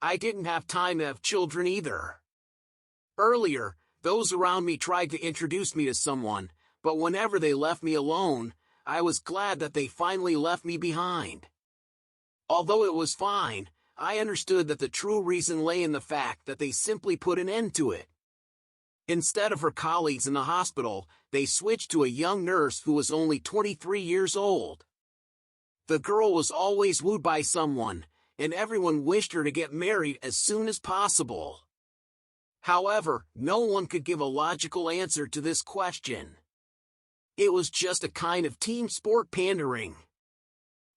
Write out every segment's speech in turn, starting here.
I didn't have time to have children either. Earlier, those around me tried to introduce me to someone, but whenever they left me alone, I was glad that they finally left me behind. Although it was fine, I understood that the true reason lay in the fact that they simply put an end to it. Instead of her colleagues in the hospital, they switched to a young nurse who was only 23 years old. The girl was always wooed by someone, and everyone wished her to get married as soon as possible. However, no one could give a logical answer to this question. It was just a kind of team sport pandering.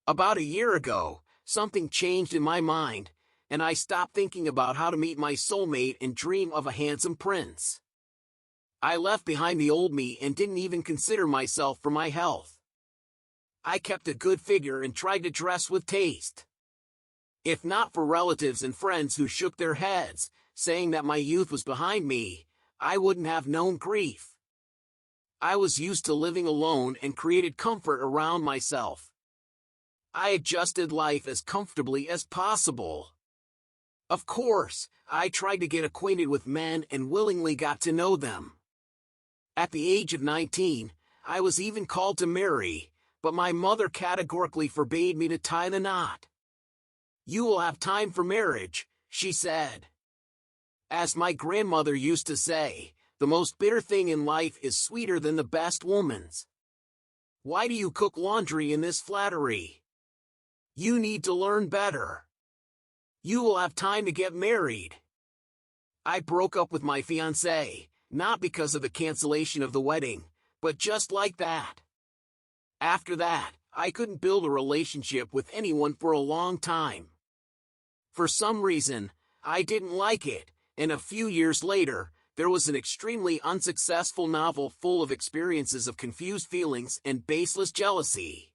About a year ago, something changed in my mind, and I stopped thinking about how to meet my soulmate and dream of a handsome prince. I left behind the old me and didn't even consider myself for my health. I kept a good figure and tried to dress with taste. If not for relatives and friends who shook their heads, saying that my youth was behind me, I wouldn't have known grief. I was used to living alone and created comfort around myself. I adjusted life as comfortably as possible. Of course, I tried to get acquainted with men and willingly got to know them. At the age of 19, I was even called to marry, but my mother categorically forbade me to tie the knot. "You will have time for marriage," she said. As my grandmother used to say, the most bitter thing in life is sweeter than the best woman's. Why do you cook laundry in this flattery? You need to learn better. You will have time to get married. I broke up with my fiancée, not because of the cancellation of the wedding, but just like that. After that, I couldn't build a relationship with anyone for a long time. For some reason, I didn't like it, and a few years later, there was an extremely unsuccessful novel full of experiences of confused feelings and baseless jealousy.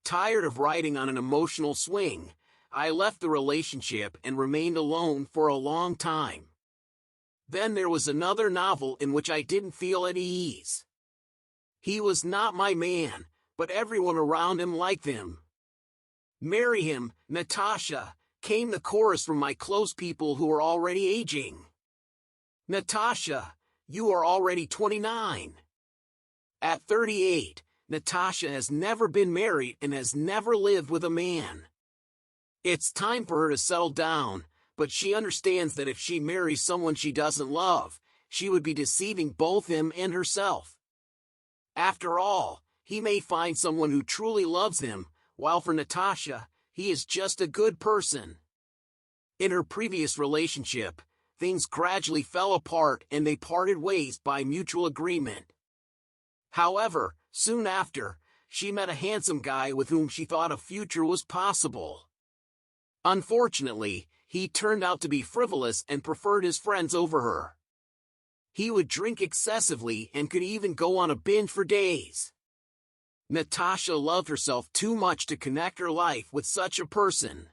Tired of riding on an emotional swing, I left the relationship and remained alone for a long time. Then there was another novel in which I didn't feel at ease. He was not my man, but everyone around him liked him. "Marry him, Natasha," came the chorus from my close people who were already aging. "Natasha, you are already 29. At 38, Natasha has never been married and has never lived with a man. It's time for her to settle down, but she understands that if she marries someone she doesn't love, she would be deceiving both him and herself. After all, he may find someone who truly loves him, while for Natasha, he is just a good person." In her previous relationship, things gradually fell apart and they parted ways by mutual agreement. However, soon after, she met a handsome guy with whom she thought a future was possible. Unfortunately, he turned out to be frivolous and preferred his friends over her. He would drink excessively and could even go on a binge for days. Natasha loved herself too much to connect her life with such a person.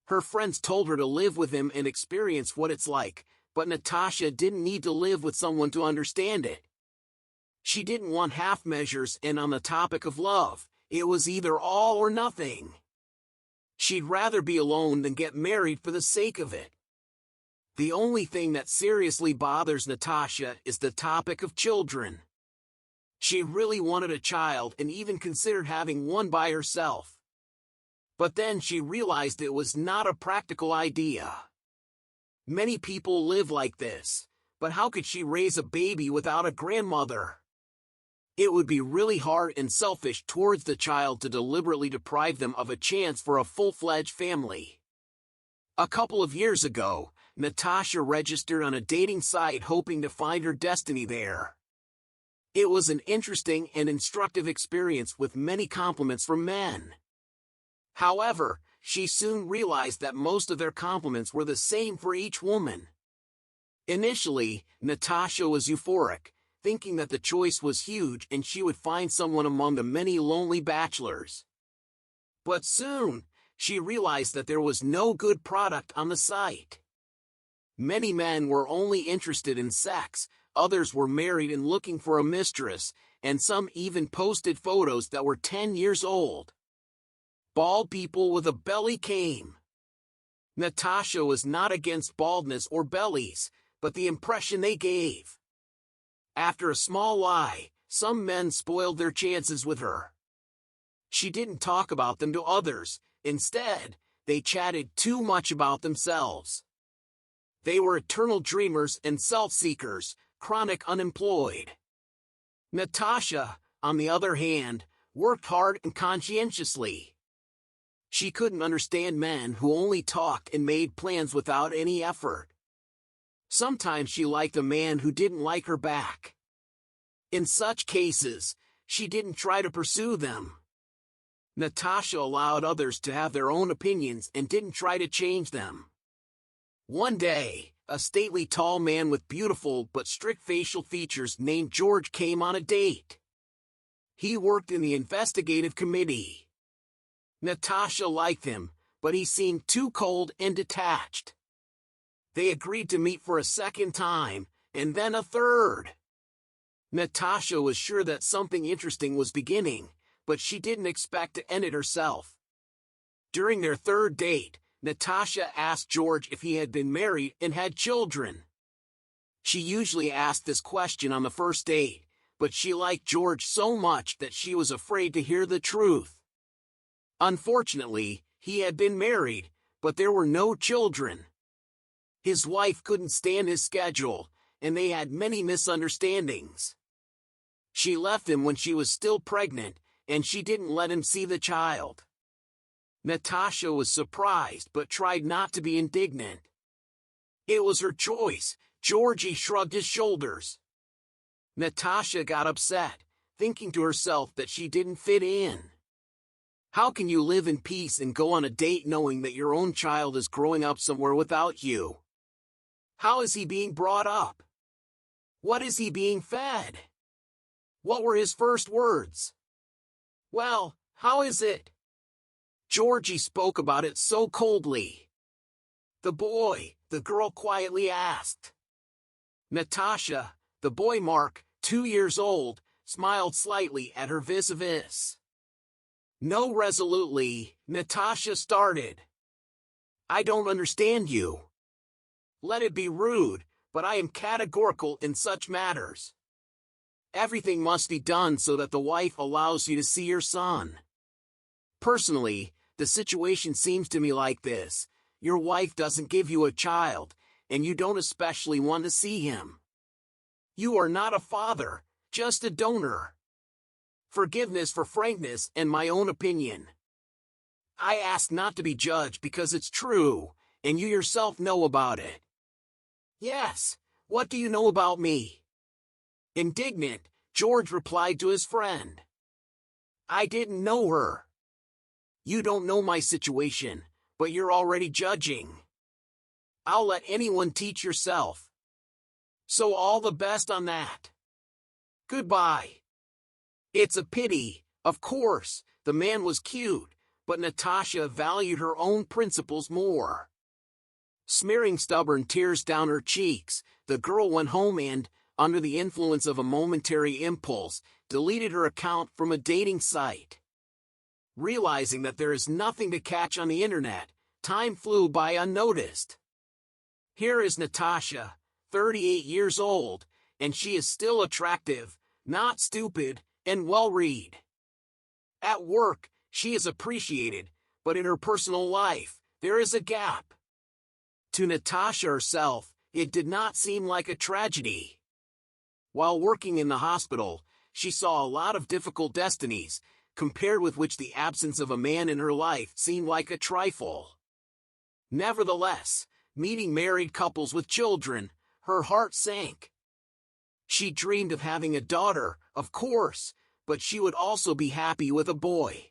Her friends told her to live with him and experience what it's like, but Natasha didn't need to live with someone to understand it. She didn't want half measures, and on the topic of love, it was either all or nothing. She'd rather be alone than get married for the sake of it. The only thing that seriously bothers Natasha is the topic of children. She really wanted a child and even considered having one by herself. But then she realized it was not a practical idea. Many people live like this, but how could she raise a baby without a grandmother? It would be really hard and selfish towards the child to deliberately deprive them of a chance for a full-fledged family. A couple of years ago, Natasha registered on a dating site hoping to find her destiny there. It was an interesting and instructive experience with many compliments from men. However, she soon realized that most of their compliments were the same for each woman. Initially, Natasha was euphoric, thinking that the choice was huge and she would find someone among the many lonely bachelors. But soon, she realized that there was no good product on the site. Many men were only interested in sex, others were married and looking for a mistress, and some even posted photos that were 10 years old. Bald people with a belly came. Natasha was not against baldness or bellies, but the impression they gave. After a small lie, some men spoiled their chances with her. She didn't talk about them to others. Instead, they chatted too much about themselves. They were eternal dreamers and self-seekers, chronic unemployed. Natasha, on the other hand, worked hard and conscientiously. She couldn't understand men who only talked and made plans without any effort. Sometimes she liked a man who didn't like her back. In such cases, she didn't try to pursue them. Natasha allowed others to have their own opinions and didn't try to change them. One day, a stately tall man with beautiful but strict facial features named George came on a date. He worked in the investigative committee. Natasha liked him, but he seemed too cold and detached. They agreed to meet for a second time, and then a third. Natasha was sure that something interesting was beginning, but she didn't expect to end it herself. During their third date, Natasha asked George if he had been married and had children. She usually asked this question on the first date, but she liked George so much that she was afraid to hear the truth. Unfortunately, he had been married, but there were no children. His wife couldn't stand his schedule, and they had many misunderstandings. She left him when she was still pregnant, and she didn't let him see the child. Natasha was surprised but tried not to be indignant. It was her choice. Georgie shrugged his shoulders. Natasha got upset, thinking to herself that she didn't fit in. How can you live in peace and go on a date knowing that your own child is growing up somewhere without you? How is he being brought up? What is he being fed? What were his first words? Well, how is it? Georgie spoke about it so coldly. The girl quietly asked. Natasha, the boy Mark, 2 years old, smiled slightly at her vis-a-vis. No, resolutely, Natasha started. I don't understand you. Let it be rude, but I am categorical in such matters. Everything must be done so that the wife allows you to see your son. Personally, the situation seems to me like this. Your wife doesn't give you a child, and you don't especially want to see him. You are not a father, just a donor. Forgiveness for frankness and my own opinion. I ask not to be judged because it's true, and you yourself know about it. Yes, what do you know about me? Indignant, George replied to his friend. I didn't know her. You don't know my situation, but you're already judging. I'll let anyone teach yourself. So all the best on that. Goodbye. It's a pity, of course, the man was cute, but Natasha valued her own principles more. Smearing stubborn tears down her cheeks, the girl went home and, under the influence of a momentary impulse, deleted her account from a dating site. Realizing that there is nothing to catch on the internet, time flew by unnoticed. Here is Natasha, 38 years old, and she is still attractive, not stupid, and well-read. At work, she is appreciated, but in her personal life, there is a gap. To Natasha herself, it did not seem like a tragedy. While working in the hospital, she saw a lot of difficult destinies, compared with which the absence of a man in her life seemed like a trifle. Nevertheless, meeting married couples with children, her heart sank. She dreamed of having a daughter, of course, but she would also be happy with a boy.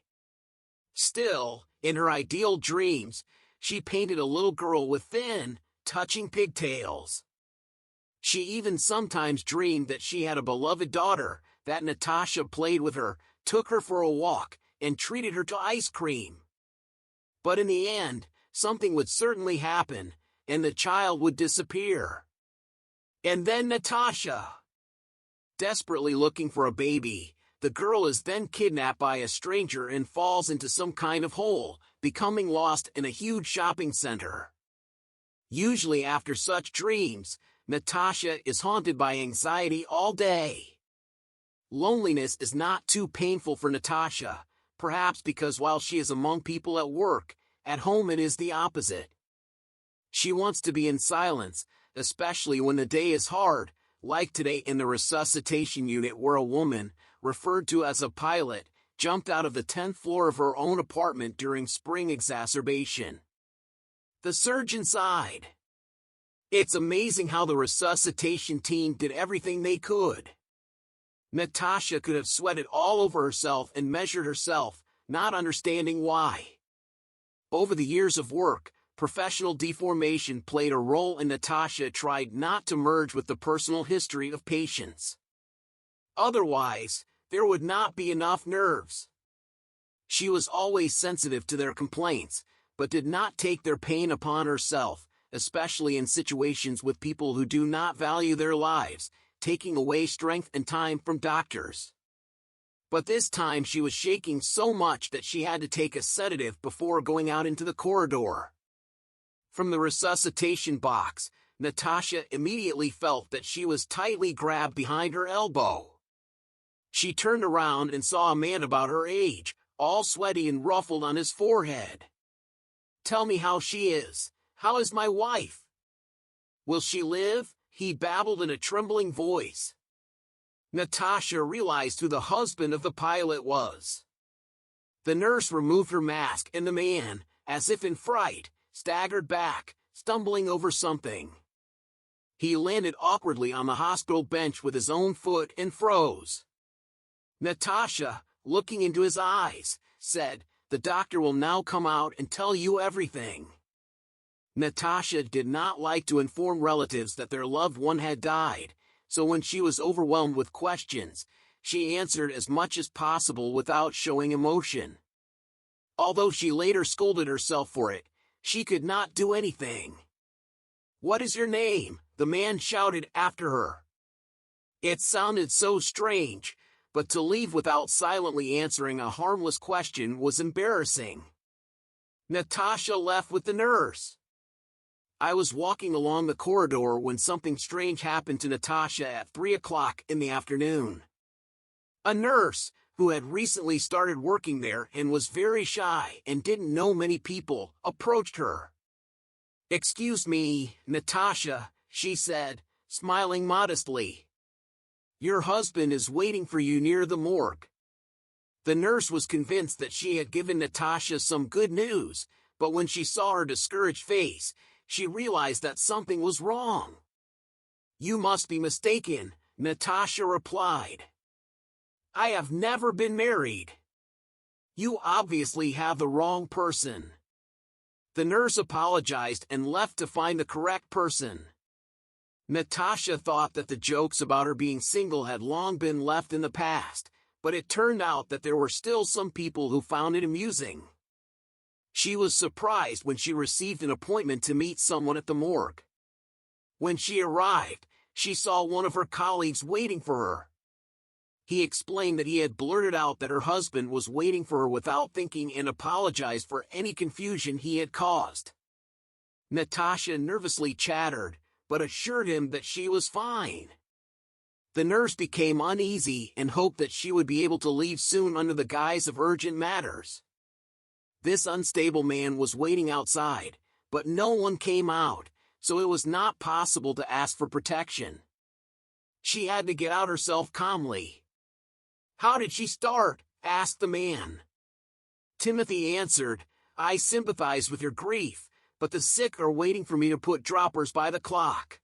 Still, in her ideal dreams, she painted a little girl with thin, touching pigtails. She even sometimes dreamed that she had a beloved daughter, that Natasha played with her, took her for a walk, and treated her to ice cream. But in the end, something would certainly happen, and the child would disappear. And then Natasha. Desperately looking for a baby, the girl is then kidnapped by a stranger and falls into some kind of hole, becoming lost in a huge shopping center. Usually after such dreams, Natasha is haunted by anxiety all day. Loneliness is not too painful for Natasha, perhaps because while she is among people at work, at home it is the opposite. She wants to be in silence, especially when the day is hard, like today in the resuscitation unit where a woman, referred to as a pilot, jumped out of the 10th floor of her own apartment during spring exacerbation. The surgeon sighed. It's amazing how the resuscitation team did everything they could. Natasha could have sweated all over herself and measured herself, not understanding why. Over the years of work, professional deformation played a role, and Natasha tried not to merge with the personal history of patients. Otherwise, there would not be enough nerves. She was always sensitive to their complaints, but did not take their pain upon herself, especially in situations with people who do not value their lives, taking away strength and time from doctors. But this time she was shaking so much that she had to take a sedative before going out into the corridor. From the resuscitation box, Natasha immediately felt that she was tightly grabbed behind her elbow. She turned around and saw a man about her age, all sweaty and ruffled on his forehead. "Tell me how she is. How is my wife? Will she live?" he babbled in a trembling voice. Natasha realized who the husband of the pilot was. The nurse removed her mask and the man, as if in fright, staggered back, stumbling over something. He landed awkwardly on the hospital bench with his own foot and froze. Natasha, looking into his eyes, said, "The doctor will now come out and tell you everything." Natasha did not like to inform relatives that their loved one had died, so when she was overwhelmed with questions, she answered as much as possible without showing emotion. Although she later scolded herself for it, she could not do anything. "What is your name?" the man shouted after her. It sounded so strange, but to leave without silently answering a harmless question was embarrassing. Natasha left with the nurse. I was walking along the corridor when something strange happened to Natasha at 3 o'clock in the afternoon. A nurse, who had recently started working there and was very shy and didn't know many people, approached her. "Excuse me, Natasha," she said, smiling modestly. "Your husband is waiting for you near the morgue." The nurse was convinced that she had given Natasha some good news, but when she saw her discouraged face, she realized that something was wrong. "You must be mistaken," Natasha replied. "I have never been married. You obviously have the wrong person." The nurse apologized and left to find the correct person. Natasha thought that the jokes about her being single had long been left in the past, but it turned out that there were still some people who found it amusing. She was surprised when she received an appointment to meet someone at the morgue. When she arrived, she saw one of her colleagues waiting for her. He explained that he had blurted out that her husband was waiting for her without thinking and apologized for any confusion he had caused. Natasha nervously chattered, but assured him that she was fine. The nurse became uneasy and hoped that she would be able to leave soon under the guise of urgent matters. This unstable man was waiting outside, but no one came out, so it was not possible to ask for protection. She had to get out herself calmly. "How did she start?" asked the man. Timothy answered, "I sympathize with your grief, but the sick are waiting for me to put droppers by the clock."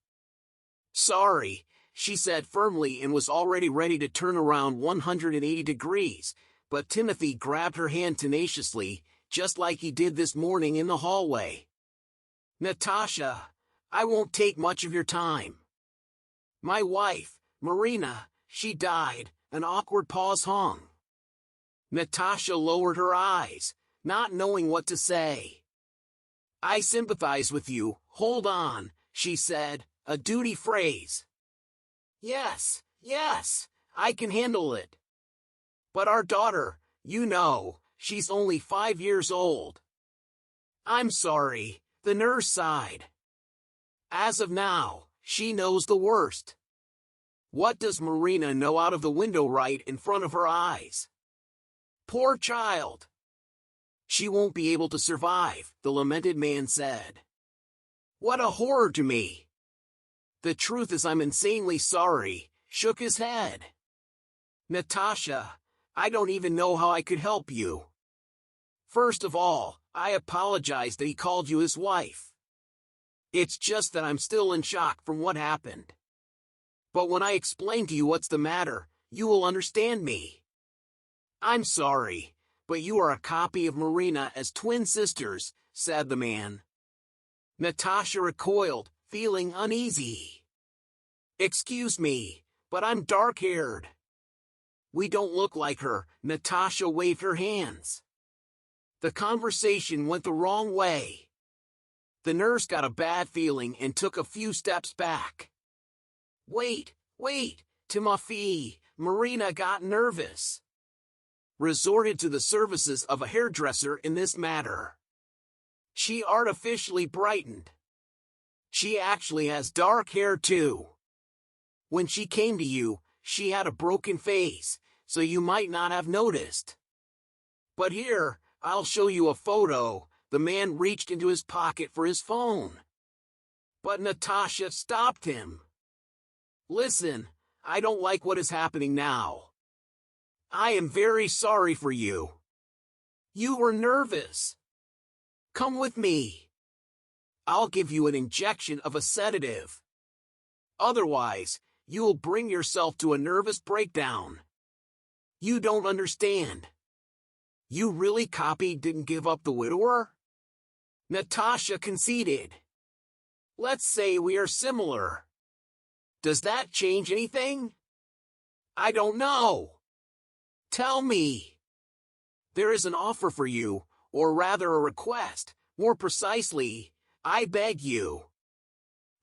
"Sorry," she said firmly and was already ready to turn around 180 degrees, but Timothy grabbed her hand tenaciously, just like he did this morning in the hallway. "Natasha, I won't take much of your time. My wife, Marina, she died." An awkward pause hung. Natasha lowered her eyes, not knowing what to say. "I sympathize with you, hold on," she said, a duty phrase. Yes, I can handle it. But our daughter, you know, she's only 5 years old." "I'm sorry," the nurse sighed. As of now, she knows the worst. What does Marina know out of the window right in front of her eyes? Poor child. She won't be able to survive, the lamented man said. What a horror to me. The truth is I'm insanely sorry, shook his head. Natasha, I don't even know how I could help you. First of all, I apologize that he called you his wife. It's just that I'm still in shock from what happened. But when I explain to you what's the matter, you will understand me. I'm sorry, but you are a copy of Marina as twin sisters, said the man. Natasha recoiled, feeling uneasy. Excuse me, but I'm dark-haired. We don't look like her, Natasha waved her hands. The conversation went the wrong way. The nurse got a bad feeling and took a few steps back. Wait, Timofey, Marina got nervous. Resorted to the services of a hairdresser in this matter. She artificially brightened. She actually has dark hair too. When she came to you, she had a broken face, so you might not have noticed. But here, I'll show you a photo. The man reached into his pocket for his phone. But Natasha stopped him. Listen, I don't like what is happening now. I am very sorry for you. You were nervous. Come with me. I'll give you an injection of a sedative. Otherwise, you'll bring yourself to a nervous breakdown. You don't understand. You really didn't give up the widower? Natasha conceded. Let's say we are similar. Does that change anything? I don't know. Tell me. There is an offer for you, or rather a request, more precisely, I beg you.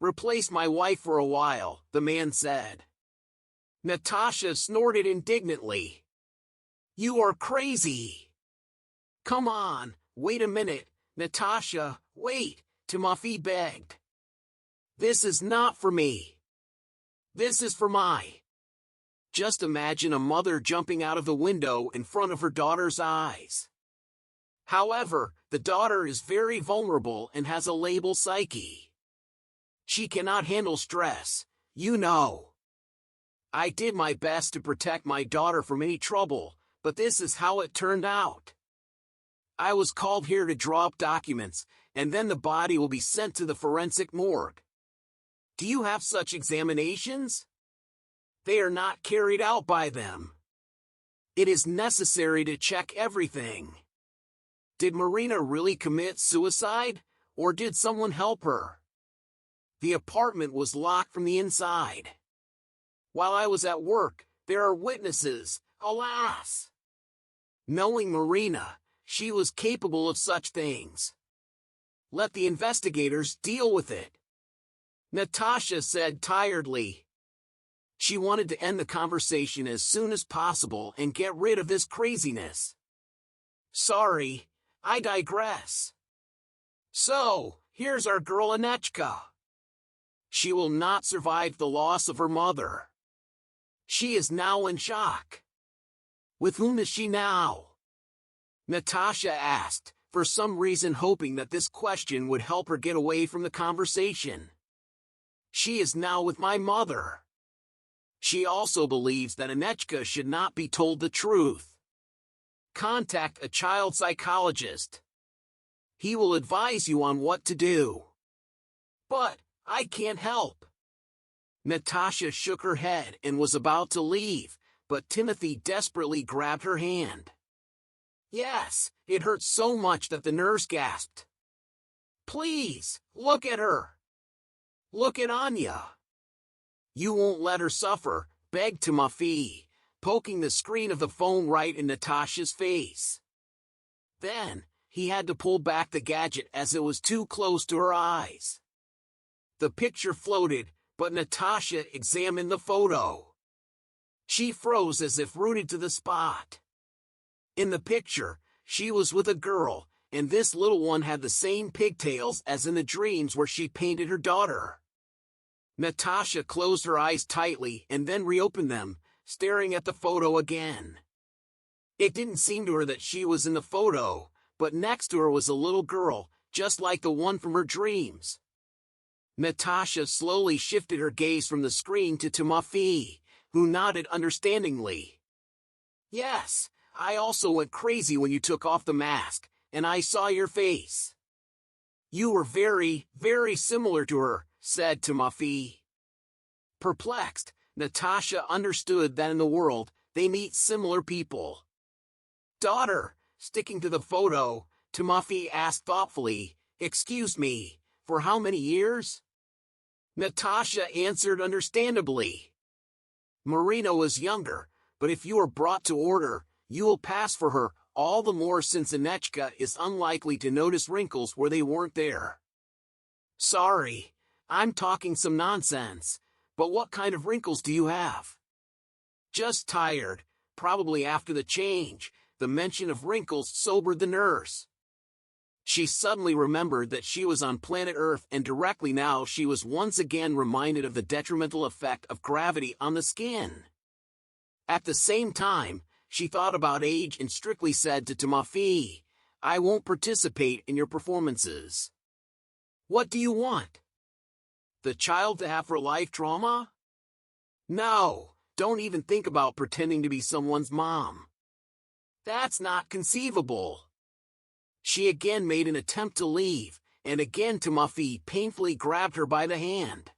Replace my wife for a while, the man said. Natasha snorted indignantly. You are crazy. Come on, wait a minute, Natasha, wait, Timofey begged. This is not for me. This is for my. Just imagine a mother jumping out of the window in front of her daughter's eyes. However, the daughter is very vulnerable and has a labile psyche. She cannot handle stress, you know. I did my best to protect my daughter from any trouble, but this is how it turned out. I was called here to draw up documents, and then the body will be sent to the forensic morgue. Do you have such examinations? They are not carried out by them. It is necessary to check everything. Did Marina really commit suicide, or did someone help her? The apartment was locked from the inside. While I was at work, there are witnesses, alas. Knowing Marina, she was capable of such things. Let the investigators deal with it. Natasha said tiredly. She wanted to end the conversation as soon as possible and get rid of this craziness. Sorry, I digress. So, here's our girl Anechka. She will not survive the loss of her mother. She is now in shock. With whom is she now? Natasha asked, for some reason hoping that this question would help her get away from the conversation. She is now with my mother. She also believes that Anechka should not be told the truth. Contact a child psychologist. He will advise you on what to do. But, I can't help. Natasha shook her head and was about to leave, but Timothy desperately grabbed her hand. Yes, it hurt so much that the nurse gasped. Please, look at her. Look at Anya. You won't let her suffer, begged Timofey, poking the screen of the phone right in Natasha's face. Then, he had to pull back the gadget as it was too close to her eyes. The picture floated, but Natasha examined the photo. She froze as if rooted to the spot. In the picture, she was with a girl, and this little one had the same pigtails as in the dreams where she painted her daughter. Natasha closed her eyes tightly and then reopened them, staring at the photo again. It didn't seem to her that she was in the photo, but next to her was a little girl, just like the one from her dreams. Natasha slowly shifted her gaze from the screen to Timofey, who nodded understandingly. "Yes, I also went crazy when you took off the mask, and I saw your face. You were very, very similar to her," said Timofey. Perplexed, Natasha understood that in the world, they meet similar people. "Daughter," sticking to the photo, Timofey asked thoughtfully, "Excuse me, for how many years?" Natasha answered understandably. "Marina was younger, but if you are brought to order, you will pass for her, all the more since Anechka is unlikely to notice wrinkles where they weren't there." "Sorry, I'm talking some nonsense, but what kind of wrinkles do you have?" "Just tired, probably after the change." The mention of wrinkles sobered the nurse. She suddenly remembered that she was on planet Earth, and directly now she was once again reminded of the detrimental effect of gravity on the skin. At the same time, she thought about age and strictly said to Timofey, "I won't participate in your performances." "What do you want? The child to have her life trauma?" "No, don't even think about pretending to be someone's mom. That's not conceivable." She again made an attempt to leave, and again Timofey painfully grabbed her by the hand.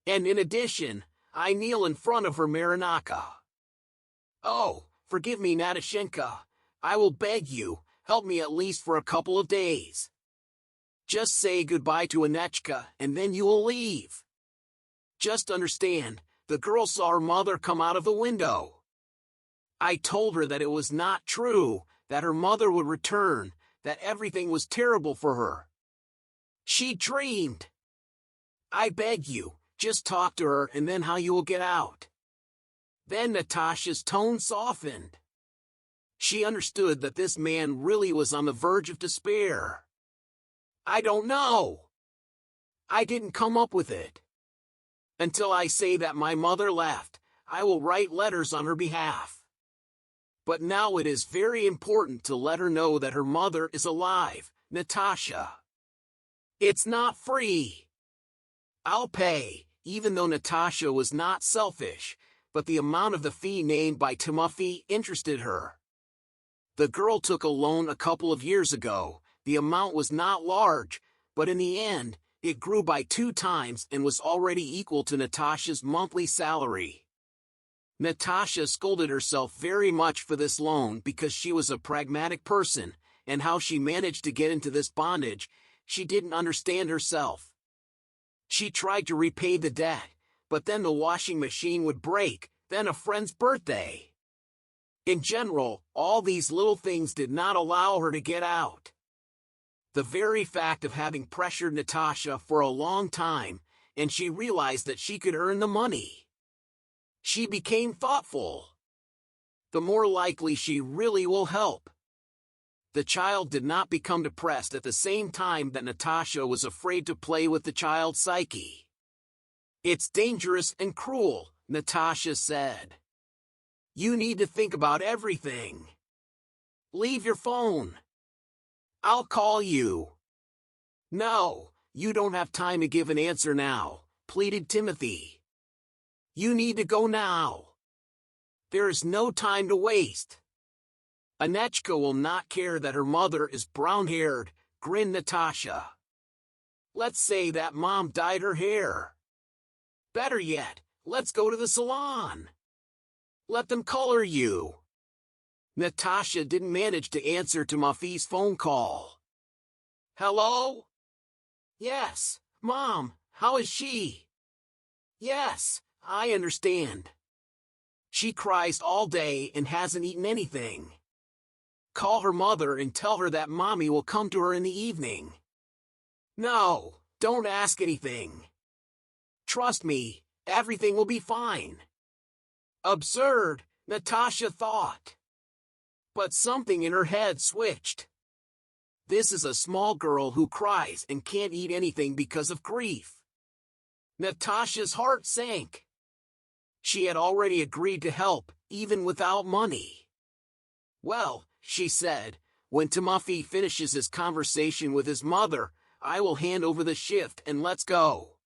"And in addition, I kneel in front of her Marinaka." "Oh, forgive me, Natashenka. I will beg you, help me at least for a couple of days. Just say goodbye to Anechka, and then you will leave. Just understand, the girl saw her mother come out of the window. I told her that it was not true, that her mother would return, that everything was terrible for her. She dreamed. I beg you, just talk to her and then how you will get out." Then Natasha's tone softened. She understood that this man really was on the verge of despair. "I don't know. I didn't come up with it. Until I say that my mother left, I will write letters on her behalf. But now it is very important to let her know that her mother is alive, Natasha. It's not free. I'll pay," even though Natasha was not selfish, but the amount of the fee named by Timofey interested her. The girl took a loan a couple of years ago. The amount was not large, but in the end, it grew by 2 times and was already equal to Natasha's monthly salary. Natasha scolded herself very much for this loan because she was a pragmatic person, and how she managed to get into this bondage, she didn't understand herself. She tried to repay the debt, but then the washing machine would break, then a friend's birthday. In general, all these little things did not allow her to get out. The very fact of having pressured Natasha for a long time, and she realized that she could earn the money. She became thoughtful. The more likely she really will help. The child did not become depressed at the same time that Natasha was afraid to play with the child's psyche. "It's dangerous and cruel," Natasha said. "You need to think about everything. Leave your phone. I'll call you." "No, you don't have time to give an answer now," pleaded Timothy. "You need to go now. There is no time to waste." "Anechka will not care that her mother is brown-haired," grinned Natasha. "Let's say that mom dyed her hair. Better yet, let's go to the salon. Let them color you." Natasha didn't manage to answer Timofey's phone call. "Hello?" "Yes, Mom, how is she?" "Yes, I understand. She cries all day and hasn't eaten anything. Call her mother and tell her that Mommy will come to her in the evening." "No, don't ask anything. Trust me, everything will be fine." Absurd, Natasha thought. But something in her head switched. This is a small girl who cries and can't eat anything because of grief. Natasha's heart sank. She had already agreed to help, even without money. Well, she said, when Timofey finishes his conversation with his mother, I will hand over the shift and let's go.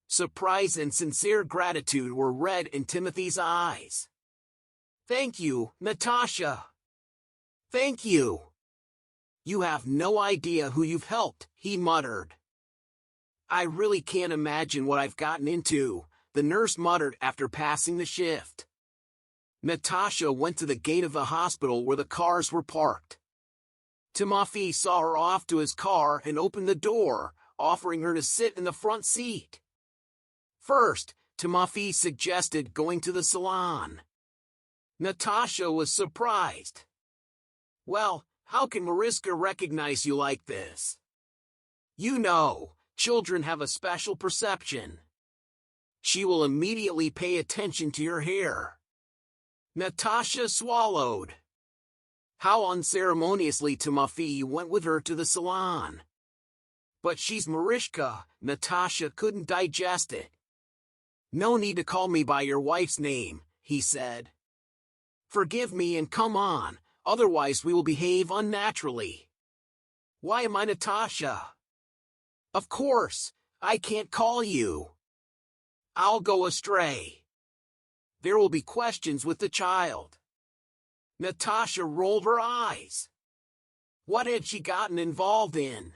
Surprise and sincere gratitude were read in Timothy's eyes. Thank you, Natasha. Thank you. You have no idea who you've helped, he muttered. I really can't imagine what I've gotten into, the nurse muttered after passing the shift. Natasha went to the gate of the hospital where the cars were parked. Timofey saw her off to his car and opened the door, offering her to sit in the front seat. First, Timofey suggested going to the salon. Natasha was surprised. Well, how can Mariska recognize you like this? You know, children have a special perception. She will immediately pay attention to your hair. Natasha swallowed. How unceremoniously Timofey went with her to the salon. But she's Mariska, Natasha couldn't digest it. No need to call me by your wife's name, he said. Forgive me and come on, otherwise we will behave unnaturally. Why am I Natasha? Of course, I can't call you. I'll go astray. There will be questions with the child. Natasha rolled her eyes. What had she gotten involved in?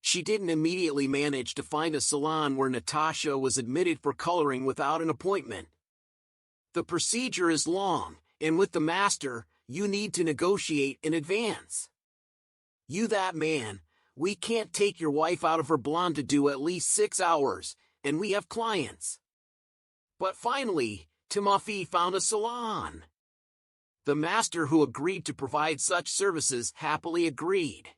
She didn't immediately manage to find a salon where Natasha was admitted for coloring without an appointment. The procedure is long, and with the master, you need to negotiate in advance. You that man, we can't take your wife out of her blonde to do at least 6 hours, and we have clients. But finally, Timofey found a salon. The master who agreed to provide such services happily agreed.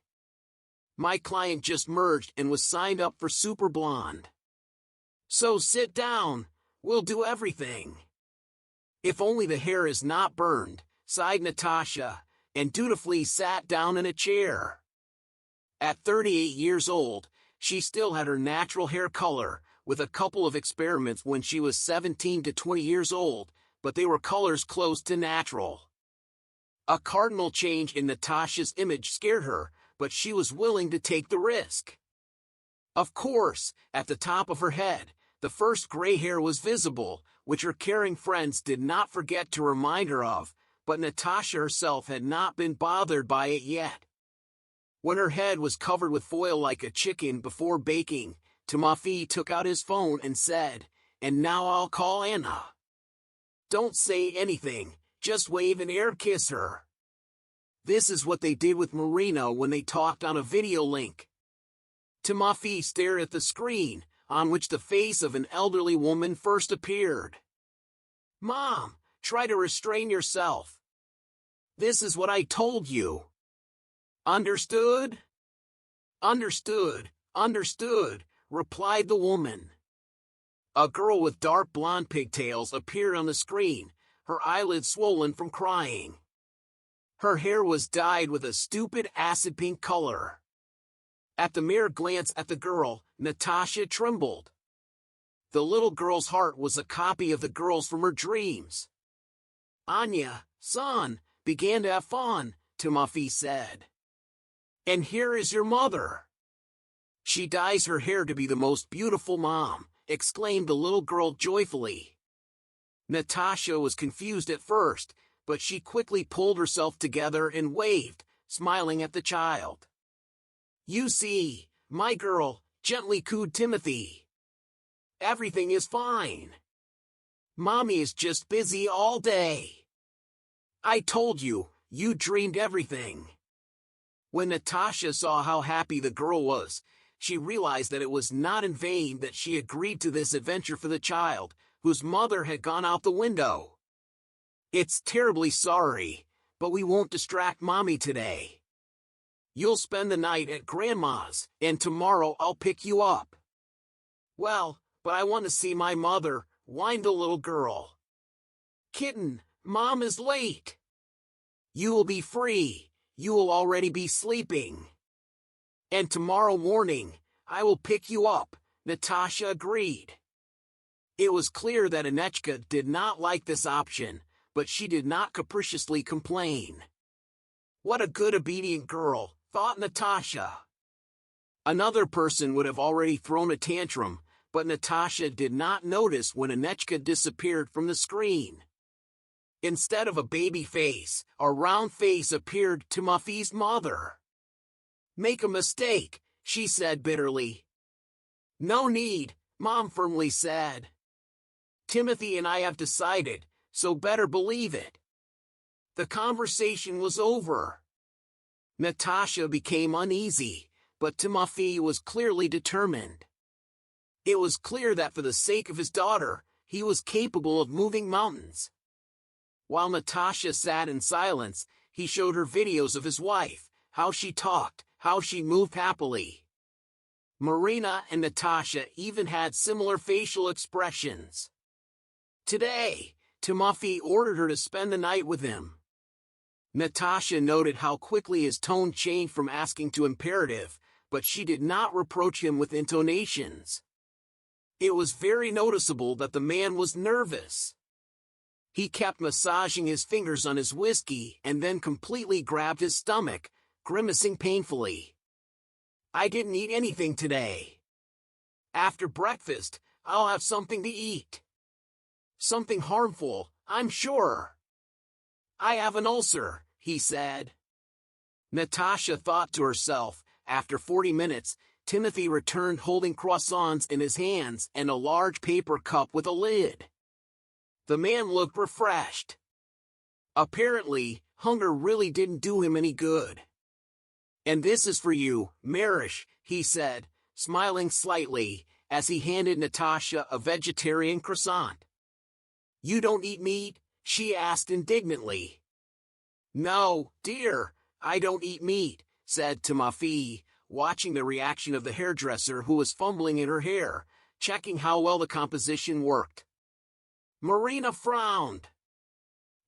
My client just merged and was signed up for Super Blonde. So sit down, we'll do everything. If only the hair is not burned, sighed Natasha, and dutifully sat down in a chair. At 38 years old, she still had her natural hair color, with a couple of experiments when she was 17 to 20 years old, but they were colors close to natural. A cardinal change in Natasha's image scared her, but she was willing to take the risk. Of course, at the top of her head, the first gray hair was visible, which her caring friends did not forget to remind her of, but Natasha herself had not been bothered by it yet. When her head was covered with foil like a chicken before baking, Timofey took out his phone and said, "And now I'll call Anna." Don't say anything, just wave and air kiss her. This is what they did with Marina when they talked on a video link. Timofey stared at the screen, on which the face of an elderly woman first appeared. Mom, try to restrain yourself. This is what I told you. Understood? Understood, understood, replied the woman. A girl with dark blonde pigtails appeared on the screen, her eyelids swollen from crying. Her hair was dyed with a stupid acid pink color. At the mere glance at the girl, Natasha trembled. The little girl's heart was a copy of the girl's from her dreams. Anya, son, began to have fun, Timofey said. And here is your mother. She dyes her hair to be the most beautiful mom, exclaimed the little girl joyfully. Natasha was confused at first, but she quickly pulled herself together and waved, smiling at the child. You see, my girl, gently cooed Timothy. Everything is fine. Mommy is just busy all day. I told you, you dreamed everything. When Natasha saw how happy the girl was, she realized that it was not in vain that she agreed to this adventure for the child, whose mother had gone out the window. It's terribly sorry, but we won't distract Mommy today. You'll spend the night at Grandma's, and tomorrow I'll pick you up. Well, but I want to see my mother, whined the little girl. Kitten, Mom is late. You will be free. you will already be sleeping. And tomorrow morning, I will pick you up, Natasha agreed. It was clear that Anechka did not like this option, but she did not capriciously complain. What a good obedient girl, thought Natasha. Another person would have already thrown a tantrum, but Natasha did not notice when Anechka disappeared from the screen. Instead of a baby face, a round face appeared Timofey's mother. Make a mistake, she said bitterly. No need, Mom firmly said. Timothy and I have decided, so better believe it. The conversation was over. Natasha became uneasy, but Timofey was clearly determined. It was clear that for the sake of his daughter, he was capable of moving mountains. While Natasha sat in silence, he showed her videos of his wife, how she talked, how she moved happily. Marina and Natasha even had similar facial expressions. Today, Timofey ordered her to spend the night with him. Natasha noted how quickly his tone changed from asking to imperative, but she did not reproach him with intonations. It was very noticeable that the man was nervous. He kept massaging his fingers on his whiskey and then completely grabbed his stomach, grimacing painfully. I didn't eat anything today. After breakfast, I'll have something to eat. Something harmful, I'm sure. I have an ulcer, he said. Natasha thought to herself. After 40 minutes, Timothy returned holding croissants in his hands and a large paper cup with a lid. The man looked refreshed. Apparently, hunger really didn't do him any good. And this is for you, Marish, he said, smiling slightly, as he handed Natasha a vegetarian croissant. You don't eat meat? She asked indignantly. No, dear, I don't eat meat, said Timofey, watching the reaction of the hairdresser who was fumbling in her hair, checking how well the composition worked. Marina frowned.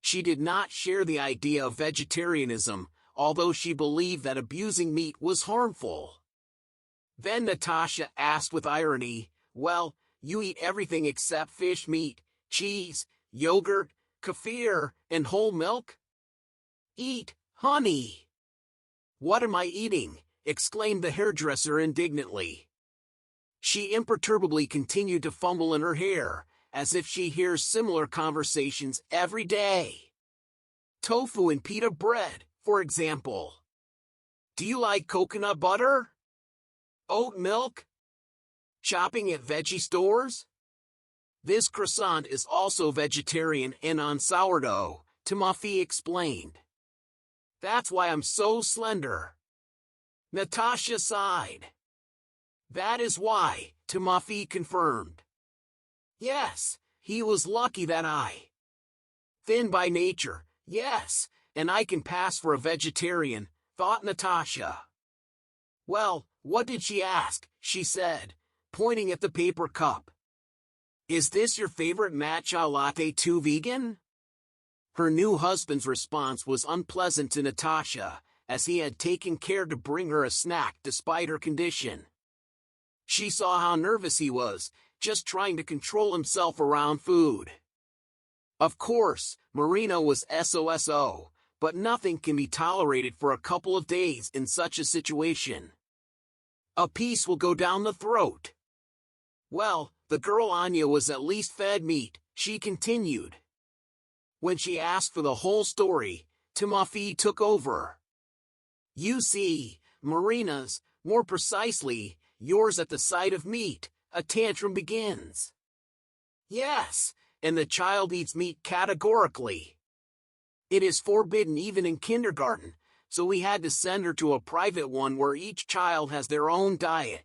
She did not share the idea of vegetarianism, although she believed that abusing meat was harmful. Then Natasha asked with irony, well, you eat everything except fish meat, cheese, yogurt, kefir, and whole milk? Eat, honey. What am I eating? Exclaimed the hairdresser indignantly. She imperturbably continued to fumble in her hair, as if she hears similar conversations every day. Tofu and pita bread, for example. Do you like coconut butter? Oat milk? Shopping at veggie stores? This croissant is also vegetarian and on sourdough, Timofey explained. That's why I'm so slender. Natasha sighed. That is why, Timofey confirmed. Yes, he was lucky that I. Thin by nature, yes, and I can pass for a vegetarian, thought Natasha. Well, what did she ask? She said, pointing at the paper cup. Is this your favorite matcha latte too vegan? Her new husband's response was unpleasant to Natasha, as he had taken care to bring her a snack despite her condition. She saw how nervous he was, just trying to control himself around food. Of course, Marina was SOSO, but nothing can be tolerated for a couple of days in such a situation. A piece will go down the throat. Well, the girl Anya was at least fed meat, she continued. When she asked for the whole story, Timofey took over. You see, Marina's, more precisely, yours at the sight of meat, a tantrum begins. Yes, and the child eats meat categorically. It is forbidden even in kindergarten, so we had to send her to a private one where each child has their own diet.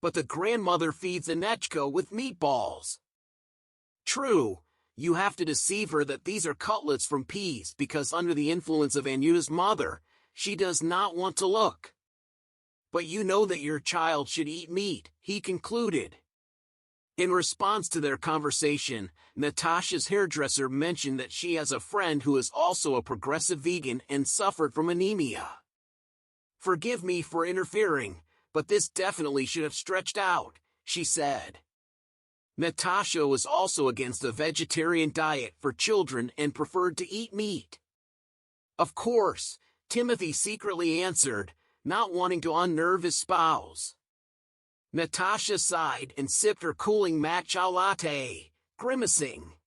But the grandmother feeds Anechka with meatballs. True, you have to deceive her that these are cutlets from peas because under the influence of Anyuta's mother, she does not want to look. But you know that your child should eat meat, he concluded. In response to their conversation, Natasha's hairdresser mentioned that she has a friend who is also a progressive vegan and suffered from anemia. "Forgive me for interfering, but this definitely should have stretched out," she said. Natasha was also against a vegetarian diet for children and preferred to eat meat. Of course, Timothy secretly answered, not wanting to unnerve his spouse. Natasha sighed and sipped her cooling matcha latte, grimacing.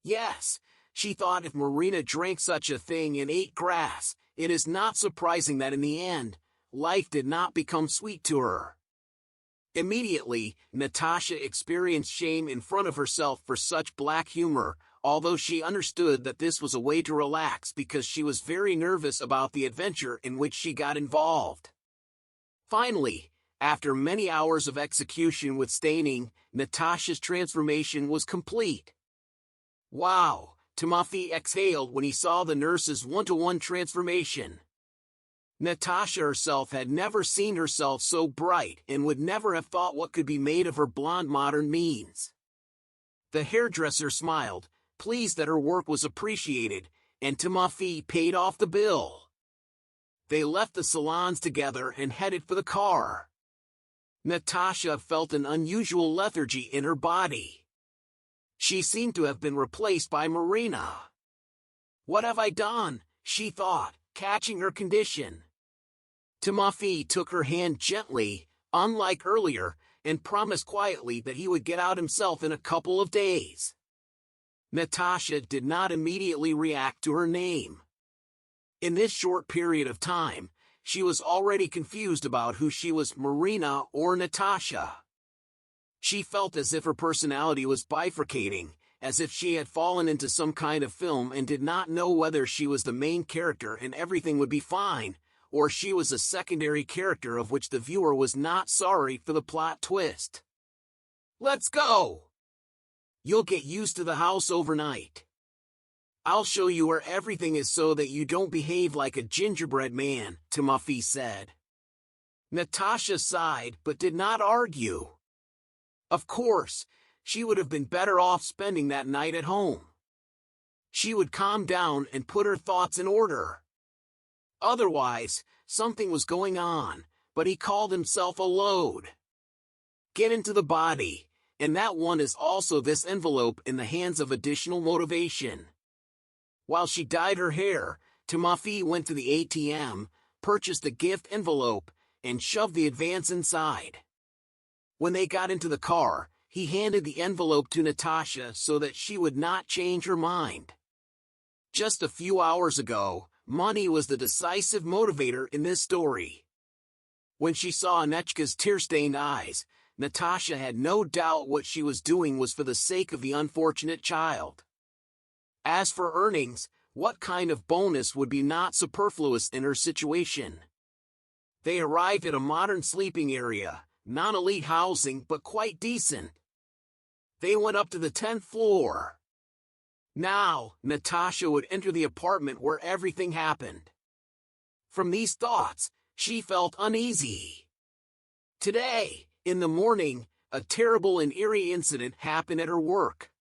Yes, she thought if Marina drank such a thing and ate grass, it is not surprising that in the end, life did not become sweet to her. Immediately, Natasha experienced shame in front of herself for such black humor, although she understood that this was a way to relax because she was very nervous about the adventure in which she got involved. Finally, after many hours of execution with staining, Natasha's transformation was complete. Wow, Timothy exhaled when he saw the nurse's one-to-one transformation. Natasha herself had never seen herself so bright and would never have thought what could be made of her blonde modern means. The hairdresser smiled, pleased that her work was appreciated, and Timothy paid off the bill. They left the salons together and headed for the car. Natasha felt an unusual lethargy in her body. She seemed to have been replaced by Marina. "What have I done?" she thought, catching her condition. Timothy took her hand gently, unlike earlier, and promised quietly that he would get out himself in a couple of days. Natasha did not immediately react to her name. In this short period of time, she was already confused about who she was, Marina or Natasha. She felt as if her personality was bifurcating, as if she had fallen into some kind of film and did not know whether she was the main character and everything would be fine, or she was a secondary character of which the viewer was not sorry for the plot twist. "Let's go! You'll get used to the house overnight. I'll show you where everything is so that you don't behave like a gingerbread man," Timothy said. Natasha sighed but did not argue. Of course, she would have been better off spending that night at home. She would calm down and put her thoughts in order. Otherwise, something was going on, but he called himself a load. Get into the body, and that one is also this envelope in the hands of additional motivation. While she dyed her hair, Timothy went to the ATM, purchased a gift envelope, and shoved the advance inside. When they got into the car, he handed the envelope to Natasha so that she would not change her mind. Just a few hours ago, money was the decisive motivator in this story. When she saw Anechka's tear-stained eyes, Natasha had no doubt what she was doing was for the sake of the unfortunate child. As for earnings, what kind of bonus would be not superfluous in her situation? They arrived at a modern sleeping area, non-elite housing but quite decent. They went up to the 10th floor. Now, Natasha would enter the apartment where everything happened. From these thoughts, she felt uneasy. Today, in the morning, a terrible and eerie incident happened at her work.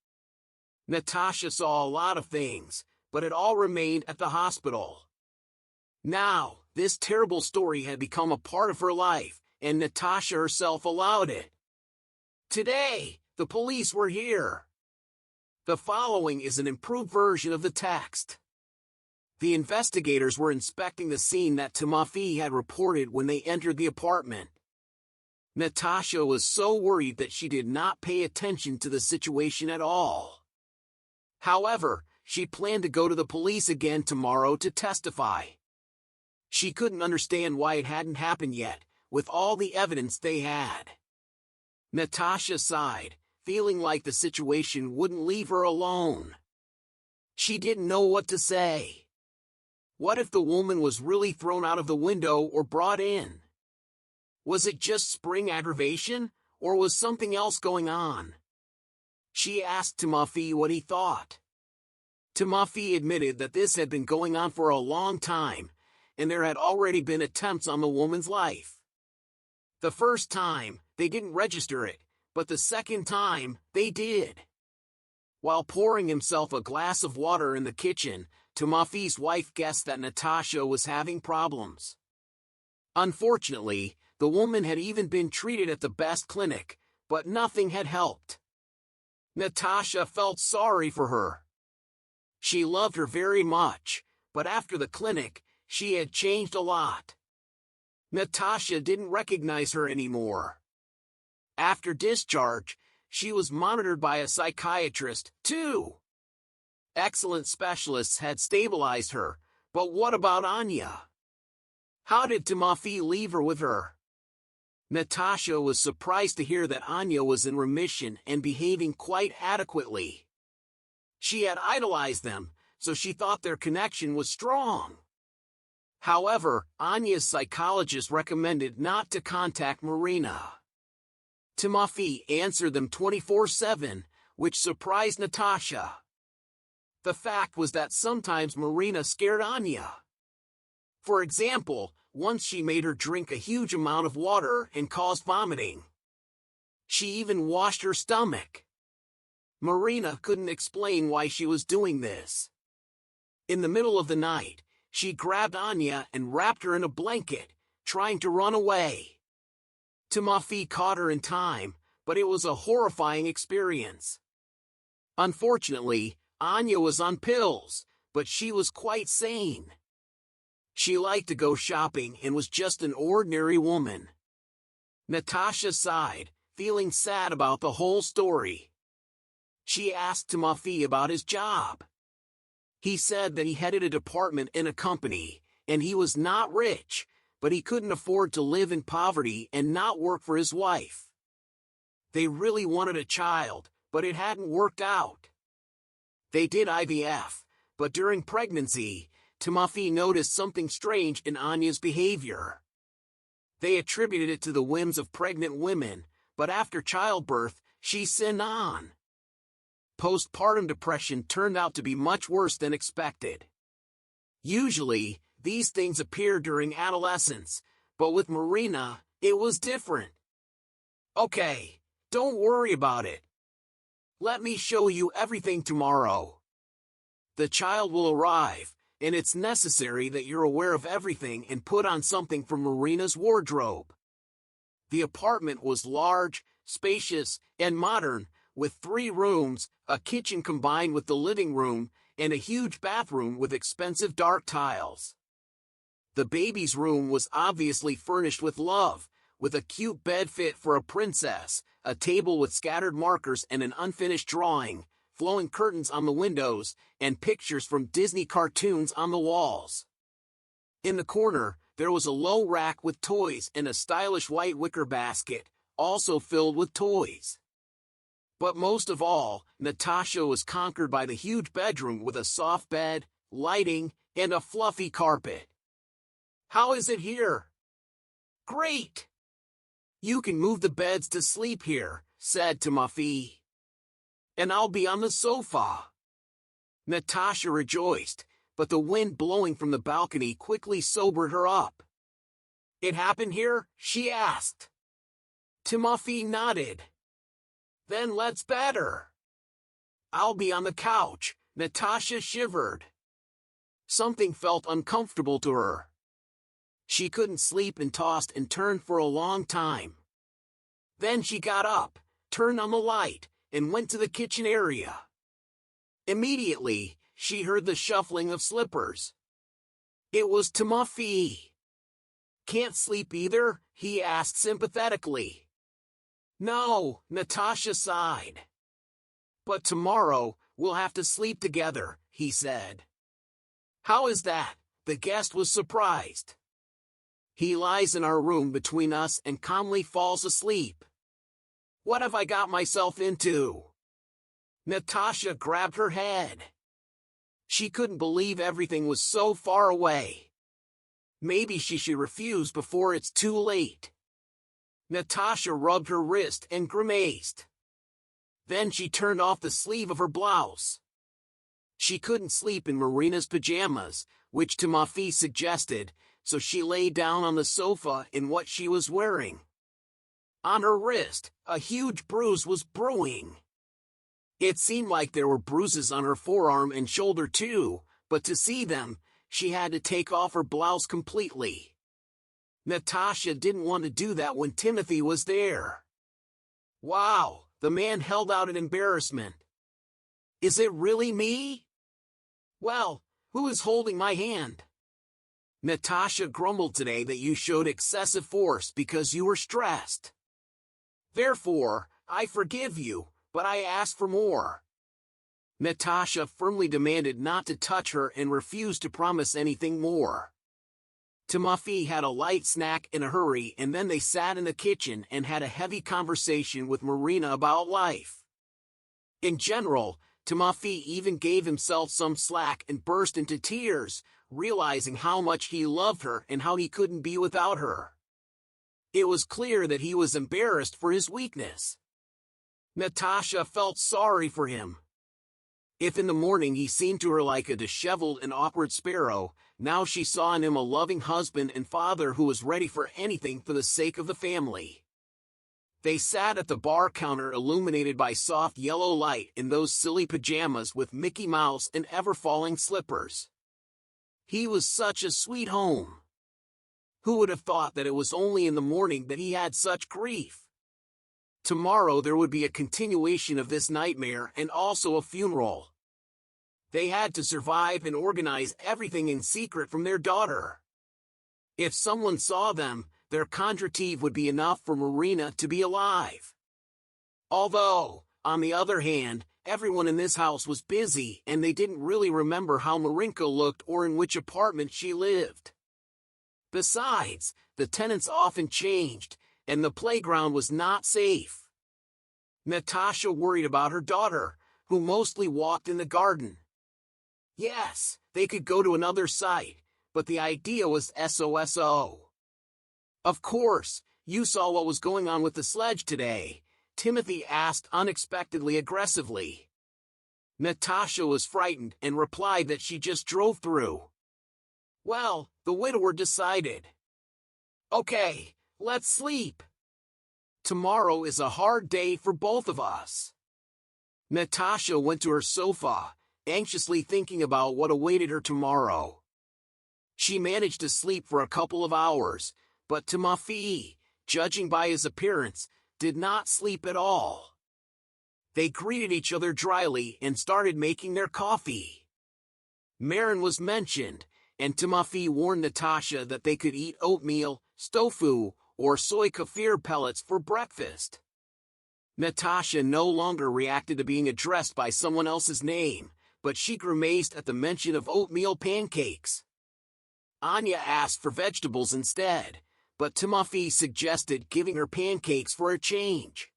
Natasha saw a lot of things, but it all remained at the hospital. Now, this terrible story had become a part of her life, and Natasha herself allowed it. Today, the police were here. The following is an improved version of the text. The investigators were inspecting the scene that Timothy had reported when they entered the apartment. Natasha was so worried that she did not pay attention to the situation at all. However, she planned to go to the police again tomorrow to testify. She couldn't understand why it hadn't happened yet, with all the evidence they had. Natasha sighed, feeling like the situation wouldn't leave her alone. She didn't know what to say. What if the woman was really thrown out of the window or brought in? Was it just spring aggravation, or was something else going on? She asked Timothy what he thought. Timothy admitted that this had been going on for a long time, and there had already been attempts on the woman's life. The first time, they didn't register it, but the second time, they did. While pouring himself a glass of water in the kitchen, Timofey's wife guessed that Natasha was having problems. Unfortunately, the woman had even been treated at the best clinic, but nothing had helped. Natasha felt sorry for her. She loved her very much, but after the clinic, she had changed a lot. Natasha didn't recognize her anymore. After discharge, she was monitored by a psychiatrist, too. Excellent specialists had stabilized her, but what about Anya? How did Timofey leave her with her? Natasha was surprised to hear that Anya was in remission and behaving quite adequately. She had idolized them, so she thought their connection was strong. However, Anya's psychologist recommended not to contact Marina. Timofey answered them 24/7, which surprised Natasha. The fact was that sometimes Marina scared Anya. For example, once she made her drink a huge amount of water and caused vomiting. She even washed her stomach. Marina couldn't explain why she was doing this. In the middle of the night, she grabbed Anya and wrapped her in a blanket, trying to run away. Timofey caught her in time, but it was a horrifying experience. Unfortunately, Anya was on pills, but she was quite sane. She liked to go shopping and was just an ordinary woman. Natasha sighed, feeling sad about the whole story. She asked Timofey about his job. He said that he headed a department in a company, and he was not rich, but he couldn't afford to live in poverty and not work for his wife. They really wanted a child, but it hadn't worked out. They did IVF, but during pregnancy, Timofey noticed something strange in Anya's behavior. They attributed it to the whims of pregnant women, but after childbirth, she sinned on. Postpartum depression turned out to be much worse than expected. Usually, these things appear during adolescence, but with Marina, it was different. Okay, don't worry about it. Let me show you everything tomorrow. The child will arrive, and it's necessary that you're aware of everything and put on something from Marina's wardrobe. The apartment was large, spacious, and modern, with 3 rooms, a kitchen combined with the living room, and a huge bathroom with expensive dark tiles. The baby's room was obviously furnished with love, with a cute bed fit for a princess, a table with scattered markers and an unfinished drawing, flowing curtains on the windows, and pictures from Disney cartoons on the walls. In the corner, there was a low rack with toys and a stylish white wicker basket, also filled with toys. But most of all, Natasha was conquered by the huge bedroom with a soft bed, lighting, and a fluffy carpet. How is it here? Great! You can move the beds to sleep here, said Timofey. And I'll be on the sofa. Natasha rejoiced, but the wind blowing from the balcony quickly sobered her up. It happened here? She asked. Timofey nodded. Then let's better. I'll be on the couch, Natasha shivered. Something felt uncomfortable to her. She couldn't sleep and tossed and turned for a long time. Then she got up, turned on the light, and went to the kitchen area. Immediately, she heard the shuffling of slippers. It was Timofey. Can't sleep either? He asked sympathetically. No, Natasha sighed. But tomorrow, we'll have to sleep together, he said. How is that? The guest was surprised. He lies in our room between us and calmly falls asleep. What have I got myself into? Natasha grabbed her head. She couldn't believe everything was so far away. Maybe she should refuse before it's too late. Natasha rubbed her wrist and grimaced. Then she turned off the sleeve of her blouse. She couldn't sleep in Marina's pajamas, which Timofey suggested, so she lay down on the sofa in what she was wearing. On her wrist, a huge bruise was brewing. It seemed like there were bruises on her forearm and shoulder too, but to see them, she had to take off her blouse completely. Natasha didn't want to do that when Timothy was there. Wow, the man held out in embarrassment. Is it really me? Well, who is holding my hand? Natasha grumbled today that you showed excessive force because you were stressed. Therefore, I forgive you, but I ask for more. Natasha firmly demanded not to touch her and refused to promise anything more. Timofey had a light snack in a hurry, and then they sat in the kitchen and had a heavy conversation with Marina about life. In general, Timofey even gave himself some slack and burst into tears, realizing how much he loved her and how he couldn't be without her. It was clear that he was embarrassed for his weakness. Natasha felt sorry for him. If in the morning he seemed to her like a disheveled and awkward sparrow, now she saw in him a loving husband and father who was ready for anything for the sake of the family. They sat at the bar counter illuminated by soft yellow light in those silly pajamas with Mickey Mouse and ever-falling slippers. He was such a sweet home. Who would have thought that it was only in the morning that he had such grief? Tomorrow there would be a continuation of this nightmare and also a funeral. They had to survive and organize everything in secret from their daughter. If someone saw them, their contrative would be enough for Marina to be alive. Although, on the other hand, everyone in this house was busy and they didn't really remember how Marinka looked or in which apartment she lived. Besides, the tenants often changed, and the playground was not safe. Natasha worried about her daughter, who mostly walked in the garden. Yes, they could go to another site, but the idea was SOSO. Of course, you saw what was going on with the sledge today, Timothy asked unexpectedly aggressively. Natasha was frightened and replied that she just drove through. Well, the widower decided. Okay, let's sleep. Tomorrow is a hard day for both of us. Natasha went to her sofa, anxiously thinking about what awaited her tomorrow. She managed to sleep for a couple of hours, but Timofey, judging by his appearance, did not sleep at all. They greeted each other dryly and started making their coffee. Marin was mentioned, and Timofey warned Natasha that they could eat oatmeal, tofu, or soy kefir pellets for breakfast. Natasha no longer reacted to being addressed by someone else's name, but she grimaced at the mention of oatmeal pancakes. Anya asked for vegetables instead, but Timofey suggested giving her pancakes for a change.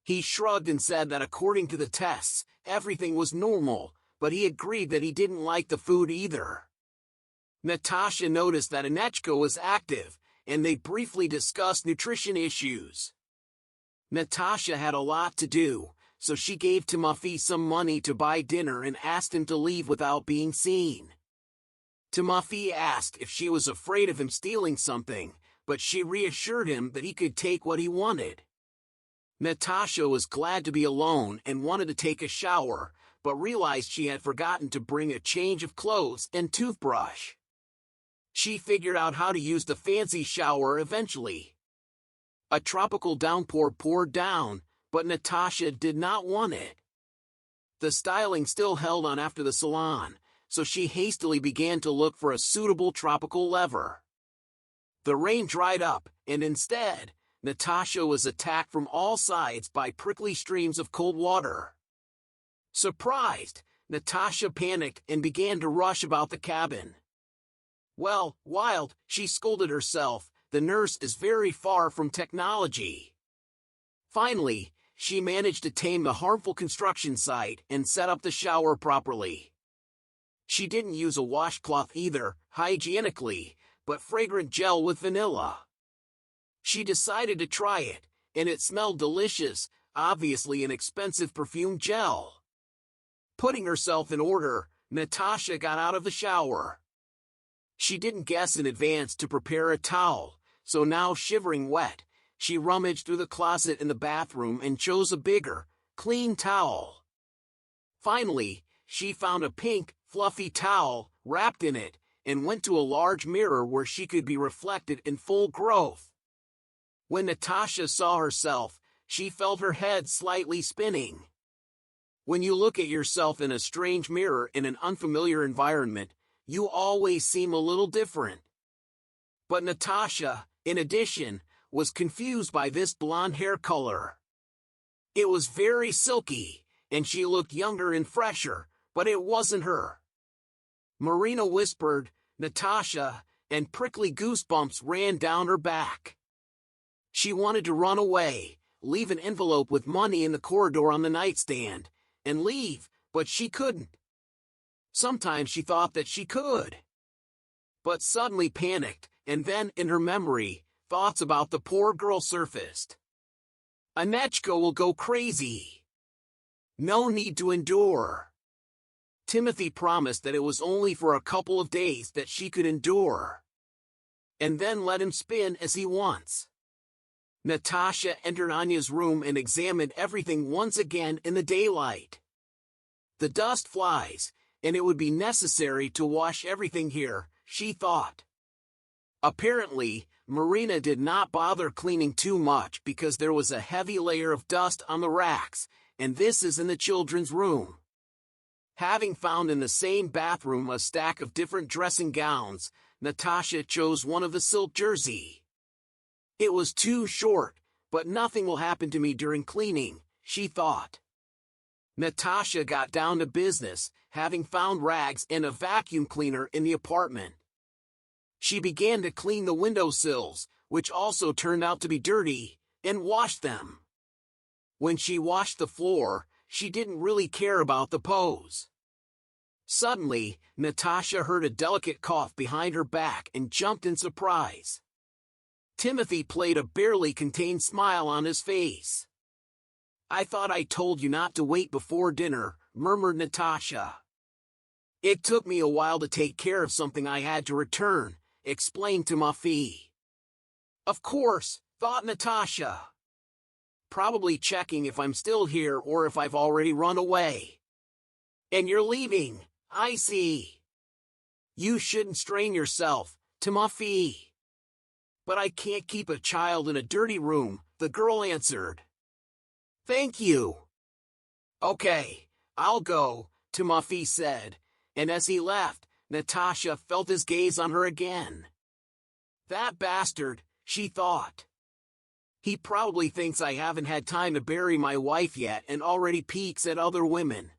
He shrugged and said that according to the tests, everything was normal, but he agreed that he didn't like the food either. Natasha noticed that Anechka was active, and they briefly discussed nutrition issues. Natasha had a lot to do, so she gave Timofey some money to buy dinner and asked him to leave without being seen. Timofey asked if she was afraid of him stealing something, but she reassured him that he could take what he wanted. Natasha was glad to be alone and wanted to take a shower, but realized she had forgotten to bring a change of clothes and toothbrush. She figured out how to use the fancy shower eventually. A tropical downpour poured down, but Natasha did not want it. The styling still held on after the salon, so she hastily began to look for a suitable tropical lever. The rain dried up, and instead, Natasha was attacked from all sides by prickly streams of cold water. Surprised, Natasha panicked and began to rush about the cabin. Well, Wild, she scolded herself, the nurse is very far from technology. Finally, she managed to tame the harmful construction site and set up the shower properly. She didn't use a washcloth either, hygienically, but fragrant gel with vanilla. She decided to try it, and it smelled delicious, obviously an expensive perfume gel. Putting herself in order, Natasha got out of the shower. She didn't guess in advance to prepare a towel, so now shivering wet, She rummaged through the closet in the bathroom and chose a bigger, clean towel. Finally, she found a pink, fluffy towel, wrapped in it, and went to a large mirror where she could be reflected in full growth. When Natasha saw herself, she felt her head slightly spinning. When you look at yourself in a strange mirror in an unfamiliar environment, you always seem a little different. But Natasha, in addition, was confused by this blonde hair color. It was very silky, and she looked younger and fresher, but it wasn't her. Marina whispered, "Natasha," and prickly goosebumps ran down her back. She wanted to run away, leave an envelope with money in the corridor on the nightstand, and leave, but she couldn't. Sometimes she thought that she could. But suddenly panicked, and then, in her memory, thoughts about the poor girl surfaced. Anechka will go crazy. No need to endure. Timothy promised that it was only for a couple of days that she could endure. And then let him spin as he wants. Natasha entered Anya's room and examined everything once again in the daylight. The dust flies, and it would be necessary to wash everything here, she thought. Apparently, Marina did not bother cleaning too much because there was a heavy layer of dust on the racks, and this is in the children's room. Having found in the same bathroom a stack of different dressing gowns, Natasha chose one of the silk jersey. It was too short, but nothing will happen to me during cleaning, she thought. Natasha got down to business, having found rags and a vacuum cleaner in the apartment. She began to clean the windowsills, which also turned out to be dirty, and washed them. When she washed the floor, she didn't really care about the pose. Suddenly, Natasha heard a delicate cough behind her back and jumped in surprise. Timothy played a barely contained smile on his face. "I thought I told you not to wait before dinner," murmured Natasha. "It took me a while to take care of something I had to return," explained Timothy. "Of course," thought Natasha. "Probably checking if I'm still here or if I've already run away." "And you're leaving, I see." "You shouldn't strain yourself, Timothy." "But I can't keep a child in a dirty room," the girl answered. "Thank you." "Okay, I'll go," Timothy said, and as he left, Natasha felt his gaze on her again. "That bastard," she thought. "He probably thinks I haven't had time to bury my wife yet and already peeks at other women.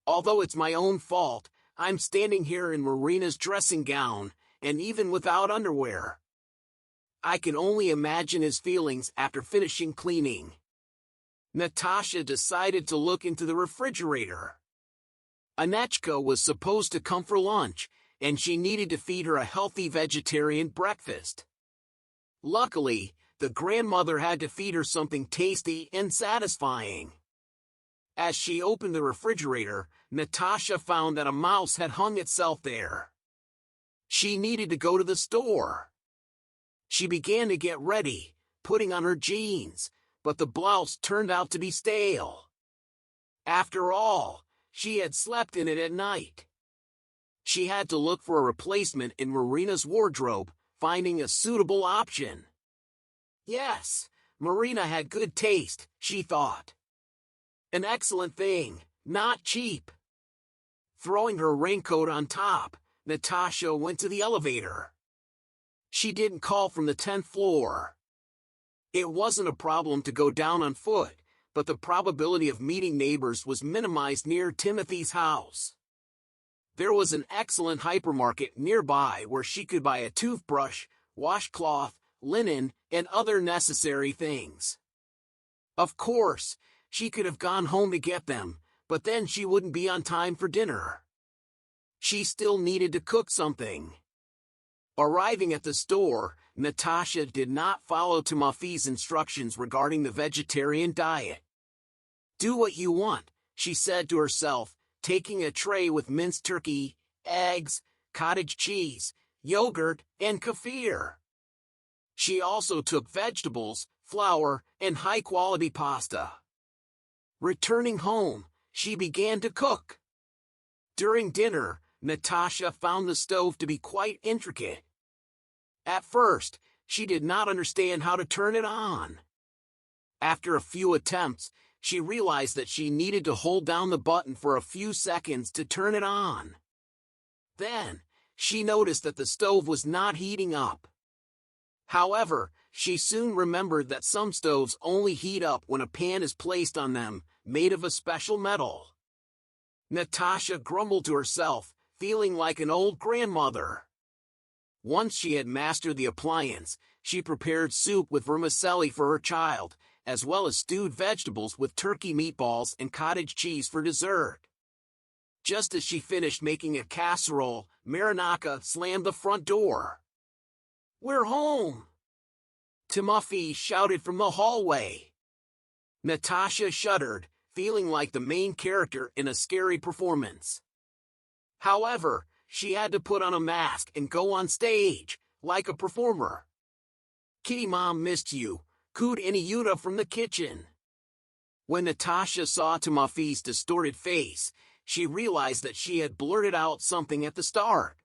Although it's my own fault, I'm standing here in Marina's dressing gown, and even without underwear. I can only imagine his feelings after finishing cleaning." Natasha decided to look into the refrigerator. Anechka was supposed to come for lunch, and she needed to feed her a healthy vegetarian breakfast. Luckily, the grandmother had to feed her something tasty and satisfying. As she opened the refrigerator, Natasha found that a mouse had hung itself there. She needed to go to the store. She began to get ready, putting on her jeans, but the blouse turned out to be stale. After all, she had slept in it at night. She had to look for a replacement in Marina's wardrobe, finding a suitable option. Yes, Marina had good taste, she thought. An excellent thing, not cheap. Throwing her raincoat on top, Natasha went to the elevator. She didn't call from the 10th floor. It wasn't a problem to go down on foot, but the probability of meeting neighbors was minimized near Timothy's house. There was an excellent hypermarket nearby where she could buy a toothbrush, washcloth, linen, and other necessary things. Of course, she could have gone home to get them, but then she wouldn't be on time for dinner. She still needed to cook something. Arriving at the store, Natasha did not follow Timothy's instructions regarding the vegetarian diet. "Do what you want," she said to herself, taking a tray with minced turkey, eggs, cottage cheese, yogurt, and kefir. She also took vegetables, flour, and high-quality pasta. Returning home, she began to cook. During dinner, Natasha found the stove to be quite intricate. At first, she did not understand how to turn it on. After a few attempts, she realized that she needed to hold down the button for a few seconds to turn it on. Then, she noticed that the stove was not heating up. However, she soon remembered that some stoves only heat up when a pan is placed on them, made of a special metal. Natasha grumbled to herself, feeling like an old grandmother. Once she had mastered the appliance, she prepared soup with vermicelli for her child, as well as stewed vegetables with turkey meatballs and cottage cheese for dessert. Just as she finished making a casserole, Marinaka slammed the front door. "We're home!" Timofey shouted from the hallway. Natasha shuddered, feeling like the main character in a scary performance. However, she had to put on a mask and go on stage, like a performer. "Kitty Mom missed you," cooed Inuyuta from the kitchen. When Natasha saw Timofey's distorted face, she realized that she had blurted out something at the start.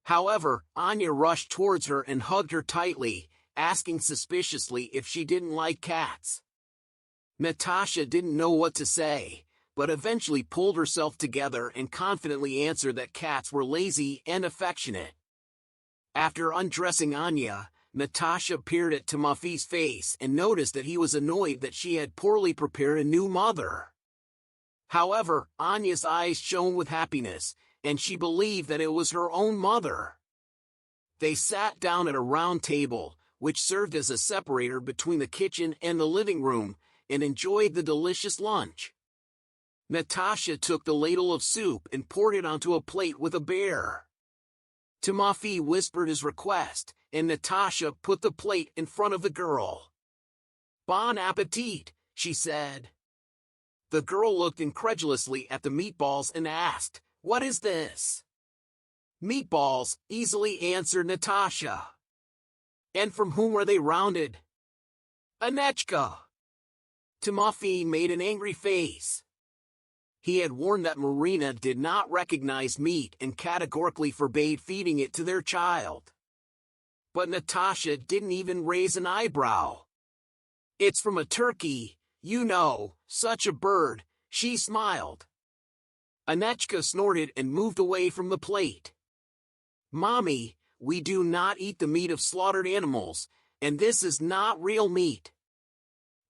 However, Anya rushed towards her and hugged her tightly, asking suspiciously if she didn't like cats. Natasha didn't know what to say, but eventually pulled herself together and confidently answered that cats were lazy and affectionate. After undressing Anya, Natasha peered at Timofey's face and noticed that he was annoyed that she had poorly prepared a new mother. However, Anya's eyes shone with happiness, and she believed that it was her own mother. They sat down at a round table, which served as a separator between the kitchen and the living room, and enjoyed the delicious lunch. Natasha took the ladle of soup and poured it onto a plate with a bear. Timofey whispered his request, and Natasha put the plate in front of the girl. "Bon appetit," she said. The girl looked incredulously at the meatballs and asked, "What is this?" "Meatballs," easily answered Natasha. "And from whom are they rounded?" "Anechka." Timofey made an angry face. He had warned that Marina did not recognize meat and categorically forbade feeding it to their child. But Natasha didn't even raise an eyebrow. "It's from a turkey, you know, such a bird," she smiled. Anechka snorted and moved away from the plate. "Mommy, we do not eat the meat of slaughtered animals, and this is not real meat.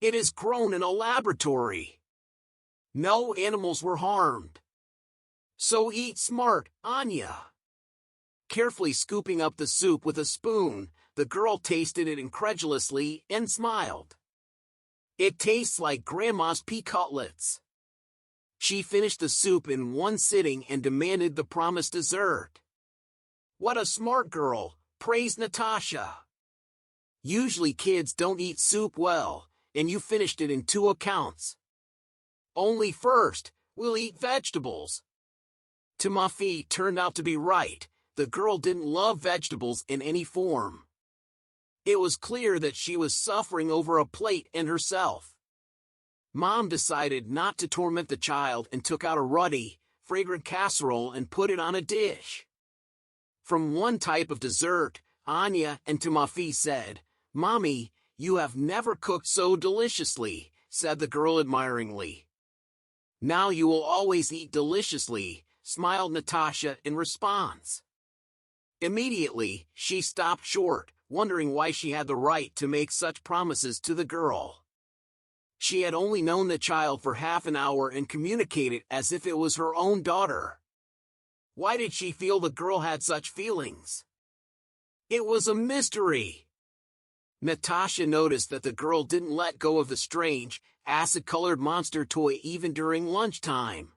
It is grown in a laboratory. No animals were harmed. So eat smart, Anya." Carefully scooping up the soup with a spoon, the girl tasted it incredulously and smiled. "It tastes like Grandma's pea cutlets." She finished the soup in one sitting and demanded the promised dessert. "What a smart girl," praised Natasha. "Usually kids don't eat soup well, and you finished it in 2 accounts. Only first, we'll eat vegetables." Timofey turned out to be right. The girl didn't love vegetables in any form. It was clear that she was suffering over a plate and herself. Mom decided not to torment the child and took out a ruddy, fragrant casserole and put it on a dish. From one type of dessert, Anya and Timofey said, "Mommy, you have never cooked so deliciously," said the girl admiringly. "Now you will always eat deliciously," smiled Natasha in response. Immediately, she stopped short, wondering why she had the right to make such promises to the girl. She had only known the child for half an hour and communicated as if it was her own daughter. Why did she feel the girl had such feelings? It was a mystery. Natasha noticed that the girl didn't let go of the strange, acid-colored monster toy even during lunchtime.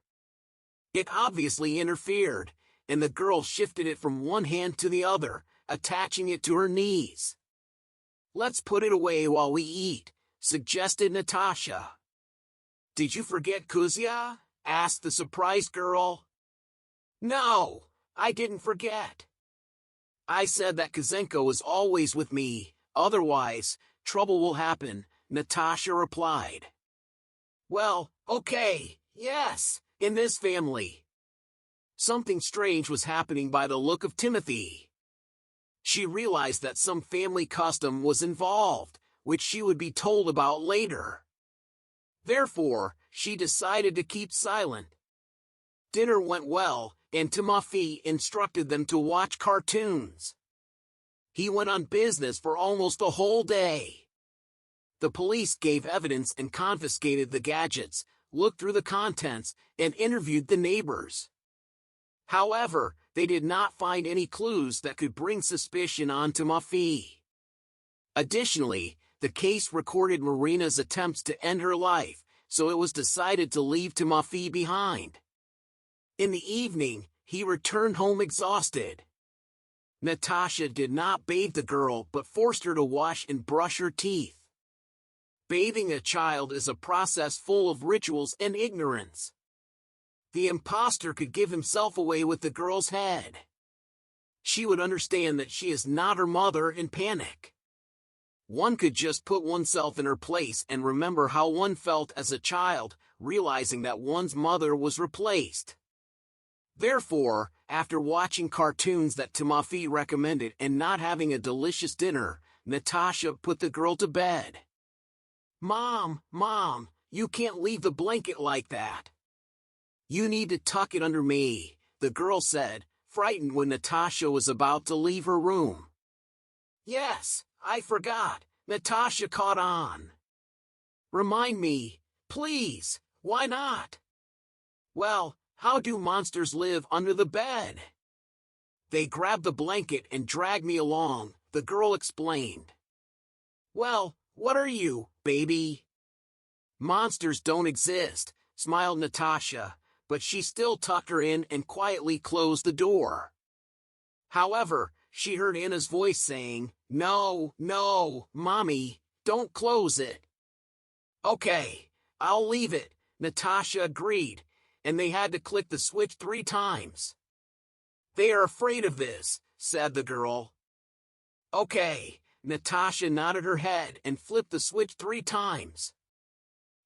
It obviously interfered, and the girl shifted it from one hand to the other, attaching it to her knees. "Let's put it away while we eat," suggested Natasha. "Did you forget Kuzia?" asked the surprised girl. "No, I didn't forget. I said that Kazenko was always with me," Otherwise, trouble will happen, Natasha replied. Well, okay, yes, in this family. Something strange was happening by the look of Timothy. She realized that some family custom was involved, which she would be told about later. Therefore, she decided to keep silent. Dinner went well, and Timothy instructed them to watch cartoons. He went on business for almost a whole day. The police gave evidence and confiscated the gadgets, looked through the contents, and interviewed the neighbors. However, they did not find any clues that could bring suspicion on Timothy. Additionally, the case recorded Marina's attempts to end her life, so it was decided to leave Timothy behind. In the evening, he returned home exhausted. Natasha did not bathe the girl but forced her to wash and brush her teeth. Bathing a child is a process full of rituals and ignorance. The imposter could give himself away with the girl's head. She would understand that she is not her mother and panic. One could just put oneself in her place and remember how one felt as a child, realizing that one's mother was replaced. Therefore, after watching cartoons that Timothy recommended and not having a delicious dinner, Natasha put the girl to bed. Mom, you can't leave the blanket like that. You need to tuck it under me, the girl said, frightened when Natasha was about to leave her room. Yes, I forgot, Natasha caught on. Remind me, please, why not? Well, how do monsters live under the bed? They grab the blanket and drag me along, the girl explained. Well, what are you, baby? Monsters don't exist, smiled Natasha, but she still tucked her in and quietly closed the door. However, she heard Anna's voice saying, No, Mommy, don't close it. Okay, I'll leave it, Natasha agreed, and they had to click the switch 3 times. They are afraid of this, said the girl. Okay, Natasha nodded her head and flipped the switch 3 times.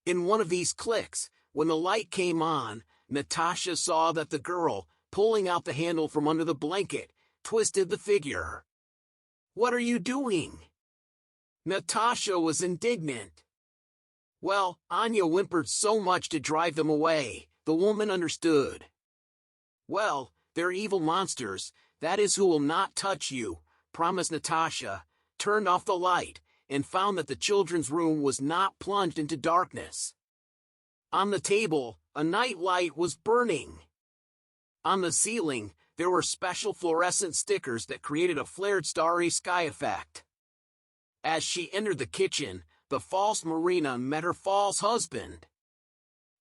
In one of these clicks, when the light came on, Natasha saw that the girl, pulling out the handle from under the blanket, twisted the figure. What are you doing? Natasha was indignant. Well, Anya whimpered so much to drive them away, the woman understood. Well, they're evil monsters, that is who will not touch you, promised Natasha, turned off the light, and found that the children's room was not plunged into darkness. On the table, a night light was burning. On the ceiling, there were special fluorescent stickers that created a flared starry sky effect. As she entered the kitchen, the false Marina met her false husband.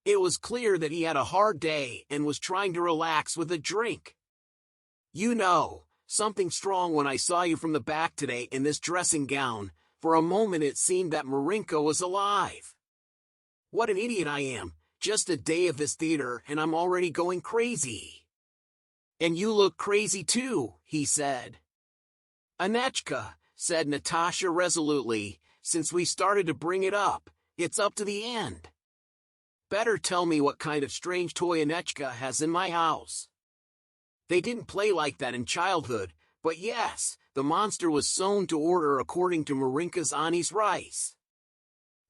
It was clear that he had a hard day and was trying to relax with a drink. You know, something strong when I saw you from the back today in this dressing gown. For a moment it seemed that Marinka was alive. What an idiot I am, just a day of this theater and I'm already going crazy. And you look crazy too, he said. Anechka, said Natasha resolutely, since we started to bring it up, it's up to the end. Better tell me what kind of strange toy Anechka has in my house. They didn't play like that in childhood, but yes, the monster was sewn to order according to Marinka's Ani's rice.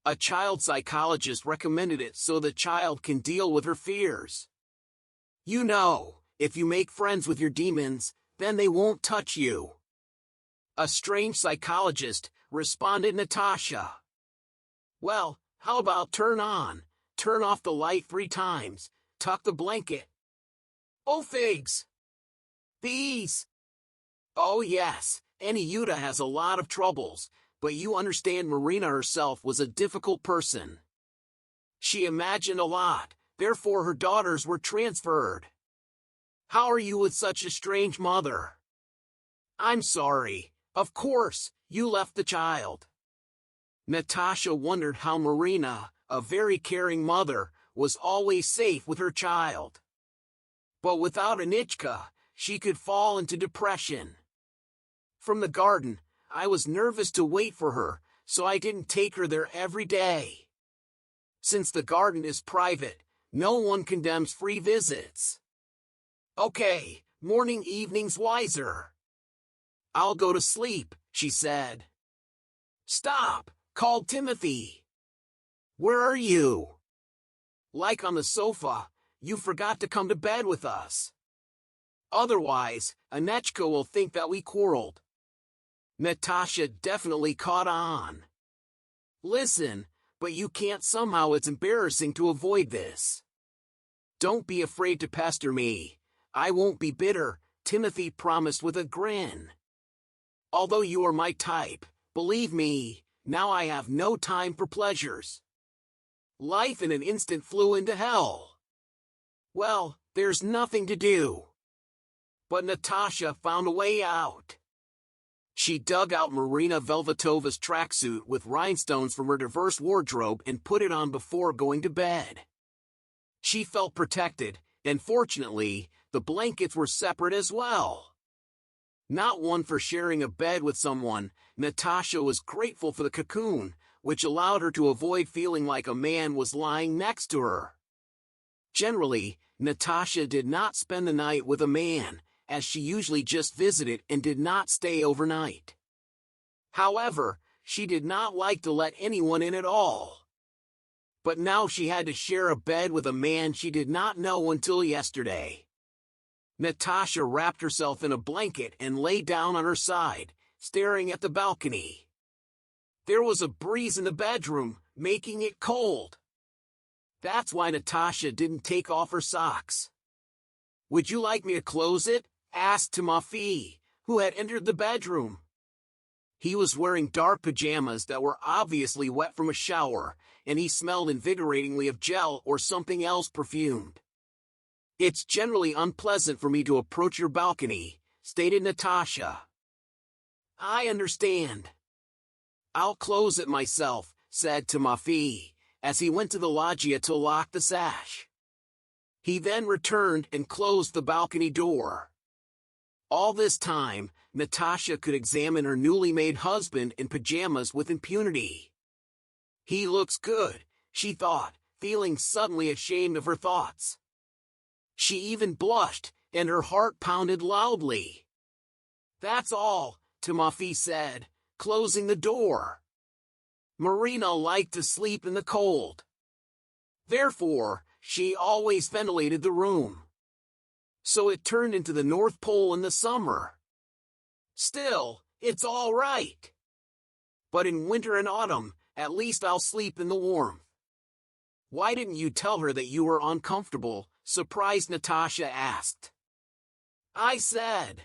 A child psychologist recommended it so the child can deal with her fears. You know, if you make friends with your demons, then they won't touch you. A strange psychologist, responded Natasha. Well, how about turn off the light 3 times, tuck the blanket. Oh figs! These! Oh yes, Yuta has a lot of troubles, but you understand Marina herself was a difficult person. She imagined a lot, therefore her daughters were transferred. How are you with such a strange mother? I'm sorry, of course, you left the child. Natasha wondered how Marina, a very caring mother, was always safe with her child. But without Anichka, she could fall into depression. From the garden, I was nervous to wait for her, so I didn't take her there every day. Since the garden is private, no one condemns free visits. Okay, morning evening's wiser. I'll go to sleep, she said. Stop, called Timothy. Where are you? Like on the sofa, you forgot to come to bed with us. Otherwise, Anechka will think that we quarreled. Natasha definitely caught on. Listen, but you can't somehow, it's embarrassing to avoid this. Don't be afraid to pester me. I won't be bitter, Timothy promised with a grin. Although you are my type, believe me, now I have no time for pleasures. Life in an instant flew into hell. Well, there's nothing to do. But Natasha found a way out. She dug out Marina Velvetova's tracksuit with rhinestones from her diverse wardrobe and put it on before going to bed. She felt protected, and fortunately, the blankets were separate as well. Not one for sharing a bed with someone, Natasha was grateful for the cocoon, which allowed her to avoid feeling like a man was lying next to her. Generally, Natasha did not spend the night with a man, as she usually just visited and did not stay overnight. However, she did not like to let anyone in at all. But now she had to share a bed with a man she did not know until yesterday. Natasha wrapped herself in a blanket and lay down on her side, staring at the balcony. There was a breeze in the bedroom, making it cold. That's why Natasha didn't take off her socks. Would you like me to close it? Asked Timofey, who had entered the bedroom. He was wearing dark pajamas that were obviously wet from a shower, and he smelled invigoratingly of gel or something else perfumed. It's generally unpleasant for me to approach your balcony, stated Natasha. I understand. I'll close it myself, said Timofey, as he went to the loggia to lock the sash. He then returned and closed the balcony door. All this time, Natasha could examine her newly made husband in pajamas with impunity. He looks good, she thought, feeling suddenly ashamed of her thoughts. She even blushed, and her heart pounded loudly. That's all, Timofey said, closing the door. Marina liked to sleep in the cold. Therefore, she always ventilated the room. So it turned into the North Pole in the summer. Still, it's all right. But in winter and autumn, at least I'll sleep in the warmth. Why didn't you tell her that you were uncomfortable? Surprised Natasha asked. I said.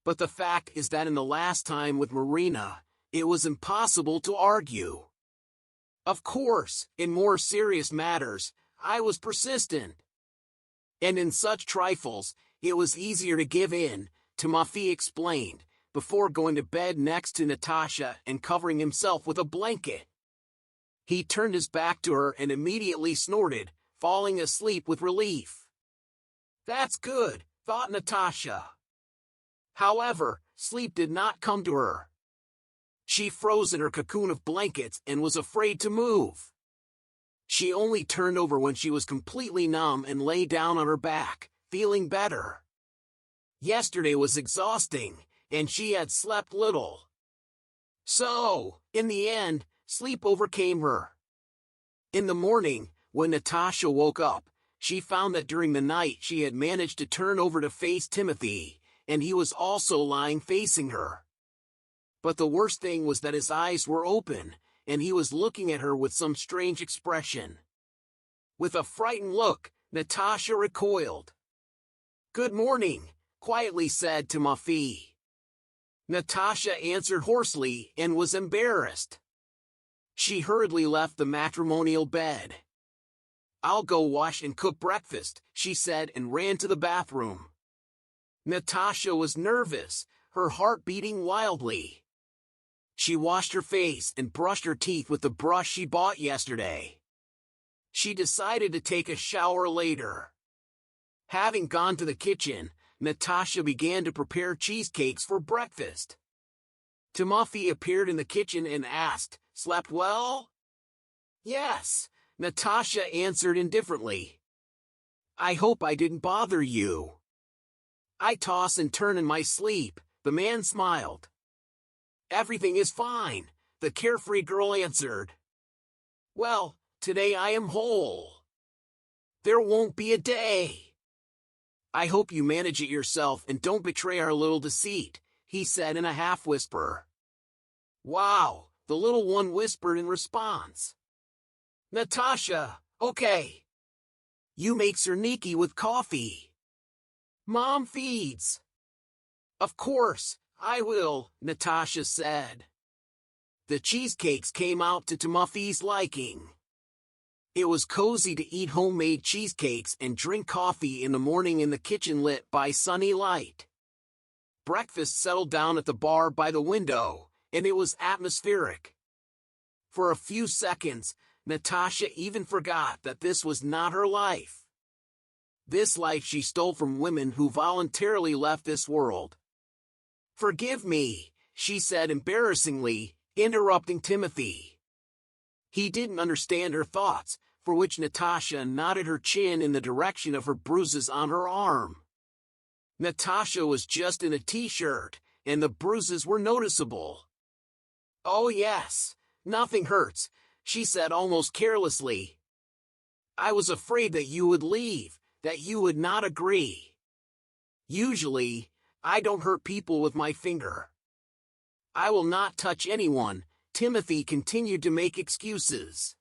But the fact is that in the last time with Marina, it was impossible to argue. Of course, in more serious matters, I was persistent. And in such trifles, it was easier to give in, Timofey explained, before going to bed next to Natasha and covering himself with a blanket. He turned his back to her and immediately snorted, falling asleep with relief. That's good, thought Natasha. However, sleep did not come to her. She froze in her cocoon of blankets and was afraid to move. She only turned over when she was completely numb and lay down on her back, feeling better. Yesterday was exhausting, and she had slept little. So, in the end, sleep overcame her. In the morning, when Natasha woke up, she found that during the night she had managed to turn over to face Timothy, and he was also lying facing her. But the worst thing was that his eyes were open, and he was looking at her with some strange expression. With a frightened look, Natasha recoiled. Good morning, quietly said Timofey. Natasha answered hoarsely and was embarrassed. She hurriedly left the matrimonial bed. I'll go wash and cook breakfast, she said and ran to the bathroom. Natasha was nervous, her heart beating wildly. She washed her face and brushed her teeth with the brush she bought yesterday. She decided to take a shower later. Having gone to the kitchen, Natasha began to prepare cheesecakes for breakfast. Timothy appeared in the kitchen and asked, "Slept well?" "Yes," Natasha answered indifferently. "I hope I didn't bother you." "I toss and turn in my sleep," the man smiled. "Everything is fine," the carefree girl answered. "Well, today I am whole. There won't be a day." "I hope you manage it yourself and don't betray our little deceit," he said in a half-whisper. "Wow," the little one whispered in response. "Natasha, okay. You make Cerniki with coffee. Mom feeds." "Of course, I will," Natasha said. The cheesecakes came out to Timothy's liking. It was cozy to eat homemade cheesecakes and drink coffee in the morning in the kitchen lit by sunny light. Breakfast settled down at the bar by the window, and it was atmospheric. For a few seconds, Natasha even forgot that this was not her life. This life she stole from women who voluntarily left this world. "Forgive me," she said embarrassingly, interrupting Timothy. He didn't understand her thoughts, for which Natasha nodded her chin in the direction of her bruises on her arm. Natasha was just in a t-shirt, and the bruises were noticeable. "Oh yes, nothing hurts," she said almost carelessly. "I was afraid that you would leave, that you would not agree. Usually, I don't hurt people with my finger." "I will not touch anyone," Timothy continued to make excuses.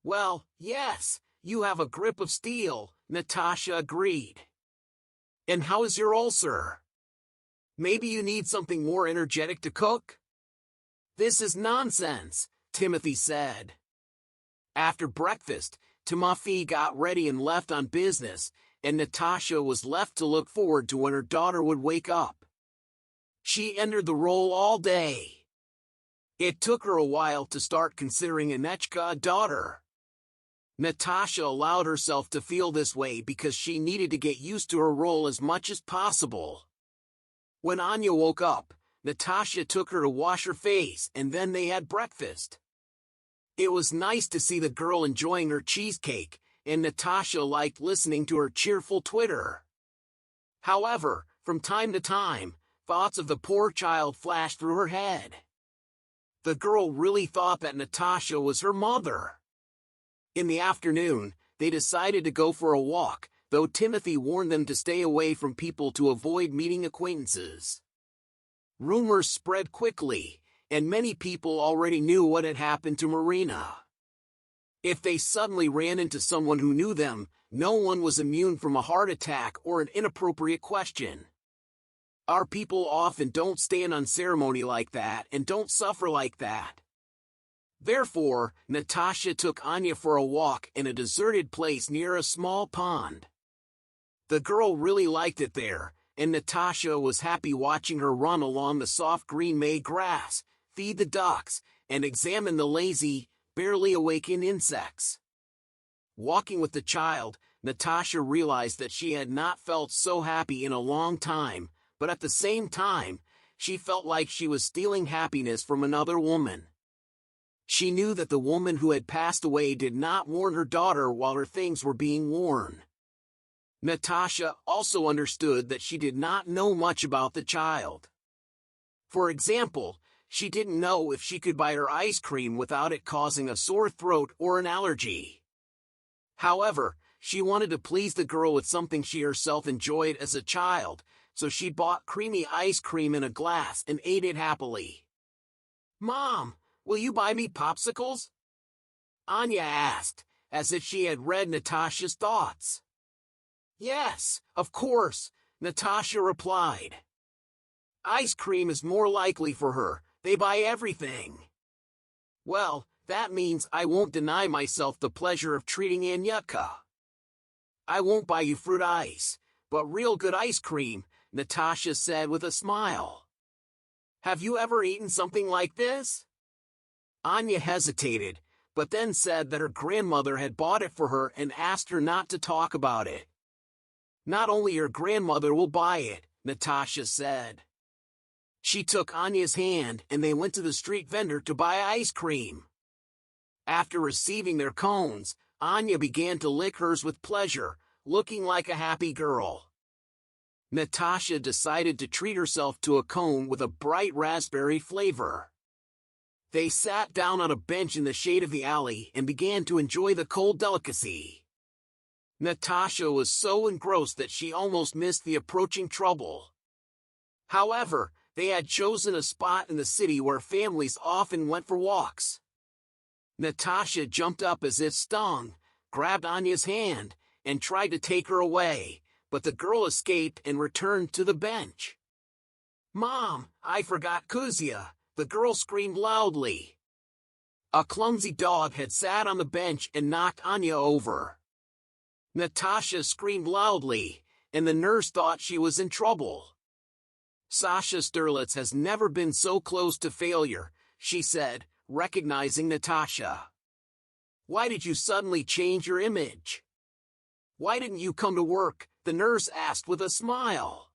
"Well, yes, you have a grip of steel," Natasha agreed. "And how is your ulcer? Maybe you need something more energetic to cook?" "This is nonsense," Timothy said. After breakfast, Timothy got ready and left on business, and Natasha was left to look forward to when her daughter would wake up. She entered the role all day. It took her a while to start considering Anechka a daughter. Natasha allowed herself to feel this way because she needed to get used to her role as much as possible. When Anya woke up, Natasha took her to wash her face and then they had breakfast. It was nice to see the girl enjoying her cheesecake, and Natasha liked listening to her cheerful twitter. However, from time to time, thoughts of the poor child flashed through her head. The girl really thought that Natasha was her mother. In the afternoon, they decided to go for a walk, though Timothy warned them to stay away from people to avoid meeting acquaintances. Rumors spread quickly, and many people already knew what had happened to Marina. If they suddenly ran into someone who knew them, no one was immune from a heart attack or an inappropriate question. Our people often don't stand on ceremony like that and don't suffer like that. Therefore, Natasha took Anya for a walk in a deserted place near a small pond. The girl really liked it there, and Natasha was happy watching her run along the soft green May grass, feed the ducks, and examine the lazy, barely awakened insects. Walking with the child, Natasha realized that she had not felt so happy in a long time, but at the same time, she felt like she was stealing happiness from another woman. She knew that the woman who had passed away did not warn her daughter while her things were being worn. Natasha also understood that she did not know much about the child. For example, she didn't know if she could buy her ice cream without it causing a sore throat or an allergy. However, she wanted to please the girl with something she herself enjoyed as a child, so she bought creamy ice cream in a glass and ate it happily. "Mom, will you buy me popsicles?" Anya asked, as if she had read Natasha's thoughts. "Yes, of course," Natasha replied. Ice cream is more likely for her, they buy everything. "Well, that means I won't deny myself the pleasure of treating Anyutka. I won't buy you fruit ice, but real good ice cream," Natasha said with a smile. "Have you ever eaten something like this?" Anya hesitated, but then said that her grandmother had bought it for her and asked her not to talk about it. "Not only your grandmother will buy it," Natasha said. She took Anya's hand and they went to the street vendor to buy ice cream. After receiving their cones, Anya began to lick hers with pleasure, looking like a happy girl. Natasha decided to treat herself to a cone with a bright raspberry flavor. They sat down on a bench in the shade of the alley and began to enjoy the cold delicacy. Natasha was so engrossed that she almost missed the approaching trouble. However, they had chosen a spot in the city where families often went for walks. Natasha jumped up as if stung, grabbed Anya's hand, and tried to take her away, but the girl escaped and returned to the bench. "Mom, I forgot Kuzia," the girl screamed loudly. A clumsy dog had sat on the bench and knocked Anya over. Natasha screamed loudly, and the nurse thought she was in trouble. "Sasha Sterlitz has never been so close to failure," she said, recognizing Natasha. "Why did you suddenly change your image? Why didn't you come to work?" the nurse asked with a smile.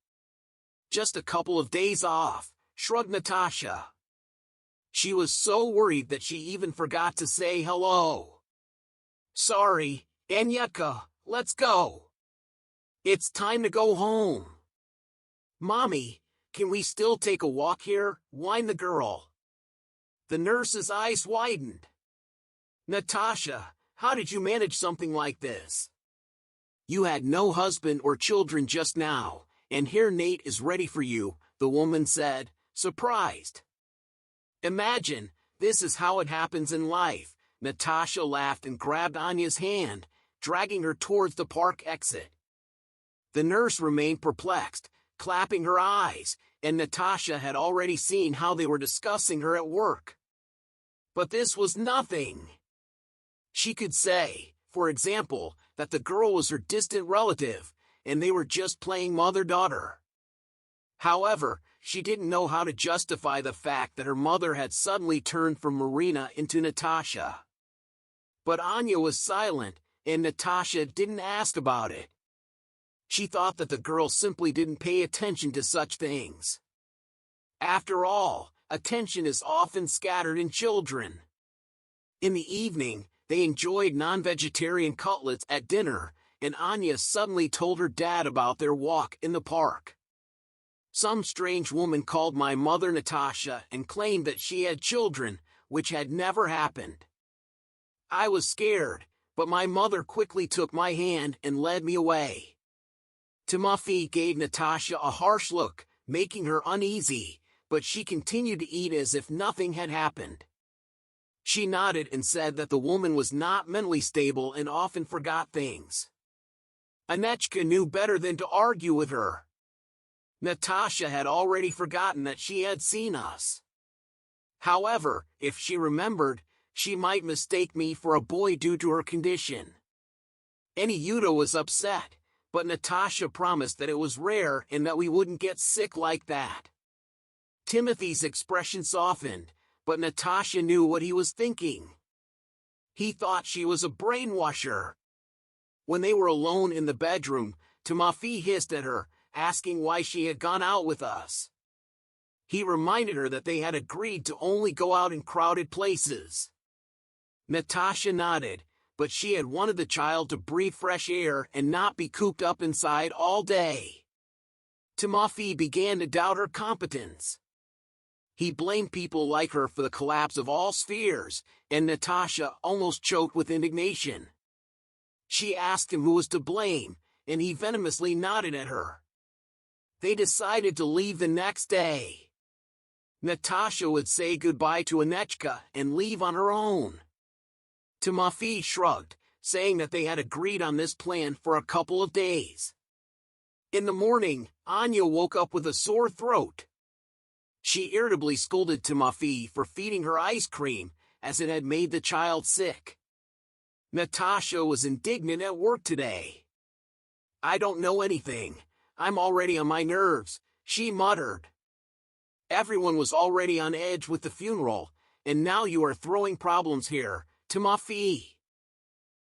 "Just a couple of days off," shrugged Natasha. She was so worried that she even forgot to say hello. "Sorry, Anyutka, let's go. It's time to go home." "Mommy, can we still take a walk here?" whined the girl. The nurse's eyes widened. "Natasha, how did you manage something like this? You had no husband or children just now, and here Nate is ready for you," the woman said, surprised. "Imagine, this is how it happens in life." Natasha laughed and grabbed Anya's hand, dragging her towards the park exit. The nurse remained perplexed, clapping her eyes, and Natasha had already seen how they were discussing her at work. But this was nothing. She could say, for example, that the girl was her distant relative, and they were just playing mother-daughter. However, she didn't know how to justify the fact that her mother had suddenly turned from Marina into Natasha. But Anya was silent, and Natasha didn't ask about it. She thought that the girl simply didn't pay attention to such things. After all, attention is often scattered in children. In the evening, they enjoyed non-vegetarian cutlets at dinner, and Anya suddenly told her dad about their walk in the park. "Some strange woman called my mother Natasha and claimed that she had children, which had never happened. I was scared, but my mother quickly took my hand and led me away." Timofey gave Natasha a harsh look, making her uneasy, but she continued to eat as if nothing had happened. She nodded and said that the woman was not mentally stable and often forgot things. Anechka knew better than to argue with her. Natasha had already forgotten that she had seen us. However, if she remembered, she might mistake me for a boy due to her condition. Anyuta was upset, but Natasha promised that it was rare and that we wouldn't get sick like that. Timothy's expression softened, but Natasha knew what he was thinking. He thought she was a brainwasher. When they were alone in the bedroom, Timofey hissed at her, asking why she had gone out with us. He reminded her that they had agreed to only go out in crowded places. Natasha nodded, but she had wanted the child to breathe fresh air and not be cooped up inside all day. Timofey began to doubt her competence. He blamed people like her for the collapse of all spheres, and Natasha almost choked with indignation. She asked him who was to blame, and he venomously nodded at her. They decided to leave the next day. Natasha would say goodbye to Anechka and leave on her own. Timofey shrugged, saying that they had agreed on this plan for a couple of days. In the morning, Anya woke up with a sore throat. She irritably scolded Timofey for feeding her ice cream, as it had made the child sick. Natasha was indignant at work today. "I don't know anything. I'm already on my nerves," she muttered. "Everyone was already on edge with the funeral, and now you are throwing problems here, Timofey."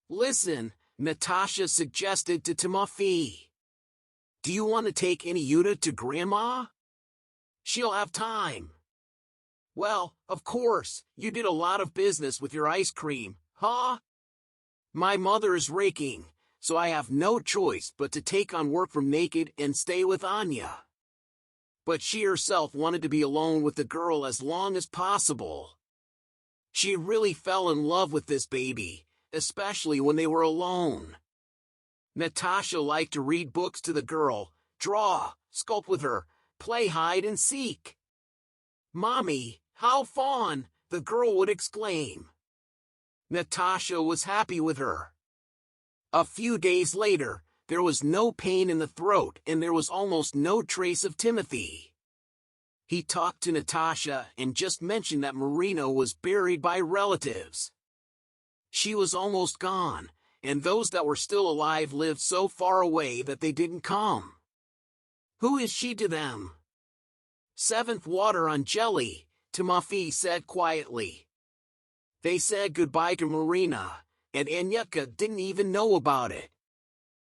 "Listen," Natasha suggested to Timofey. "Do you want to take Anyuta to Grandma? She'll have time. Well, of course, you did a lot of business with your ice cream, huh? My mother is raking, so I have no choice but to take on work from Naked and stay with Anya. But she herself wanted to be alone with the girl as long as possible. She really fell in love with this baby, especially when they were alone. Natasha liked to read books to the girl, draw, sculpt with her, play hide and seek. "Mommy, how fun!" the girl would exclaim. Natasha was happy with her. A few days later, there was no pain in the throat and there was almost no trace of Timothy. He talked to Natasha and just mentioned that Marina was buried by relatives. She was almost gone, and those that were still alive lived so far away that they didn't come. Who is she to them? Seventh water on jelly, Timofey said quietly. They said goodbye to Marina, and Anyutka didn't even know about it.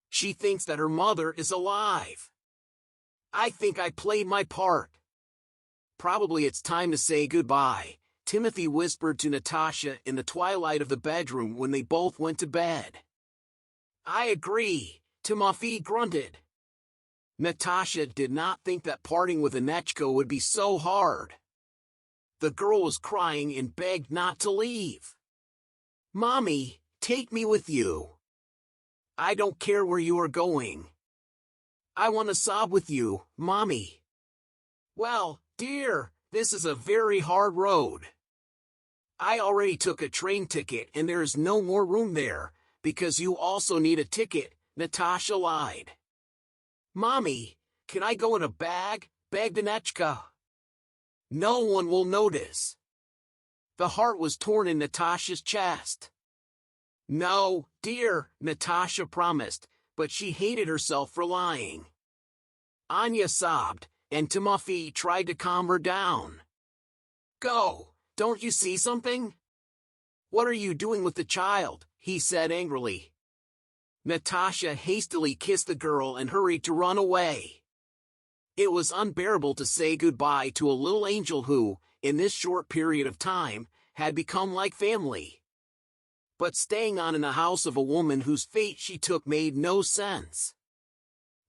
She thinks that her mother is alive. I think I played my part. Probably it's time to say goodbye, Timothy whispered to Natasha in the twilight of the bedroom when they both went to bed. I agree, Timofey grunted. Natasha did not think that parting with Anechka would be so hard. The girl was crying and begged not to leave. Mommy, take me with you. I don't care where you are going. I want to sob with you, Mommy. Well, dear, this is a very hard road. I already took a train ticket and there is no more room there, because you also need a ticket, Natasha lied. Mommy, can I go in a bag? Begged Anechka. No one will notice. The heart was torn in Natasha's chest. No, dear, Natasha promised, but she hated herself for lying. Anya sobbed, and Timofey tried to calm her down. Go, don't you see something? What are you doing with the child? He said angrily. Natasha hastily kissed the girl and hurried to run away. It was unbearable to say goodbye to a little angel who, in this short period of time, had become like family. But staying on in the house of a woman whose fate she took made no sense.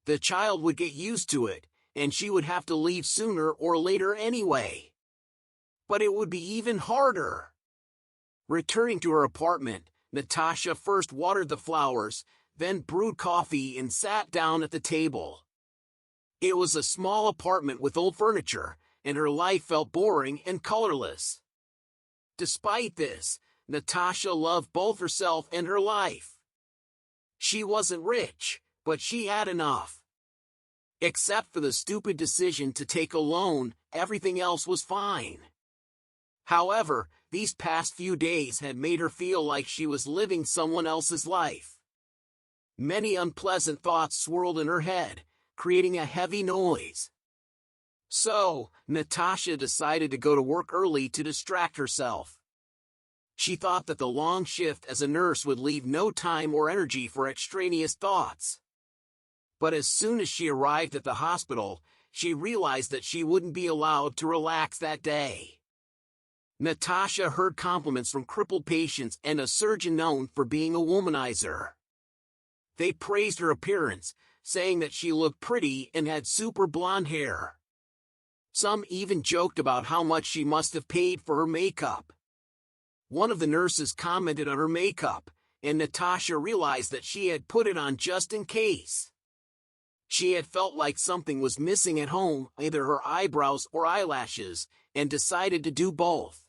The child would get used to it, and she would have to leave sooner or later anyway. But it would be even harder. Returning to her apartment, Natasha first watered the flowers, then brewed coffee and sat down at the table. It was a small apartment with old furniture, and her life felt boring and colorless. Despite this, Natasha loved both herself and her life. She wasn't rich, but she had enough. Except for the stupid decision to take a loan, everything else was fine. However, these past few days had made her feel like she was living someone else's life. Many unpleasant thoughts swirled in her head, creating a heavy noise. So, Natasha decided to go to work early to distract herself. She thought that the long shift as a nurse would leave no time or energy for extraneous thoughts. But as soon as she arrived at the hospital, she realized that she wouldn't be allowed to relax that day. Natasha heard compliments from crippled patients and a surgeon known for being a womanizer. They praised her appearance, saying that she looked pretty and had super blonde hair. Some even joked about how much she must have paid for her makeup. One of the nurses commented on her makeup, and Natasha realized that she had put it on just in case. She had felt like something was missing at home, either her eyebrows or eyelashes, and decided to do both.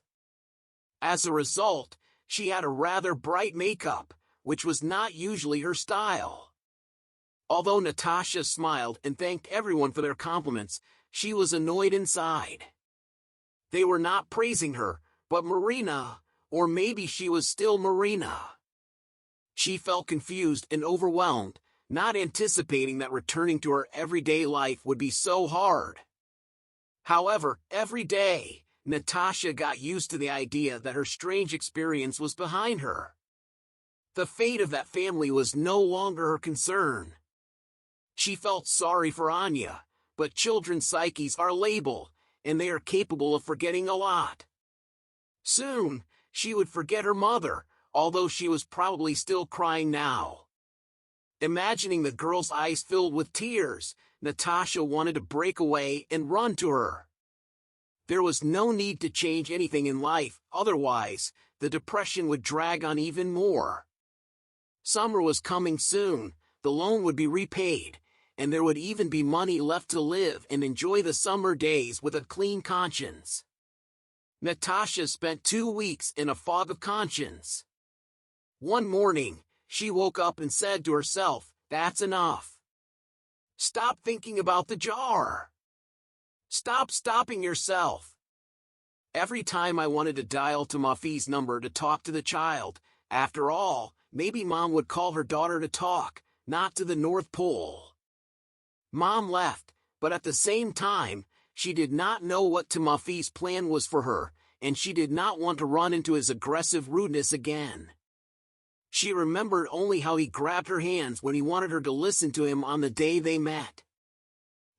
As a result, she had a rather bright makeup, which was not usually her style. Although Natasha smiled and thanked everyone for their compliments, she was annoyed inside. They were not praising her, but Marina, or maybe she was still Marina. She felt confused and overwhelmed, not anticipating that returning to her everyday life would be so hard. However, every day, Natasha got used to the idea that her strange experience was behind her. The fate of that family was no longer her concern. She felt sorry for Anya, but children's psyches are labile, and they are capable of forgetting a lot. Soon, she would forget her mother, although she was probably still crying now. Imagining the girl's eyes filled with tears, Natasha wanted to break away and run to her. There was no need to change anything in life, otherwise, the depression would drag on even more. Summer was coming soon, the loan would be repaid, and there would even be money left to live and enjoy the summer days with a clean conscience. Natasha spent 2 weeks in a fog of conscience. One morning, she woke up and said to herself, "That's enough. Stop thinking about the jar. Stop stopping yourself." Every time I wanted to dial to Muffy's number to talk to the child, after all, maybe Mom would call her daughter to talk, not to the North Pole. Mom left, but at the same time, she did not know what Timothy's plan was for her, and she did not want to run into his aggressive rudeness again. She remembered only how he grabbed her hands when he wanted her to listen to him on the day they met.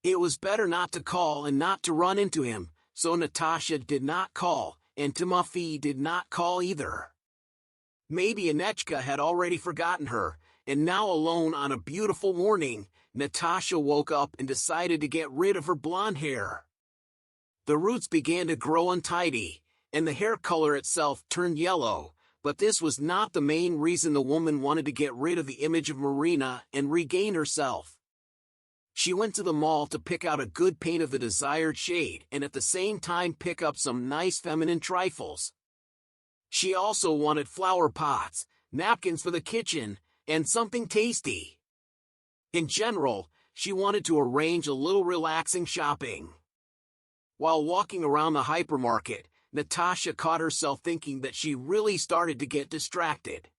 It was better not to call and not to run into him, so Natasha did not call, and Timothy did not call either. Maybe Anechka had already forgotten her, and now alone on a beautiful morning, Natasha woke up and decided to get rid of her blonde hair. The roots began to grow untidy, and the hair color itself turned yellow, but this was not the main reason the woman wanted to get rid of the image of Marina and regain herself. She went to the mall to pick out a good paint of the desired shade and at the same time pick up some nice feminine trifles. She also wanted flower pots, napkins for the kitchen, and something tasty. In general, she wanted to arrange a little relaxing shopping. While walking around the hypermarket, Natasha caught herself thinking that she really started to get distracted.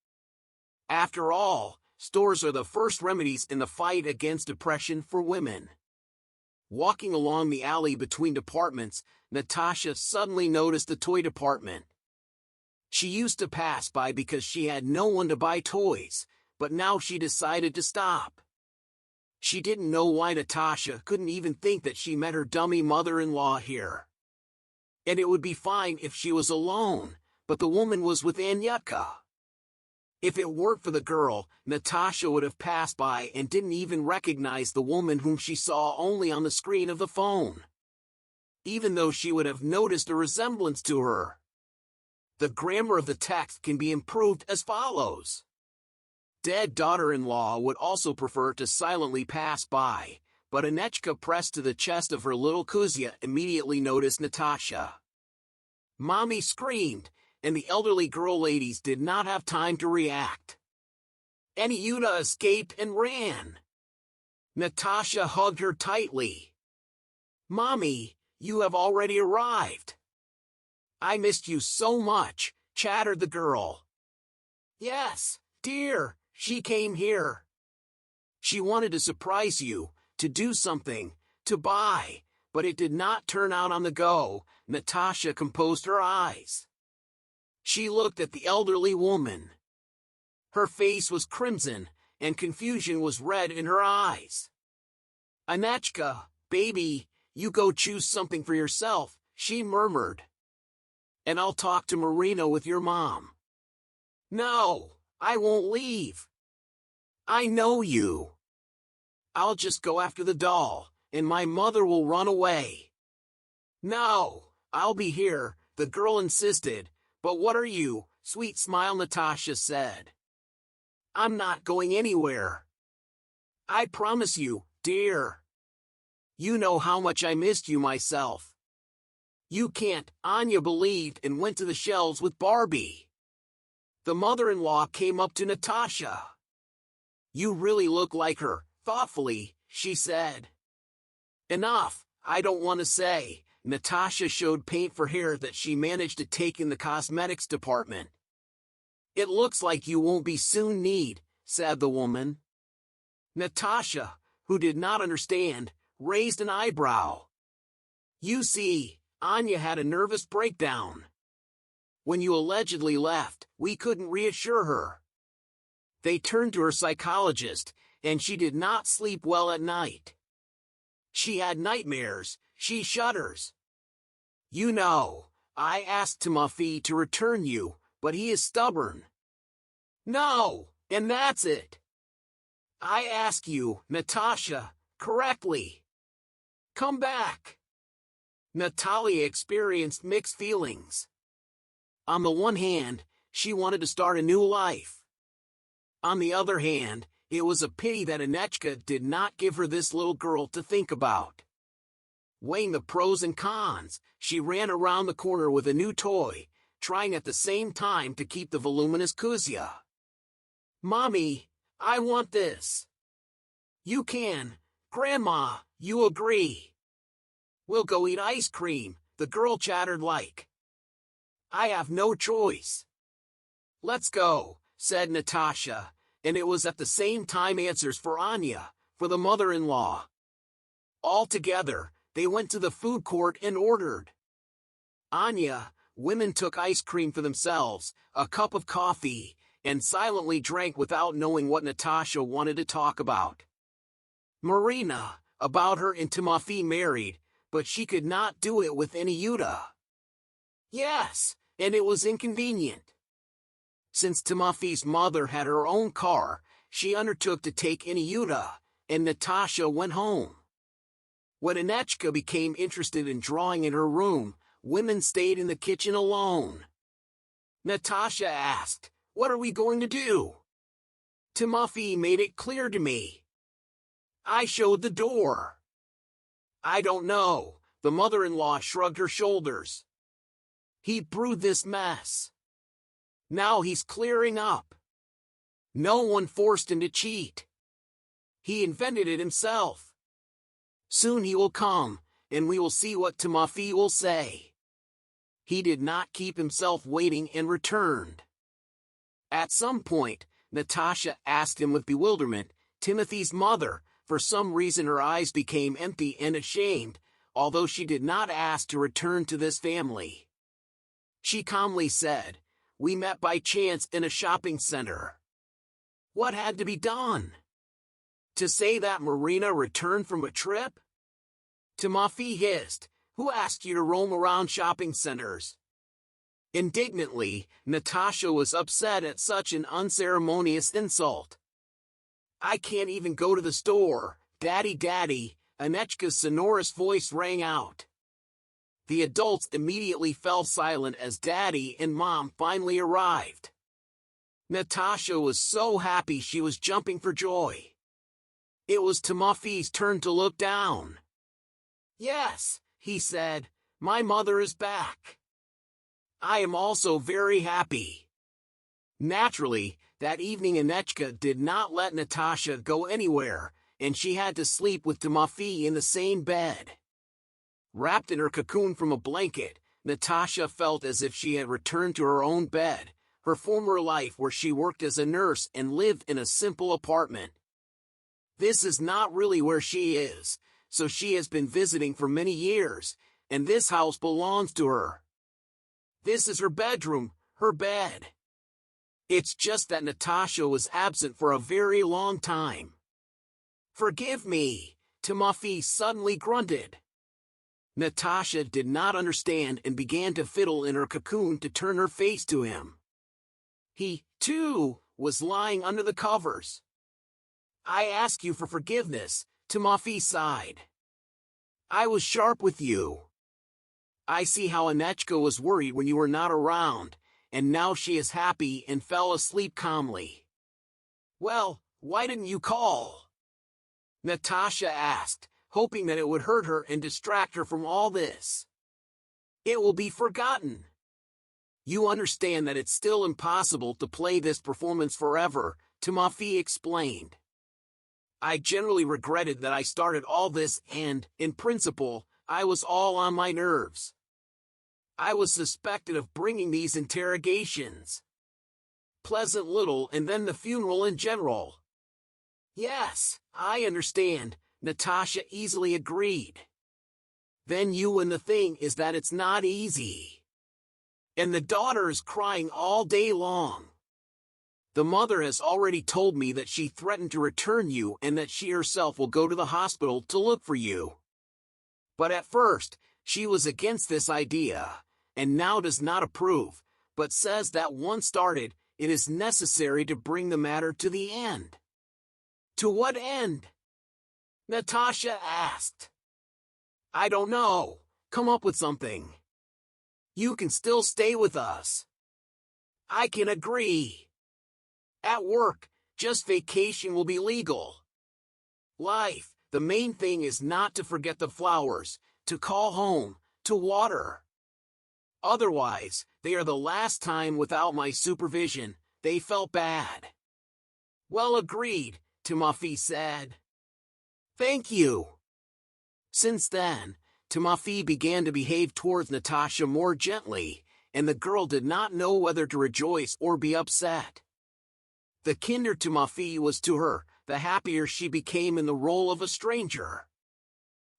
After all, stores are the first remedies in the fight against depression for women. Walking along the alley between departments, Natasha suddenly noticed the toy department. She used to pass by because she had no one to buy toys, but now she decided to stop. She didn't know why Natasha couldn't even think that she met her dummy mother-in-law here. And it would be fine if she was alone, but the woman was with Anyutka. If it weren't for the girl, Natasha would have passed by and didn't even recognize the woman whom she saw only on the screen of the phone. Even though she would have noticed a resemblance to her. The grammar of the text can be improved as follows. Dead daughter-in-law would also prefer to silently pass by, but Anechka pressed to the chest of her little Kuzya immediately noticed Natasha. Mommy screamed, and the elderly girl ladies did not have time to react. Anyuta escaped and ran. Natasha hugged her tightly. Mommy, you have already arrived. I missed you so much, chattered the girl. Yes, dear, she came here. She wanted to surprise you, to do something, to buy, but it did not turn out on the go. Natasha composed her eyes. She looked at the elderly woman. Her face was crimson, and confusion was red in her eyes. Anechka, baby, you go choose something for yourself, she murmured. And I'll talk to Marina with your mom. No, I won't leave. I know you. I'll just go after the doll, and my mother will run away. No, I'll be here, the girl insisted. But what are you, sweet smile, Natasha said. I'm not going anywhere. I promise you, dear. You know how much I missed you myself. You can't, Anya believed and went to the shelves with Barbie. The mother-in-law came up to Natasha. You really look like her, thoughtfully, she said. Enough, I don't want to say. Natasha showed paint for hair that she managed to take in the cosmetics department. It looks like you won't be soon need, said the woman. Natasha, who did not understand, raised an eyebrow. You see, Anya had a nervous breakdown. When you allegedly left, we couldn't reassure her. They turned to her psychologist, and she did not sleep well at night. She had nightmares, she shudders. You know, I asked Timofey to return you, but he is stubborn. No, and that's it. I ask you, Natasha, correctly. Come back. Natalia experienced mixed feelings. On the one hand, she wanted to start a new life. On the other hand, it was a pity that Anechka did not give her this little girl to think about. Weighing the pros and cons, she ran around the corner with a new toy, trying at the same time to keep the voluminous Kuzya. Mommy, I want this. You can, Grandma, you agree. We'll go eat ice cream, the girl chattered like. I have no choice. Let's go, said Natasha, and it was at the same time answers for Anya, for the mother-in-law. All together, they went to the food court and ordered. Anya, women took ice cream for themselves, a cup of coffee, and silently drank without knowing what Natasha wanted to talk about. Marina, about her and Timofey married, but she could not do it with Anyuta. Yes, and it was inconvenient. Since Timofey's mother had her own car, she undertook to take Anyuta, and Natasha went home. When Anechka became interested in drawing in her room, women stayed in the kitchen alone. Natasha asked, "What are we going to do?" Timofey made it clear to me. I showed the door. I don't know, the mother-in-law shrugged her shoulders. He brewed this mess. Now he's clearing up. No one forced him to cheat. He invented it himself. Soon he will come, and we will see what Timofey will say. He did not keep himself waiting and returned. At some point, Natasha asked him with bewilderment, Timothy's mother. For some reason her eyes became empty and ashamed, although she did not ask to return to this family. She calmly said, "We met by chance in a shopping center." What had to be done? To say that Marina returned from a trip? Timofey hissed, "Who asked you to roam around shopping centers?" Indignantly, Natasha was upset at such an unceremonious insult. I can't even go to the store, Daddy, Daddy, Anechka's sonorous voice rang out. The adults immediately fell silent as Daddy and Mom finally arrived. Natasha was so happy she was jumping for joy. It was Timofey's turn to look down. Yes, he said, my mother is back. I am also very happy. Naturally, that evening Anechka did not let Natasha go anywhere, and she had to sleep with Timofey in the same bed. Wrapped in her cocoon from a blanket, Natasha felt as if she had returned to her own bed, her former life where she worked as a nurse and lived in a simple apartment. This is not really where she is, so she has been visiting for many years, and this house belongs to her. This is her bedroom, her bed. It's just that Natasha was absent for a very long time. Forgive me, Timofey suddenly grunted. Natasha did not understand and began to fiddle in her cocoon to turn her face to him. He, too, was lying under the covers. I ask you for forgiveness, Timofey sighed. I was sharp with you. I see how Anechka was worried when you were not around, and now she is happy and fell asleep calmly. Well, why didn't you call? Natasha asked, hoping that it would hurt her and distract her from all this. It will be forgotten. You understand that it's still impossible to play this performance forever, Timofey explained. I generally regretted that I started all this and, in principle, I was all on my nerves. I was suspected of bringing these interrogations. Pleasant Little and then the funeral in general. Yes, I understand, Natasha easily agreed. Then you and the thing is that it's not easy. And the daughter is crying all day long. The mother has already told me that she threatened to return you and that she herself will go to the hospital to look for you. But at first, She was against this idea, and now does not approve, but says that once started, it is necessary to bring the matter to the end. To what end? Natasha asked. I don't know. Come up with something. You can still stay with us. I can agree. At work, just vacation will be legal. Life, the main thing is not to forget the flowers, to call home, to water. Otherwise, they are the last time without my supervision. They felt bad. Well, agreed, Timofey said. Thank you. Since then, Timofey began to behave towards Natasha more gently, and the girl did not know whether to rejoice or be upset. The kinder Timofey was to her, the happier she became in the role of a stranger.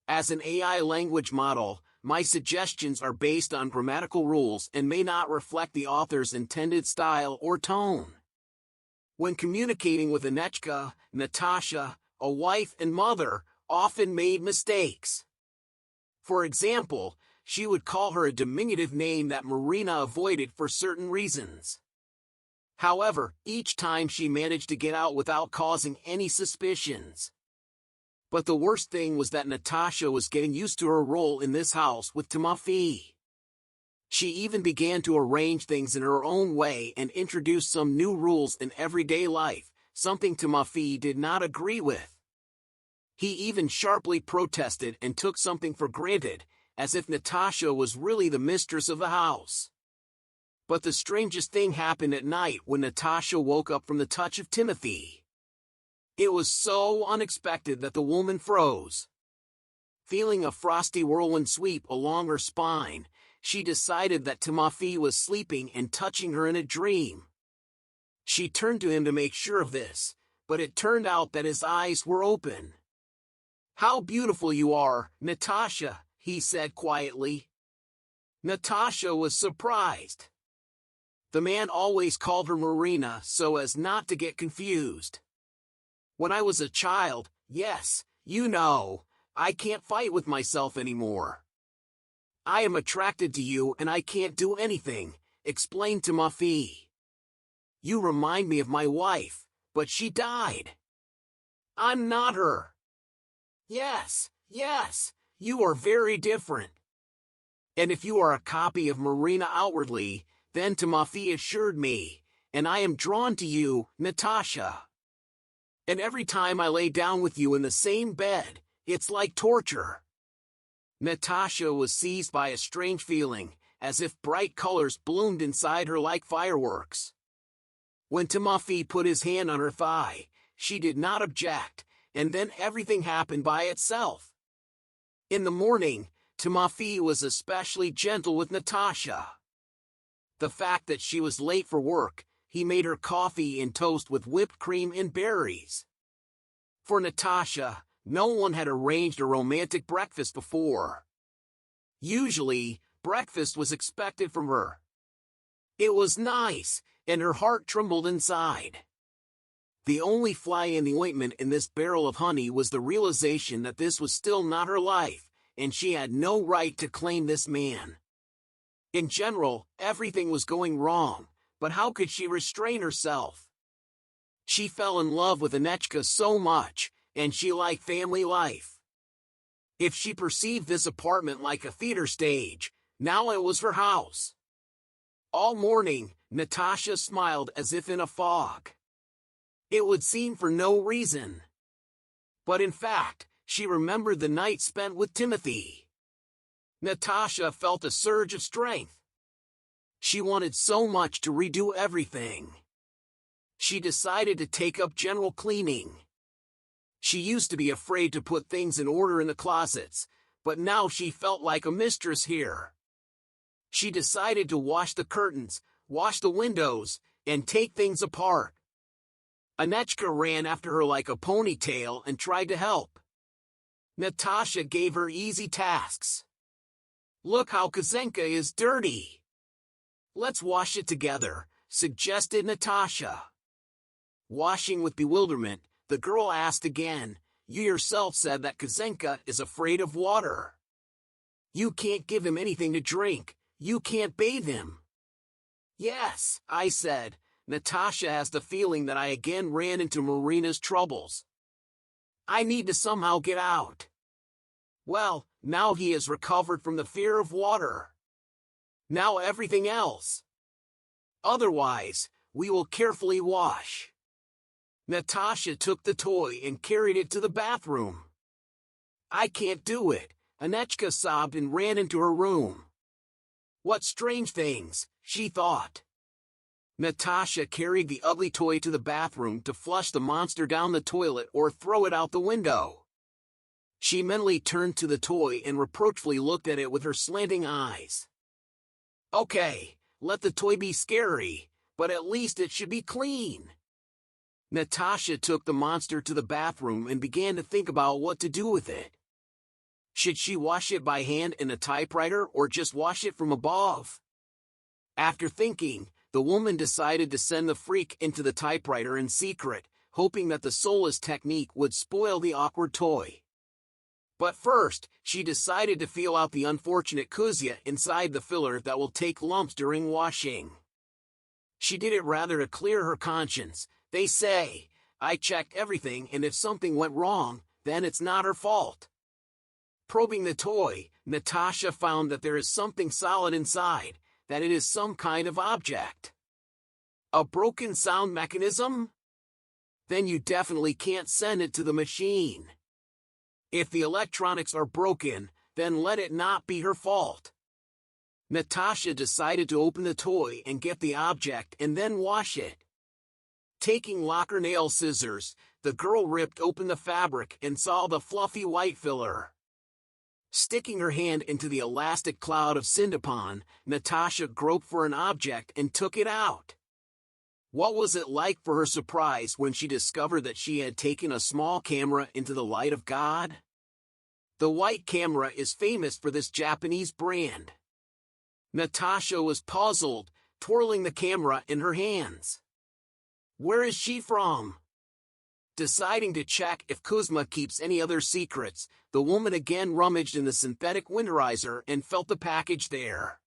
As an AI language model, my suggestions are based on grammatical rules and may not reflect the author's intended style or tone. When communicating with Anechka, Natasha, a wife and mother, often made mistakes. For example, she would call her a diminutive name that Marina avoided for certain reasons. However, each time she managed to get out without causing any suspicions. But the worst thing was that Natasha was getting used to her role in this house with Timofey. She even began to arrange things in her own way and introduce some new rules in everyday life, something Timofey did not agree with. He even sharply protested and took something for granted, as if Natasha was really the mistress of the house. But the strangest thing happened at night when Natasha woke up from the touch of Timothy. It was so unexpected that the woman froze. Feeling a frosty whirlwind sweep along her spine, she decided that Timofey was sleeping and touching her in a dream. She turned to him to make sure of this, but it turned out that his eyes were open. How beautiful you are, Natasha, he said quietly. Natasha was surprised. The man always called her Marina so as not to get confused. When I was a child, yes, you know, I can't fight with myself anymore. I am attracted to you and I can't do anything, explained Timofey. You remind me of my wife, but she died. I'm not her. Yes, you are very different. And if you are a copy of Marina outwardly, then Timofey assured me, and I am drawn to you, Natasha. And every time I lay down with you in the same bed, it's like torture. Natasha was seized by a strange feeling, as if bright colors bloomed inside her like fireworks. When Timofey put his hand on her thigh, she did not object, and then everything happened by itself. In the morning, Timofey was especially gentle with Natasha. The fact that she was late for work, he made her coffee and toast with whipped cream and berries. For Natasha, no one had arranged a romantic breakfast before. Usually, breakfast was expected from her. It was nice, and her heart trembled inside. The only fly in the ointment in this barrel of honey was the realization that this was still not her life, and she had no right to claim this man. In general, everything was going wrong, but how could she restrain herself? She fell in love with Anechka so much, and she liked family life. If she perceived this apartment like a theater stage, now it was her house. All morning, Natasha smiled as if in a fog. It would seem for no reason. But in fact, she remembered the night spent with Timothy. Natasha felt a surge of strength. She wanted so much to redo everything. She decided to take up general cleaning. She used to be afraid to put things in order in the closets, but now she felt like a mistress here. She decided to wash the curtains, wash the windows, and take things apart. Anechka ran after her like a ponytail and tried to help. Natasha gave her easy tasks. Look how Kazenka is dirty. Let's wash it together, suggested Natasha. Washing with bewilderment, the girl asked again, you yourself said that Kazenka is afraid of water. You can't give him anything to drink. You can't bathe him. Yes, I said. Natasha has the feeling that I again ran into Marina's troubles. I need to somehow get out. Well, now he has recovered from the fear of water. Now everything else. Otherwise, we will carefully wash. Natasha took the toy and carried it to the bathroom. I can't do it, Anechka sobbed and ran into her room. What strange things, she thought. Natasha carried the ugly toy to the bathroom to flush the monster down the toilet or throw it out the window. She mentally turned to the toy and reproachfully looked at it with her slanting eyes. Okay, let the toy be scary, but at least it should be clean. Natasha took the monster to the bathroom and began to think about what to do with it. Should she wash it by hand in a typewriter or just wash it from above? After thinking, the woman decided to send the freak into the typewriter in secret, hoping that the soulless technique would spoil the awkward toy. But first, she decided to feel out the unfortunate Kuzya inside the filler that will take lumps during washing. She did it rather to clear her conscience. They say, I checked everything and if something went wrong, then it's not her fault. Probing the toy, Natasha found that there is something solid inside, that it is some kind of object. A broken sound mechanism? Then you definitely can't send it to the machine. If the electronics are broken, then let it not be her fault. Natasha decided to open the toy and get the object and then wash it. Taking locker nail scissors, the girl ripped open the fabric and saw the fluffy white filler. Sticking her hand into the elastic cloud of Syndipon, Natasha groped for an object and took it out. What was it like for her surprise when she discovered that she had taken a small camera into the light of God? The white camera is famous for this Japanese brand. Natasha was puzzled, twirling the camera in her hands. Where is she from? Deciding to check if Kuzma keeps any other secrets, the woman again rummaged in the synthetic winterizer and felt the package there.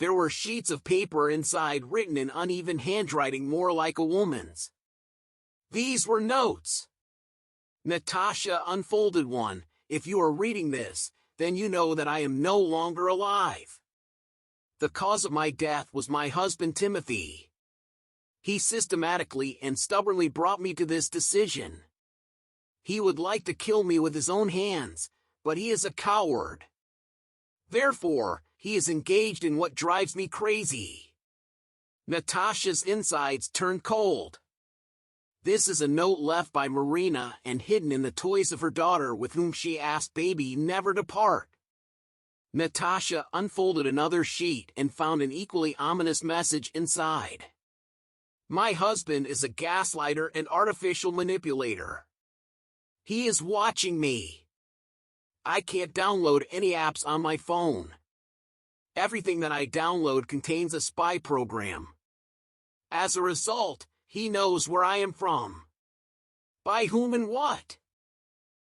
There were sheets of paper inside written in uneven handwriting more like a woman's. These were notes. Natasha unfolded one. If you are reading this, then you know that I am no longer alive. The cause of my death was my husband Timothy. He systematically and stubbornly brought me to this decision. He would like to kill me with his own hands, but he is a coward. Therefore, he is engaged in what drives me crazy. Natasha's insides turned cold. This is a note left by Marina and hidden in the toys of her daughter with whom she asked baby never to part. Natasha unfolded another sheet and found an equally ominous message inside. My husband is a gaslighter and artificial manipulator. He is watching me. I can't download any apps on my phone. Everything that I download contains a spy program. As a result, he knows where I am from. By whom and what?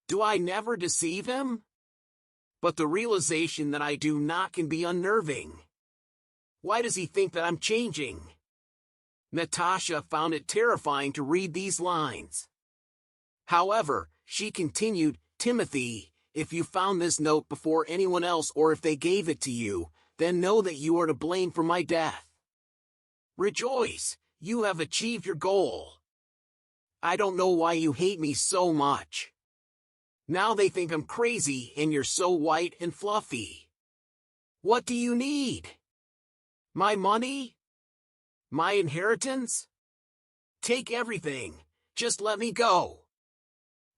Do I never deceive him? But the realization that I do not can be unnerving. Why does he think that I'm changing? Natasha found it terrifying to read these lines. However, she continued, Timothy, if you found this note before anyone else or if they gave it to you, then know that you are to blame for my death. Rejoice, you have achieved your goal. I don't know why you hate me so much. Now they think I'm crazy and you're so white and fluffy. What do you need? My money? My inheritance? Take everything, just let me go.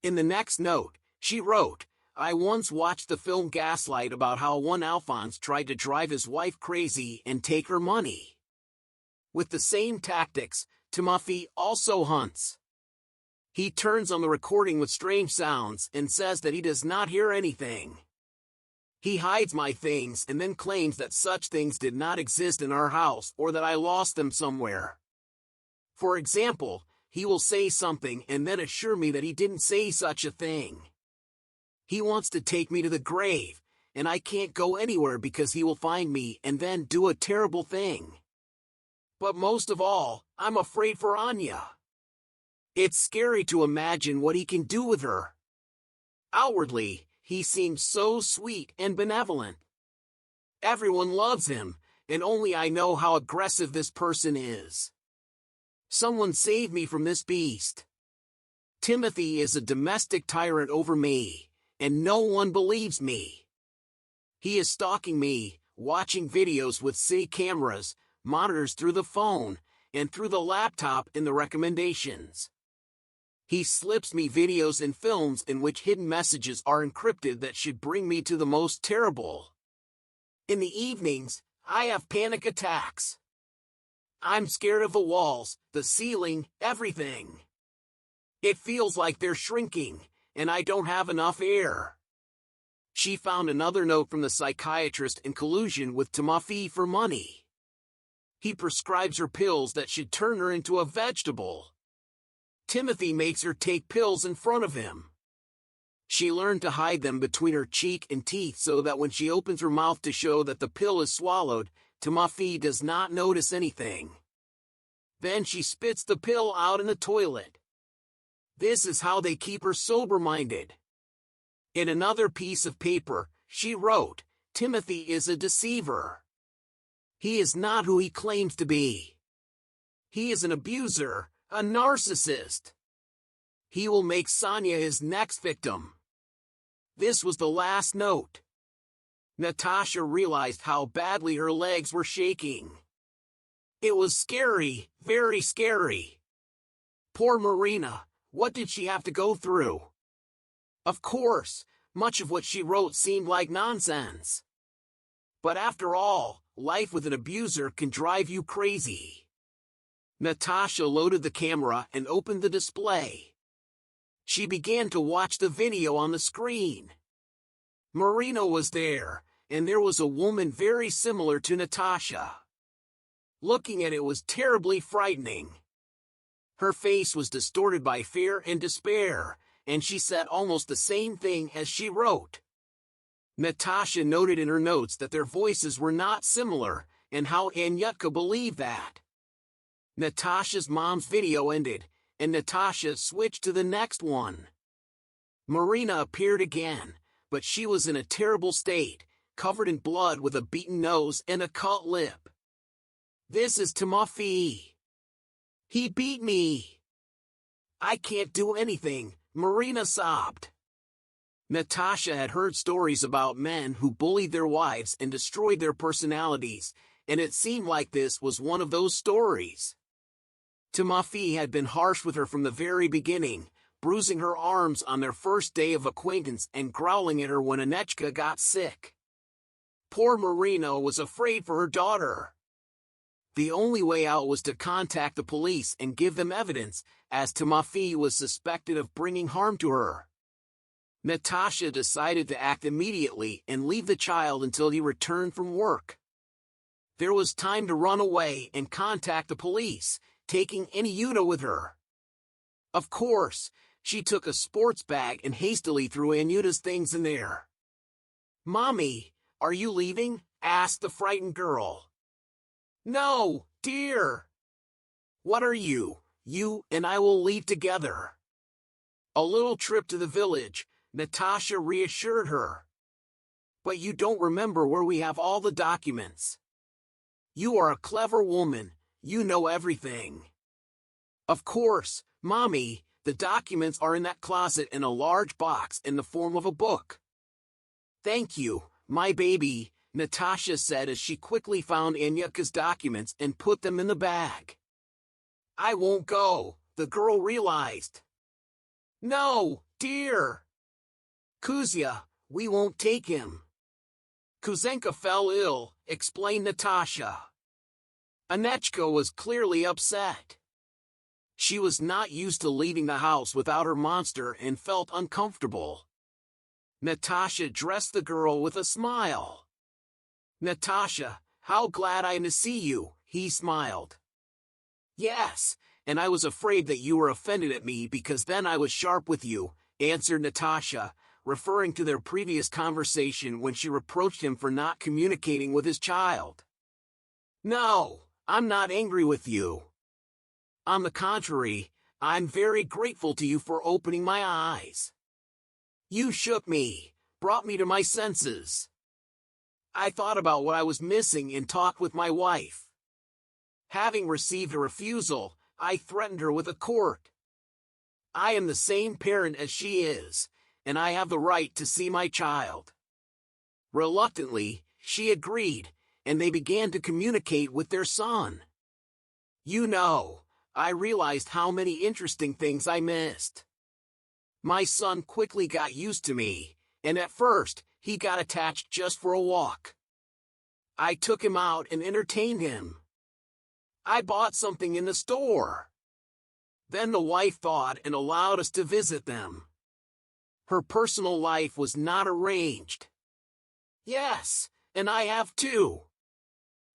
In the next note, she wrote, I once watched the film Gaslight about how one Alphonse tried to drive his wife crazy and take her money. With the same tactics, Timothy also hunts. He turns on the recording with strange sounds and says that he does not hear anything. He hides my things and then claims that such things did not exist in our house or that I lost them somewhere. For example, he will say something and then assure me that he didn't say such a thing. He wants to take me to the grave, and I can't go anywhere because he will find me and then do a terrible thing. But most of all, I'm afraid for Anya. It's scary to imagine what he can do with her. Outwardly, he seems so sweet and benevolent. Everyone loves him, and only I know how aggressive this person is. Someone save me from this beast. Timothy is a domestic tyrant over me, and no one believes me. He is stalking me, watching videos with city cameras, monitors through the phone, and through the laptop in the recommendations. He slips me videos and films in which hidden messages are encrypted that should bring me to the most terrible. In the evenings, I have panic attacks. I'm scared of the walls, the ceiling, everything. It feels like they're shrinking, and I don't have enough air. She found another note from the psychiatrist in collusion with Timothy for money. He prescribes her pills that should turn her into a vegetable. Timothy makes her take pills in front of him. She learned to hide them between her cheek and teeth so that when she opens her mouth to show that the pill is swallowed, Timothy does not notice anything. Then she spits the pill out in the toilet. This is how they keep her sober-minded. In another piece of paper, she wrote, "Timothy is a deceiver. He is not who he claims to be. He is an abuser, a narcissist. He will make Sonia his next victim." This was the last note. Natasha realized how badly her legs were shaking. It was scary, very scary. Poor Marina, what did she have to go through? Of course, much of what she wrote seemed like nonsense. But after all, life with an abuser can drive you crazy. Natasha loaded the camera and opened the display. She began to watch the video on the screen. Marina was there, and there was a woman very similar to Natasha. Looking at it was terribly frightening. Her face was distorted by fear and despair, and she said almost the same thing as she wrote. Natasha noted in her notes that their voices were not similar, and how Anyutka believed that. Natasha's mom's video ended, and Natasha switched to the next one. Marina appeared again, but she was in a terrible state, covered in blood with a beaten nose and a cut lip. "This is Timothy. He beat me. I can't do anything," Marina sobbed. Natasha had heard stories about men who bullied their wives and destroyed their personalities, and it seemed like this was one of those stories. Timothy had been harsh with her from the very beginning, bruising her arms on their first day of acquaintance and growling at her when Anyutka got sick. Poor Marina was afraid for her daughter. The only way out was to contact the police and give them evidence, as Timothy was suspected of bringing harm to her. Natasha decided to act immediately and leave the child until he returned from work. There was time to run away and contact the police, taking Anyutka with her. Of course, she took a sports bag and hastily threw Anyuta's things in there. "Mommy, are you leaving?" asked the frightened girl. "No, dear." "What are you? You and I will leave together." "A little trip to the village," Natasha reassured her. "But you don't remember where we have all the documents. You are a clever woman, you know everything." "Of course, Mommy, the documents are in that closet in a large box in the form of a book." "Thank you, my baby," Natasha said as she quickly found Anyutka's documents and put them in the bag. "I won't go," the girl realized. "No, dear. Kuzya, we won't take him. Kuzenka fell ill," explained Natasha. Anyutka was clearly upset. She was not used to leaving the house without her monster and felt uncomfortable. Natasha dressed the girl with a smile. "Natasha, how glad I am to see you," he smiled. "Yes, and I was afraid that you were offended at me because then I was sharp with you," answered Natasha, referring to their previous conversation when she reproached him for not communicating with his child. No, I'm not angry with you. On the contrary, I'm very grateful to you for opening my eyes. You shook me, brought me to my senses. I thought about what I was missing and talked with my wife. Having received a refusal, I threatened her with a court. I am the same parent as she is, and I have the right to see my child. Reluctantly, she agreed, and they began to communicate with their son. You know, I realized how many interesting things I missed. My son quickly got used to me, and at first, he got attached just for a walk. I took him out and entertained him. I bought something in the store. Then the wife thawed and allowed us to visit them. Her personal life was not arranged. Yes, and I have too.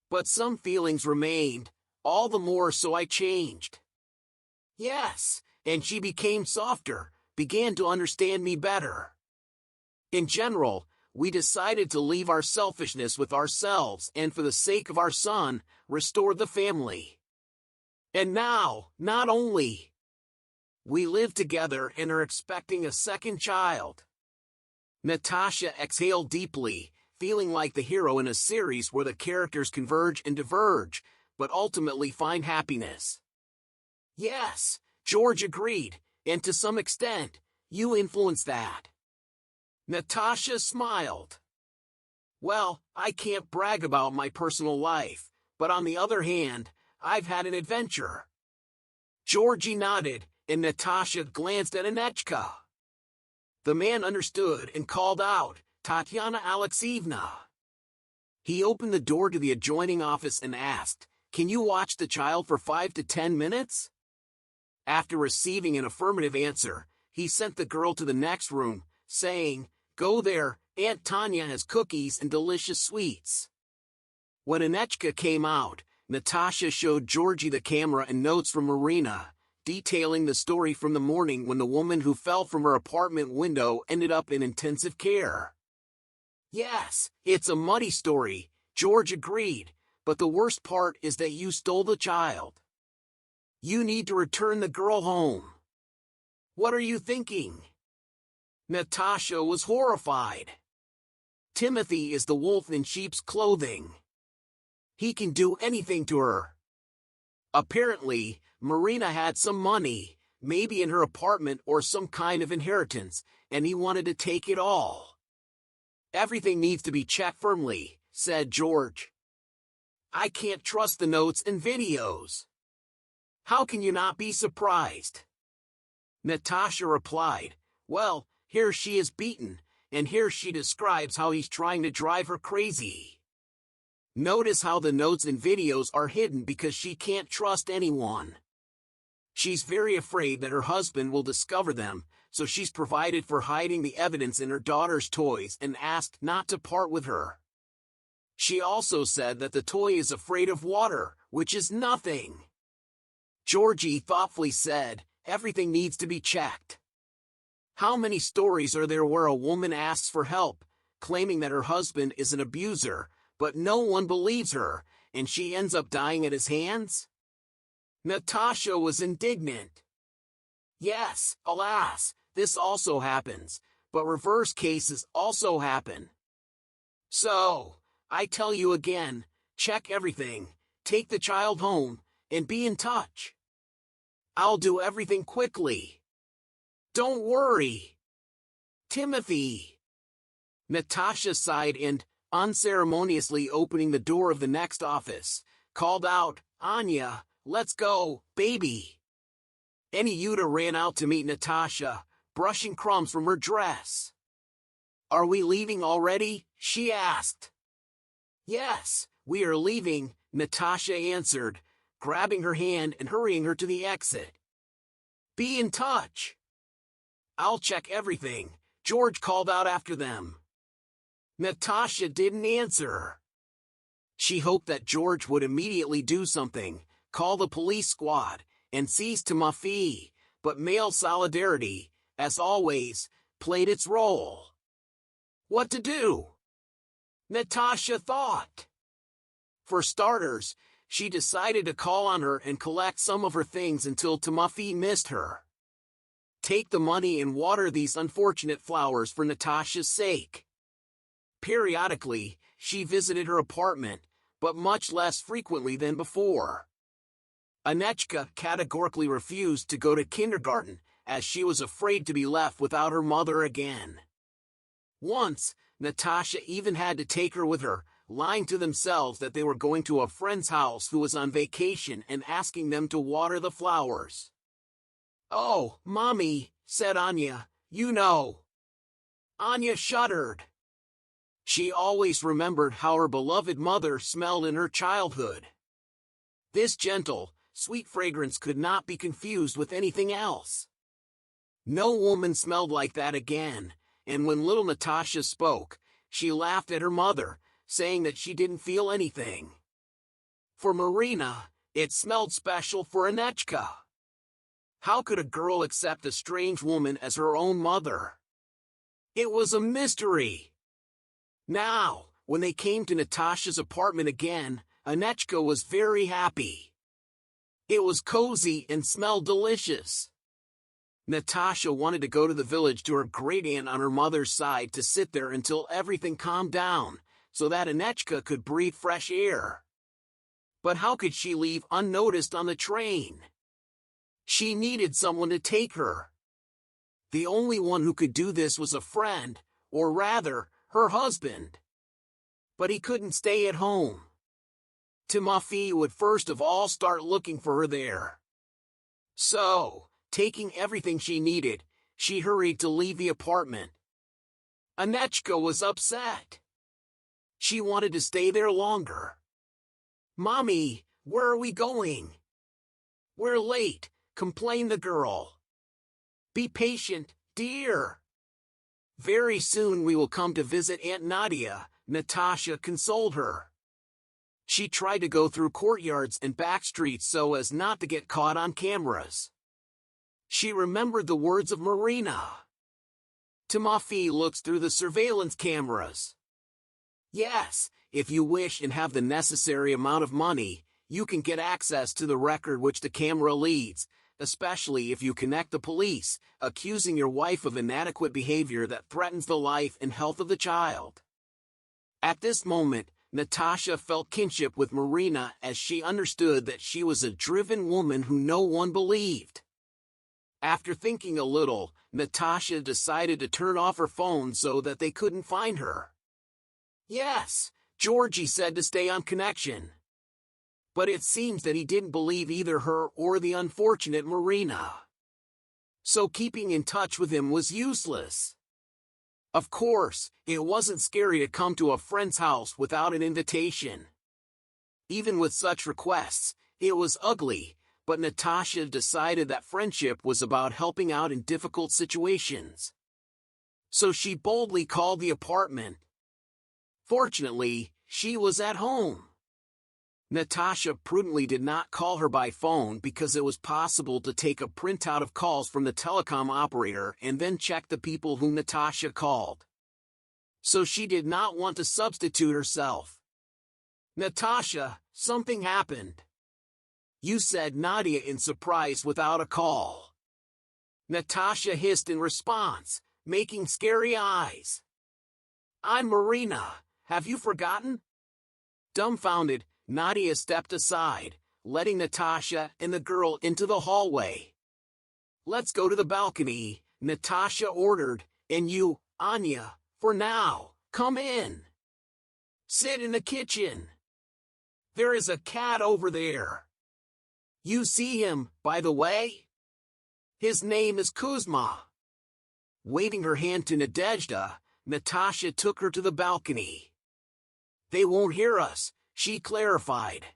But some feelings remained, all the more so I changed. Yes, and she became softer, began to understand me better. In general, we decided to leave our selfishness with ourselves and for the sake of our son, restore the family. And now, not only we live together and are expecting a second child. Natasha exhaled deeply, feeling like the hero in a series where the characters converge and diverge, but ultimately find happiness. Yes, George agreed, and to some extent, you influenced that. Natasha smiled. Well, I can't brag about my personal life, but on the other hand, I've had an adventure. Georgie nodded, and Natasha glanced at Anechka. The man understood and called out, Tatiana Alexeyevna. He opened the door to the adjoining office and asked, Can you watch the child for 5 to 10 minutes? After receiving an affirmative answer, he sent the girl to the next room, saying, Go there, Aunt Tanya has cookies and delicious sweets. When Anechka came out, Natasha showed Georgie the camera and notes from Marina, detailing the story from the morning when the woman who fell from her apartment window ended up in intensive care. Yes, it's a muddy story, George agreed, but the worst part is that you stole the child. You need to return the girl home. What are you thinking? Natasha was horrified. Timothy is the wolf in sheep's clothing. He can do anything to her. Apparently, Marina had some money, maybe in her apartment or some kind of inheritance, and he wanted to take it all. Everything needs to be checked firmly, said George. I can't trust the notes and videos. How can you not be surprised? Natasha replied, Well, here she is beaten, and here she describes how he's trying to drive her crazy. Notice how the notes and videos are hidden because she can't trust anyone. She's very afraid that her husband will discover them, so she's provided for hiding the evidence in her daughter's toys and asked not to part with her. She also said that the toy is afraid of water, which is nothing. Georgie thoughtfully said, Everything needs to be checked. How many stories are there where a woman asks for help, claiming that her husband is an abuser, but no one believes her, and she ends up dying at his hands? Natasha was indignant. Yes, alas, this also happens, but reverse cases also happen. So, I tell you again, check everything, take the child home, and be in touch. I'll do everything quickly. Don't worry. Timothy. Natasha sighed and, unceremoniously opening the door of the next office, called out, Anya, let's go, baby. Yuta ran out to meet Natasha, brushing crumbs from her dress. Are we leaving already? She asked. Yes, we are leaving, Natasha answered, grabbing her hand and hurrying her to the exit. Be in touch. I'll check everything, George called out after them. Natasha didn't answer. She hoped that George would immediately do something, call the police squad, and seize Timothy, but male solidarity, as always, played its role. What to do? Natasha thought. For starters, she decided to call on her and collect some of her things until Timofey missed her. Take the money and water these unfortunate flowers for Natasha's sake. Periodically, she visited her apartment, but much less frequently than before. Anechka categorically refused to go to kindergarten, as she was afraid to be left without her mother again. Once, Natasha even had to take her with her, lying to themselves that they were going to a friend's house who was on vacation and asking them to water the flowers. "Oh, Mommy," said Anya, "you know." Anya shuddered. She always remembered how her beloved mother smelled in her childhood. This gentle, sweet fragrance could not be confused with anything else. No woman smelled like that again, and when little Natasha spoke, she laughed at her mother, saying that she didn't feel anything. For Marina, it smelled special for Anechka. How could a girl accept a strange woman as her own mother? It was a mystery. Now, when they came to Natasha's apartment again, Anechka was very happy. It was cozy and smelled delicious. Natasha wanted to go to the village to her great-aunt on her mother's side to sit there until everything calmed down, so that Anechka could breathe fresh air. But how could she leave unnoticed on the train? She needed someone to take her. The only one who could do this was a friend, or rather, her husband. But he couldn't stay at home. Timofey would first of all start looking for her there. So, taking everything she needed, she hurried to leave the apartment. Anechka was upset. She wanted to stay there longer. "Mommy, where are we going?" "We're late," complained the girl. "Be patient, dear. Very soon we will come to visit Aunt Nadia," Natasha consoled her. She tried to go through courtyards and back streets so as not to get caught on cameras. She remembered the words of Marina. "Timofey looks through the surveillance cameras." Yes, if you wish and have the necessary amount of money, you can get access to the record which the camera leads, especially if you connect the police, accusing your wife of inadequate behavior that threatens the life and health of the child. At this moment, Natasha felt kinship with Marina as she understood that she was a driven woman who no one believed. After thinking a little, Natasha decided to turn off her phone so that they couldn't find her. Yes, Georgie said to stay on connection. But it seems that he didn't believe either her or the unfortunate Marina. So keeping in touch with him was useless. Of course, it wasn't scary to come to a friend's house without an invitation. Even with such requests, it was ugly, but Natasha decided that friendship was about helping out in difficult situations. So she boldly called the apartment. Fortunately, she was at home. Natasha prudently did not call her by phone because it was possible to take a printout of calls from the telecom operator and then check the people whom Natasha called. So she did not want to substitute herself. "Natasha, something happened. You," said Nadia in surprise without a call. Natasha hissed in response, making scary eyes. "I'm Marina. Have you forgotten?" Dumbfounded, Nadia stepped aside, letting Natasha and the girl into the hallway. "Let's go to the balcony," Natasha ordered, "and you, Anya, for now, come in. Sit in the kitchen. There is a cat over there. You see him, by the way? His name is Kuzma." Waving her hand to Nadezhda, Natasha took her to the balcony. "They won't hear us," she clarified.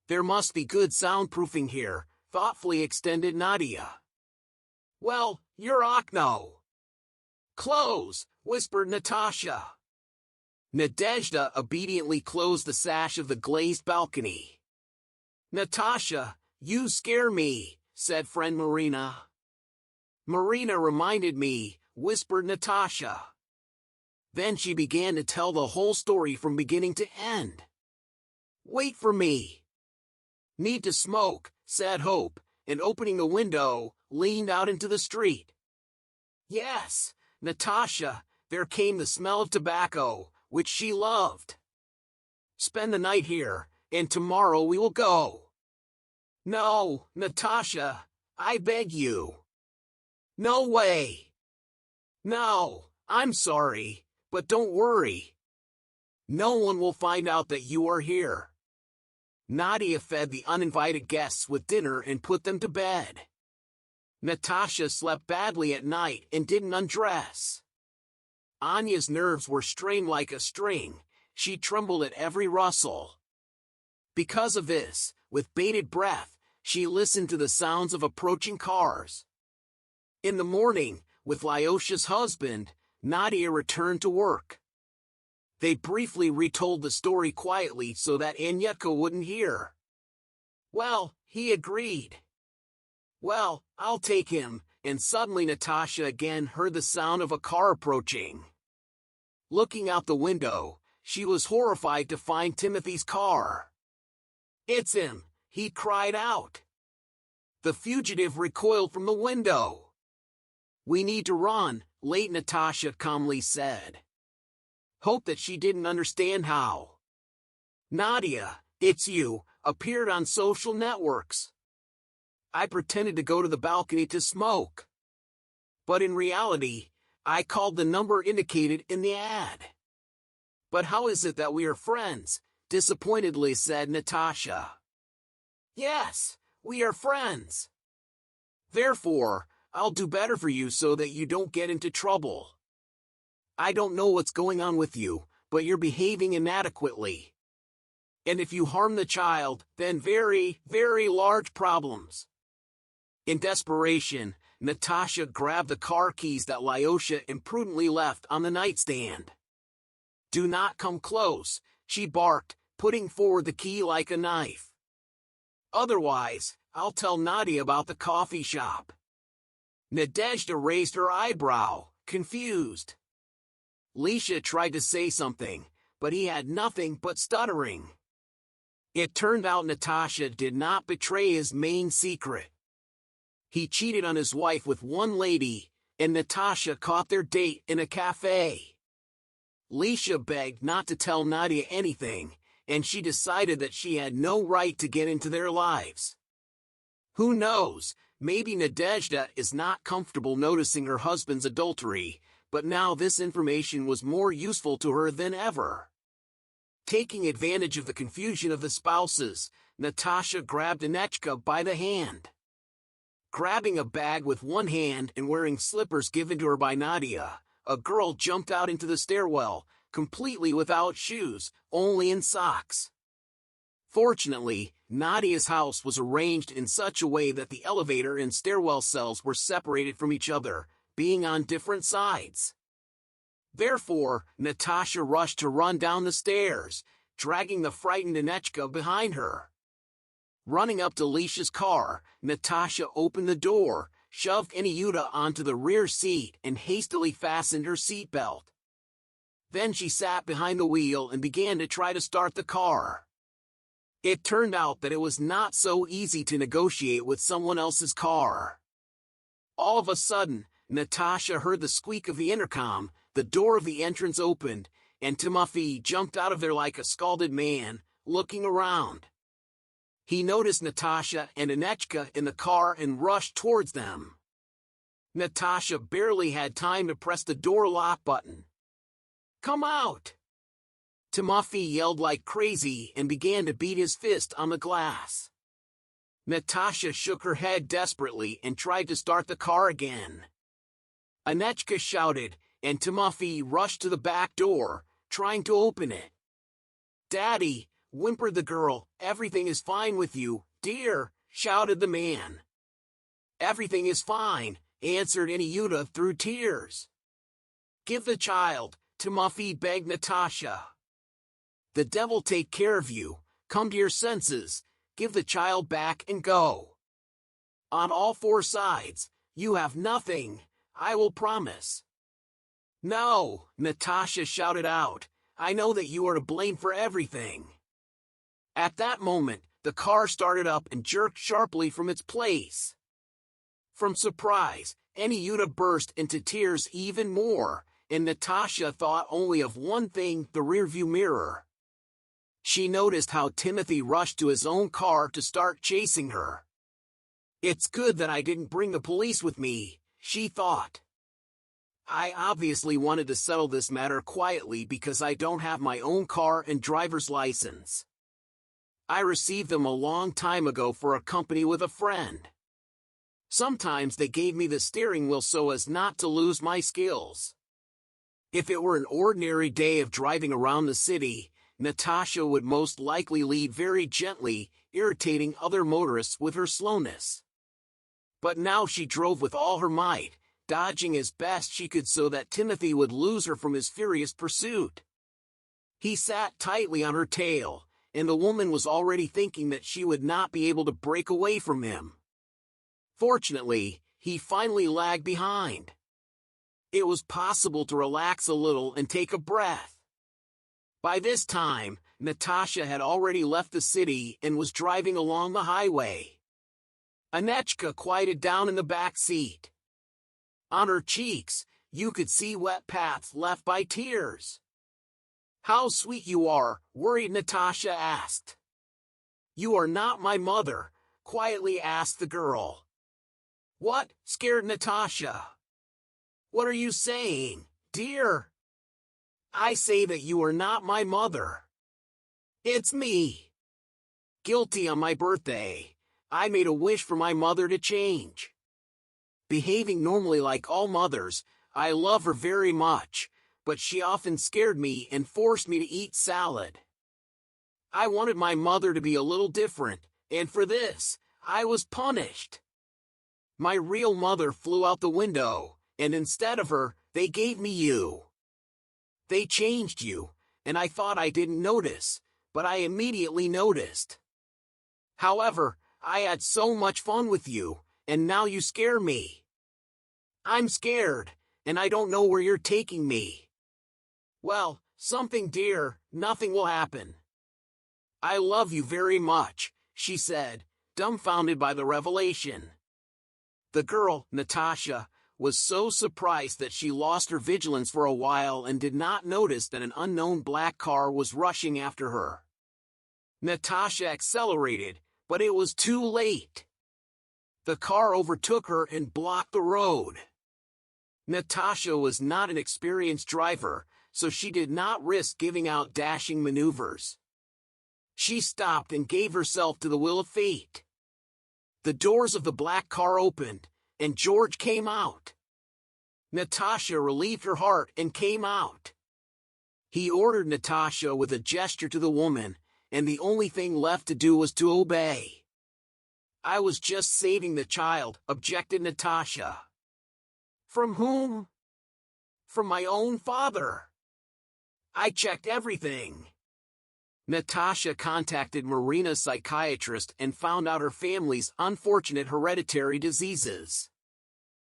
"There must be good soundproofing here," thoughtfully extended Nadia. "Well, you're Okno." "Close," whispered Natasha. Nadezhda obediently closed the sash of the glazed balcony. "Natasha, you scare me," said friend Marina. "Marina reminded me, whispered Natasha. Then she began to tell the whole story from beginning to end. Wait for me. Need to smoke, said Hope, and opening the window, leaned out into the street. Yes, Natasha, there came the smell of tobacco, which she loved. Spend the night here, and tomorrow we will go. No, Natasha, I beg you. No way. No, I'm sorry, but don't worry. No one will find out that you are here. Nadia fed the uninvited guests with dinner and put them to bed. Natasha slept badly at night and didn't undress. Anya's nerves were strained like a string. She trembled at every rustle. Because of this, with bated breath, she listened to the sounds of approaching cars. In the morning, with Lyosha's husband, Nadia returned to work. They briefly retold the story quietly so that Anyetka wouldn't hear. Well, he agreed. Well, I'll take him, and suddenly Natasha again heard the sound of a car approaching. Looking out the window, she was horrified to find Timothy's car. It's him, he cried out. The fugitive recoiled from the window. We need to run, late Natasha calmly said. Hope that she didn't understand how. Nadia, it's you, appeared on social networks. I pretended to go to the balcony to smoke. But in reality, I called the number indicated in the ad. But how is it that we are friends? Disappointedly said Natasha. Yes, we are friends. Therefore, I'll do better for you so that you don't get into trouble. I don't know what's going on with you, but you're behaving inadequately. And if you harm the child, then very, very large problems. In desperation, Natasha grabbed the car keys that Lyosha imprudently left on the nightstand. Do not come close, she barked, putting forward the key like a knife. Otherwise, I'll tell Nadia about the coffee shop. Nadezhda raised her eyebrow, confused. Lisha tried to say something, but he had nothing but stuttering. It turned out Natasha did not betray his main secret. He cheated on his wife with one lady, and Natasha caught their date in a cafe. Lisha begged not to tell Nadia anything, and she decided that she had no right to get into their lives. Who knows, maybe Nadezhda is not comfortable noticing her husband's adultery, but now this information was more useful to her than ever. Taking advantage of the confusion of the spouses, Natasha grabbed Anechka by the hand. Grabbing a bag with one hand and wearing slippers given to her by Nadia, a girl jumped out into the stairwell, completely without shoes, only in socks. Fortunately, Nadia's house was arranged in such a way that the elevator and stairwell cells were separated from each other, being on different sides. Therefore, Natasha rushed to run down the stairs, dragging the frightened Anechka behind her. Running up to Lisha's car, Natasha opened the door, shoved Anyuta onto the rear seat and hastily fastened her seatbelt. Then she sat behind the wheel and began to try to start the car. It turned out that it was not so easy to negotiate with someone else's car. All of a sudden, Natasha heard the squeak of the intercom, the door of the entrance opened, and Timofey jumped out of there like a scalded man, looking around. He noticed Natasha and Anechka in the car and rushed towards them. Natasha barely had time to press the door lock button. "Come out!" Timofey yelled like crazy and began to beat his fist on the glass. Natasha shook her head desperately and tried to start the car again. Anechka shouted, and Timofey rushed to the back door, trying to open it. "Daddy," whimpered the girl, "everything is fine with you, dear," shouted the man. "Everything is fine," answered Anyuta through tears. "Give the child," Timofey begged Natasha. "The devil take care of you, come to your senses, give the child back and go. On all four sides, you have nothing, I will promise." No, Natasha shouted out. I know that you are to blame for everything. At that moment, the car started up and jerked sharply from its place. From surprise, Aniuta burst into tears even more, and Natasha thought only of one thing, the rearview mirror. She noticed how Timothy rushed to his own car to start chasing her. It's good that I didn't bring the police with me, she thought. I obviously wanted to settle this matter quietly because I don't have my own car and driver's license. I received them a long time ago for a company with a friend. Sometimes they gave me the steering wheel so as not to lose my skills. If it were an ordinary day of driving around the city, Natasha would most likely lead very gently, irritating other motorists with her slowness. But now she drove with all her might, dodging as best she could so that Timothy would lose her from his furious pursuit. He sat tightly on her tail, and the woman was already thinking that she would not be able to break away from him. Fortunately, he finally lagged behind. It was possible to relax a little and take a breath. By this time, Natasha had already left the city and was driving along the highway. Anechka quieted down in the back seat. On her cheeks, you could see wet paths left by tears. How sweet you are, worried Natasha asked. You are not my mother, quietly asked the girl. What? Scared Natasha. What are you saying, dear? I say that you are not my mother. It's me. Guilty on my birthday. I made a wish for my mother to change. Behaving normally like all mothers, I love her very much, but she often scared me and forced me to eat salad. I wanted my mother to be a little different, and for this, I was punished. My real mother flew out the window, and instead of her, they gave me you. They changed you, and I thought I didn't notice, but I immediately noticed. However, I had so much fun with you, and now you scare me. I'm scared, and I don't know where you're taking me. Well, something dear, nothing will happen. I love you very much, she said, dumbfounded by the revelation. The girl, Natasha, was so surprised that she lost her vigilance for a while and did not notice that an unknown black car was rushing after her. Natasha accelerated, but it was too late. The car overtook her and blocked the road. Natasha was not an experienced driver, so she did not risk giving out dashing maneuvers. She stopped and gave herself to the will of fate. The doors of the black car opened, and George came out. Natasha relieved her heart and came out. He ordered Natasha with a gesture to the woman, and the only thing left to do was to obey. I was just saving the child, objected Natasha. From whom? From my own father. I checked everything. Natasha contacted Marina's psychiatrist and found out her family's unfortunate hereditary diseases.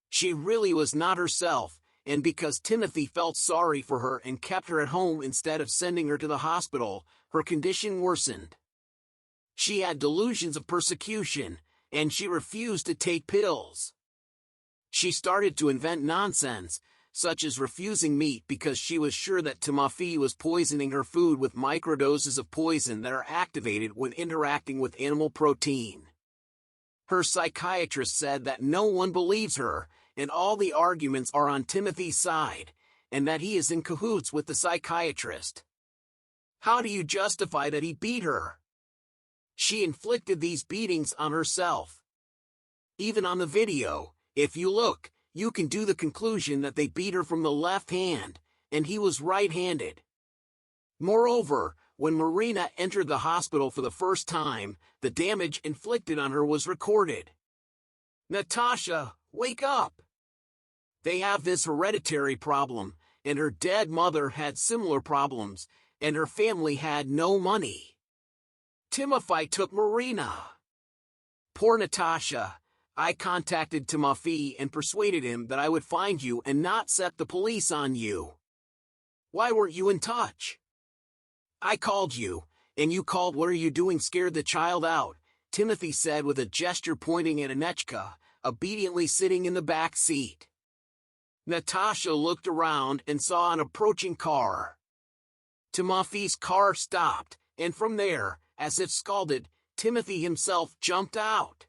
She really was not herself, and because Timothy felt sorry for her and kept her at home instead of sending her to the hospital, her condition worsened. She had delusions of persecution, and she refused to take pills. She started to invent nonsense, such as refusing meat because she was sure that Timofey was poisoning her food with microdoses of poison that are activated when interacting with animal protein. Her psychiatrist said that no one believes her, and all the arguments are on Timothy's side, and that he is in cahoots with the psychiatrist. How do you justify that he beat her? She inflicted these beatings on herself. Even on the video, if you look, you can do the conclusion that they beat her from the left hand, and he was right-handed. Moreover, when Marina entered the hospital for the first time, the damage inflicted on her was recorded. Natasha, wake up! They have this hereditary problem, and her dead mother had similar problems, and her family had no money. Timofey took Marina. Poor Natasha. I contacted Timofey and persuaded him that I would find you and not set the police on you. Why weren't you in touch? I called you, and you called. What are you doing? Scared the child out, Timothy said with a gesture pointing at Anechka, obediently sitting in the back seat. Natasha looked around and saw an approaching car. Timofey's car stopped, and from there, as if scalded, Timothy himself jumped out.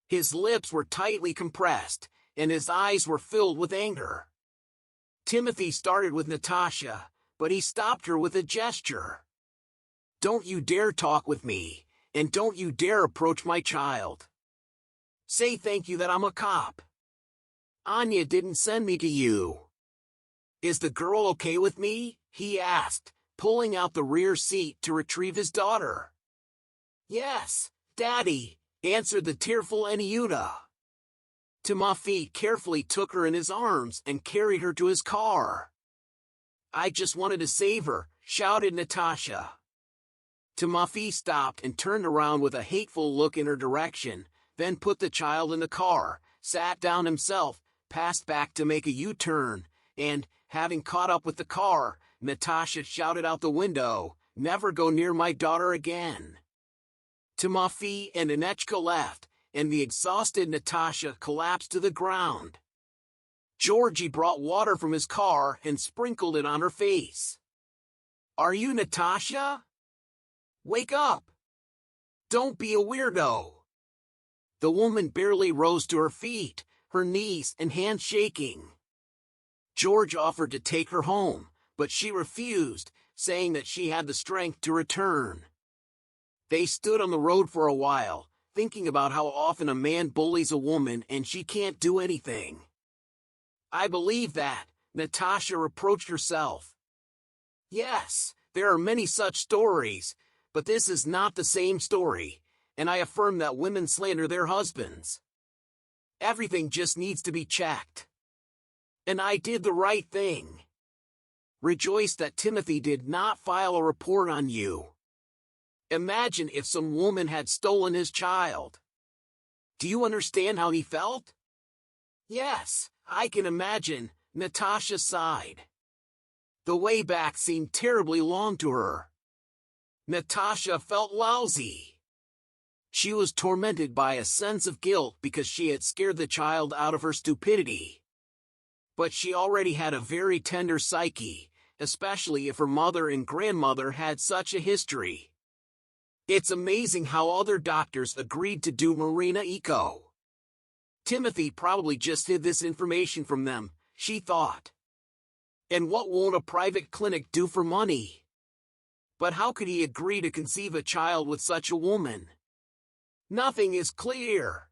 His lips were tightly compressed, and his eyes were filled with anger. Timothy started with Natasha, but he stopped her with a gesture. Don't you dare talk with me, and don't you dare approach my child. Say thank you that I'm a cop. Anya didn't send me to you. Is the girl okay with me? He asked, pulling out the rear seat to retrieve his daughter. Yes, Daddy, answered the tearful Aniuta. Timofey carefully took her in his arms and carried her to his car. I just wanted to save her, shouted Natasha. Timofey stopped and turned around with a hateful look in her direction, then put the child in the car, sat down himself, passed back to make a U-turn, and, having caught up with the car, Natasha shouted out the window, "Never go near my daughter again." Timofey and Anechka left, and the exhausted Natasha collapsed to the ground. Georgie brought water from his car and sprinkled it on her face. Are you Natasha? Wake up! Don't be a weirdo! The woman barely rose to her feet, her knees and hands shaking. George offered to take her home, but she refused, saying that she had the strength to return. They stood on the road for a while, thinking about how often a man bullies a woman and she can't do anything. I believe that, Natasha reproached herself. Yes, there are many such stories, but this is not the same story, and I affirm that women slander their husbands. Everything just needs to be checked. And I did the right thing. Rejoice that Timothy did not file a report on you. Imagine if some woman had stolen his child. Do you understand how he felt? Yes, I can imagine, Natasha sighed. The way back seemed terribly long to her. Natasha felt lousy. She was tormented by a sense of guilt because she had scared the child out of her stupidity. But she already had a very tender psyche, especially if her mother and grandmother had such a history. It's amazing how other doctors agreed to do Marina Eco. Timothy probably just hid this information from them, she thought. And what won't a private clinic do for money? But how could he agree to conceive a child with such a woman? Nothing is clear.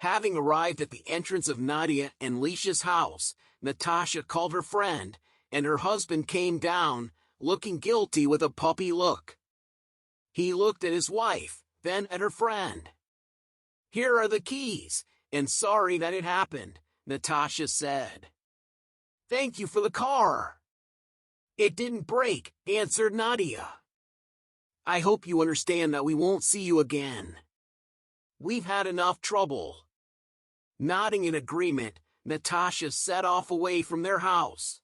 Having arrived at the entrance of Nadia and Leisha's house, Natasha called her friend, and her husband came down, looking guilty with a puppy look. He looked at his wife, then at her friend. Here are the keys, and sorry that it happened, Natasha said. Thank you for the car. It didn't break, answered Nadia. I hope you understand that we won't see you again. We've had enough trouble. Nodding in agreement, Natasha set off away from their house.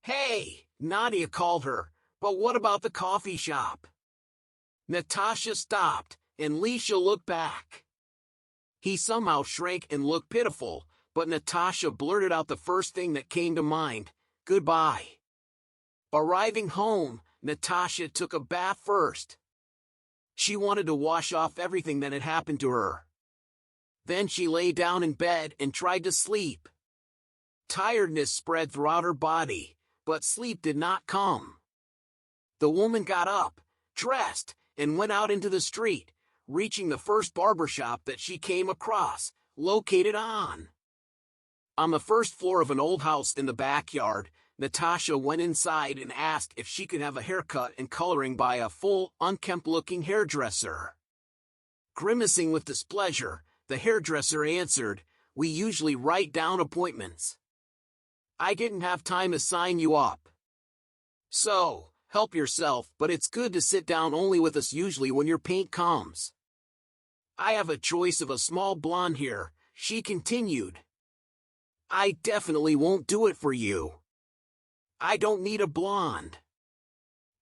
Hey, Nadia called her, but what about the coffee shop? Natasha stopped, and Leisha looked back. He somehow shrank and looked pitiful, but Natasha blurted out the first thing that came to mind, goodbye. Arriving home, Natasha took a bath first. She wanted to wash off everything that had happened to her. Then she lay down in bed and tried to sleep. Tiredness spread throughout her body, but sleep did not come. The woman got up, dressed, and went out into the street, reaching the first barbershop that she came across, located on the first floor of an old house in the backyard. Natasha went inside and asked if she could have a haircut and coloring by a full, unkempt-looking hairdresser. Grimacing with displeasure, the hairdresser answered, "We usually write down appointments. I didn't have time to sign you up. So, help yourself, but it's good to sit down only with us usually when your paint comes." I have a choice of a small blonde here, she continued. I definitely won't do it for you. I don't need a blonde.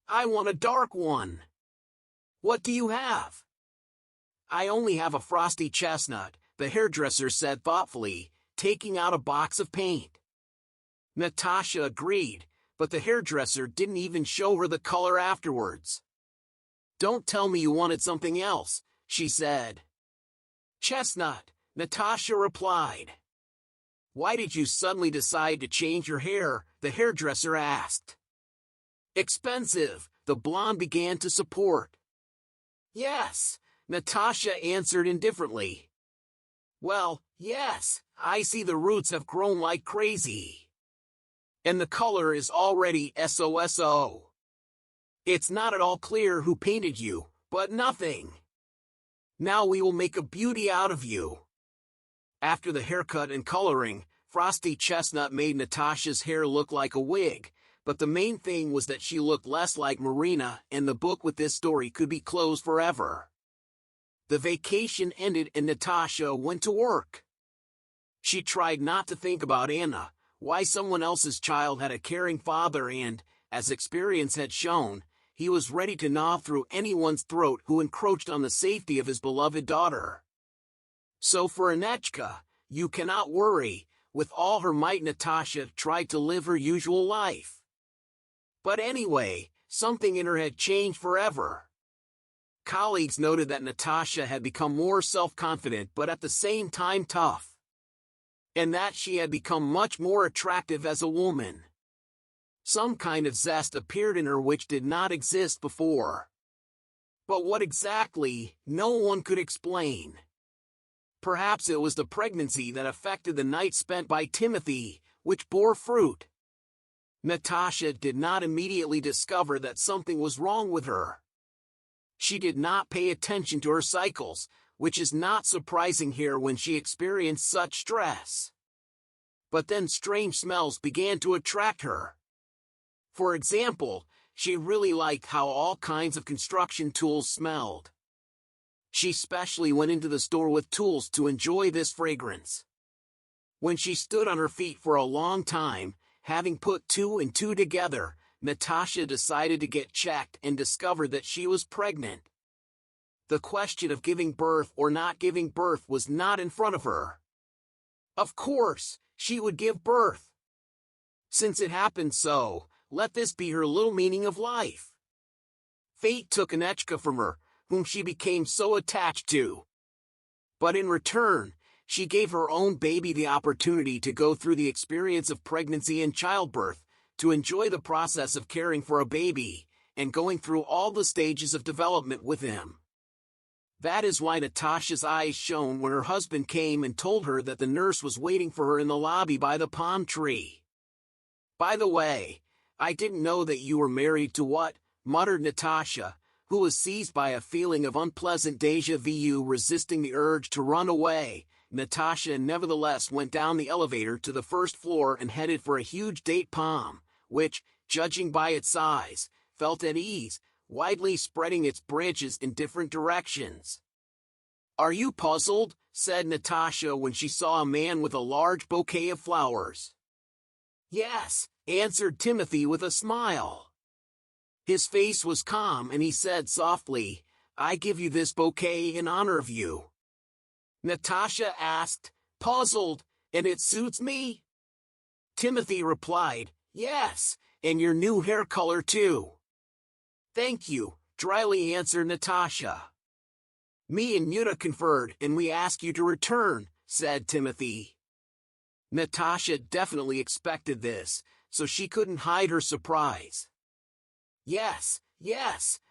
I want a dark one. What do you have? I only have a frosty chestnut, the hairdresser said thoughtfully, taking out a box of paint. Natasha agreed, but the hairdresser didn't even show her the color afterwards. Don't tell me you wanted something else, she said. Chestnut, Natasha replied. Why did you suddenly decide to change your hair? The hairdresser asked. Expensive, the blonde began to support. Yes, Natasha answered indifferently. Well, yes, I see the roots have grown like crazy. And the color is already SOSO. It's not at all clear who painted you, but nothing. Now we will make a beauty out of you. After the haircut and coloring, Frosty Chestnut made Natasha's hair look like a wig, but the main thing was that she looked less like Marina, and the book with this story could be closed forever. The vacation ended and Natasha went to work. She tried not to think about Anna, why someone else's child had a caring father, and, as experience had shown, he was ready to gnaw through anyone's throat who encroached on the safety of his beloved daughter. So for Anechka, you cannot worry, with all her might Natasha tried to live her usual life. But anyway, something in her had changed forever. Colleagues noted that Natasha had become more self-confident but at the same time tough. And that she had become much more attractive as a woman. Some kind of zest appeared in her which did not exist before. But what exactly, no one could explain. Perhaps it was the pregnancy that affected the night spent by Timothy, which bore fruit. Natasha did not immediately discover that something was wrong with her. She did not pay attention to her cycles, which is not surprising here when she experienced such stress. But then strange smells began to attract her. For example, she really liked how all kinds of construction tools smelled. She specially went into the store with tools to enjoy this fragrance. When she stood on her feet for a long time, having put two and two together, Natasha decided to get checked and discovered that she was pregnant. The question of giving birth or not giving birth was not in front of her. Of course, she would give birth. Since it happened so, let this be her little meaning of life. Fate took Anechka from her, whom she became so attached to. But in return, she gave her own baby the opportunity to go through the experience of pregnancy and childbirth, to enjoy the process of caring for a baby, and going through all the stages of development with him. That is why Natasha's eyes shone when her husband came and told her that the nurse was waiting for her in the lobby by the palm tree. By the way, I didn't know that you were married to what, muttered Natasha, who was seized by a feeling of unpleasant déjà vu resisting the urge to run away. Natasha nevertheless went down the elevator to the first floor and headed for a huge date palm, which, judging by its size, felt at ease, widely spreading its branches in different directions. Are you puzzled? Said Natasha when she saw a man with a large bouquet of flowers. Yes, answered Timothy with a smile. His face was calm and he said softly, I give you this bouquet in honor of you. Natasha asked, puzzled, and it suits me? Timothy replied, yes, and your new hair color too. Thank you, dryly answered Natasha. Me and Yuta conferred and we ask you to return, said Timothy. Natasha definitely expected this, so she couldn't hide her surprise. Yes,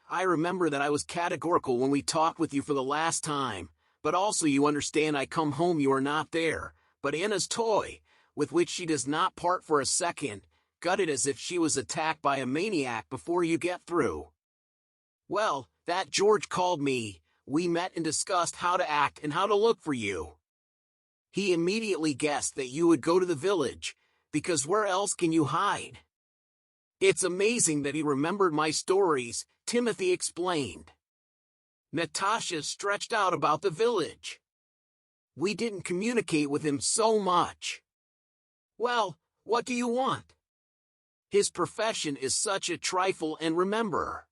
I remember that I was categorical when we talked with you for the last time, but also you understand I come home you are not there, but Anna's toy, with which she does not part for a second, gutted as if she was attacked by a maniac before you get through. Well, that George called me, we met and discussed how to act and how to look for you. He immediately guessed that you would go to the village, because where else can you hide? It's amazing that he remembered my stories, Timothy explained. Natasha stretched out about the village. We didn't communicate with him so much. Well, what do you want? His profession is such a trifle, and remember.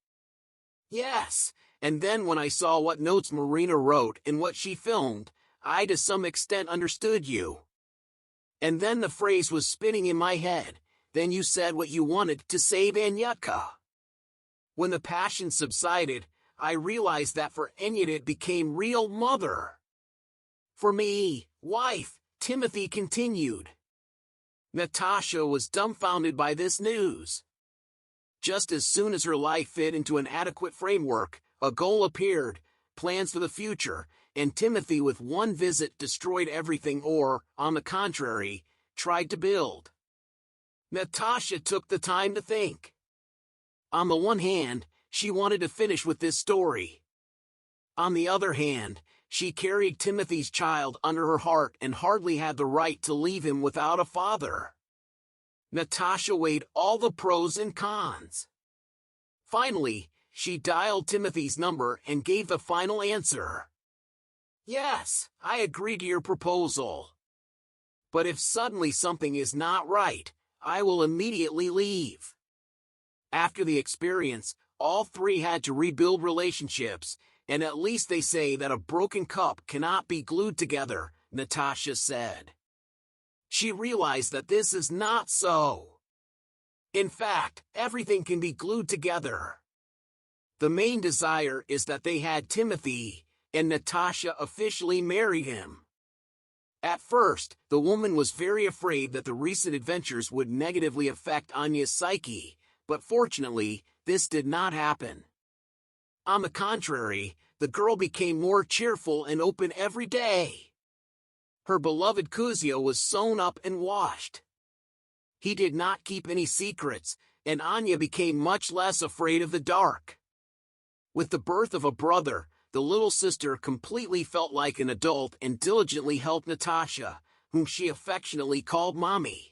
Yes, and then when I saw what notes Marina wrote and what she filmed, I to some extent understood you. And then the phrase was spinning in my head, then you said what you wanted to save Anyutka. When the passion subsided, I realized that for Anyut it became real mother. For me, wife, Timothy continued. Natasha was dumbfounded by this news. Just as soon as her life fit into an adequate framework, a goal appeared, plans for the future, and Timothy with one visit destroyed everything or, on the contrary, tried to build. Natasha took the time to think. On the one hand, she wanted to finish with this story. On the other hand, she carried Timothy's child under her heart and hardly had the right to leave him without a father. Natasha weighed all the pros and cons. Finally, she dialed Timothy's number and gave the final answer. Yes, I agree to your proposal. But if suddenly something is not right, I will immediately leave. After the experience, all three had to rebuild relationships, and at least they say that a broken cup cannot be glued together, Natasha said. She realized that this is not so. In fact, everything can be glued together. The main desire is that they had Timothy, and Natasha officially married him. At first, the woman was very afraid that the recent adventures would negatively affect Anya's psyche, but fortunately, this did not happen. On the contrary, the girl became more cheerful and open every day. Her beloved Kuzio was sewn up and washed. He did not keep any secrets, and Anya became much less afraid of the dark. With the birth of a brother, the little sister completely felt like an adult and diligently helped Natasha, whom she affectionately called Mommy.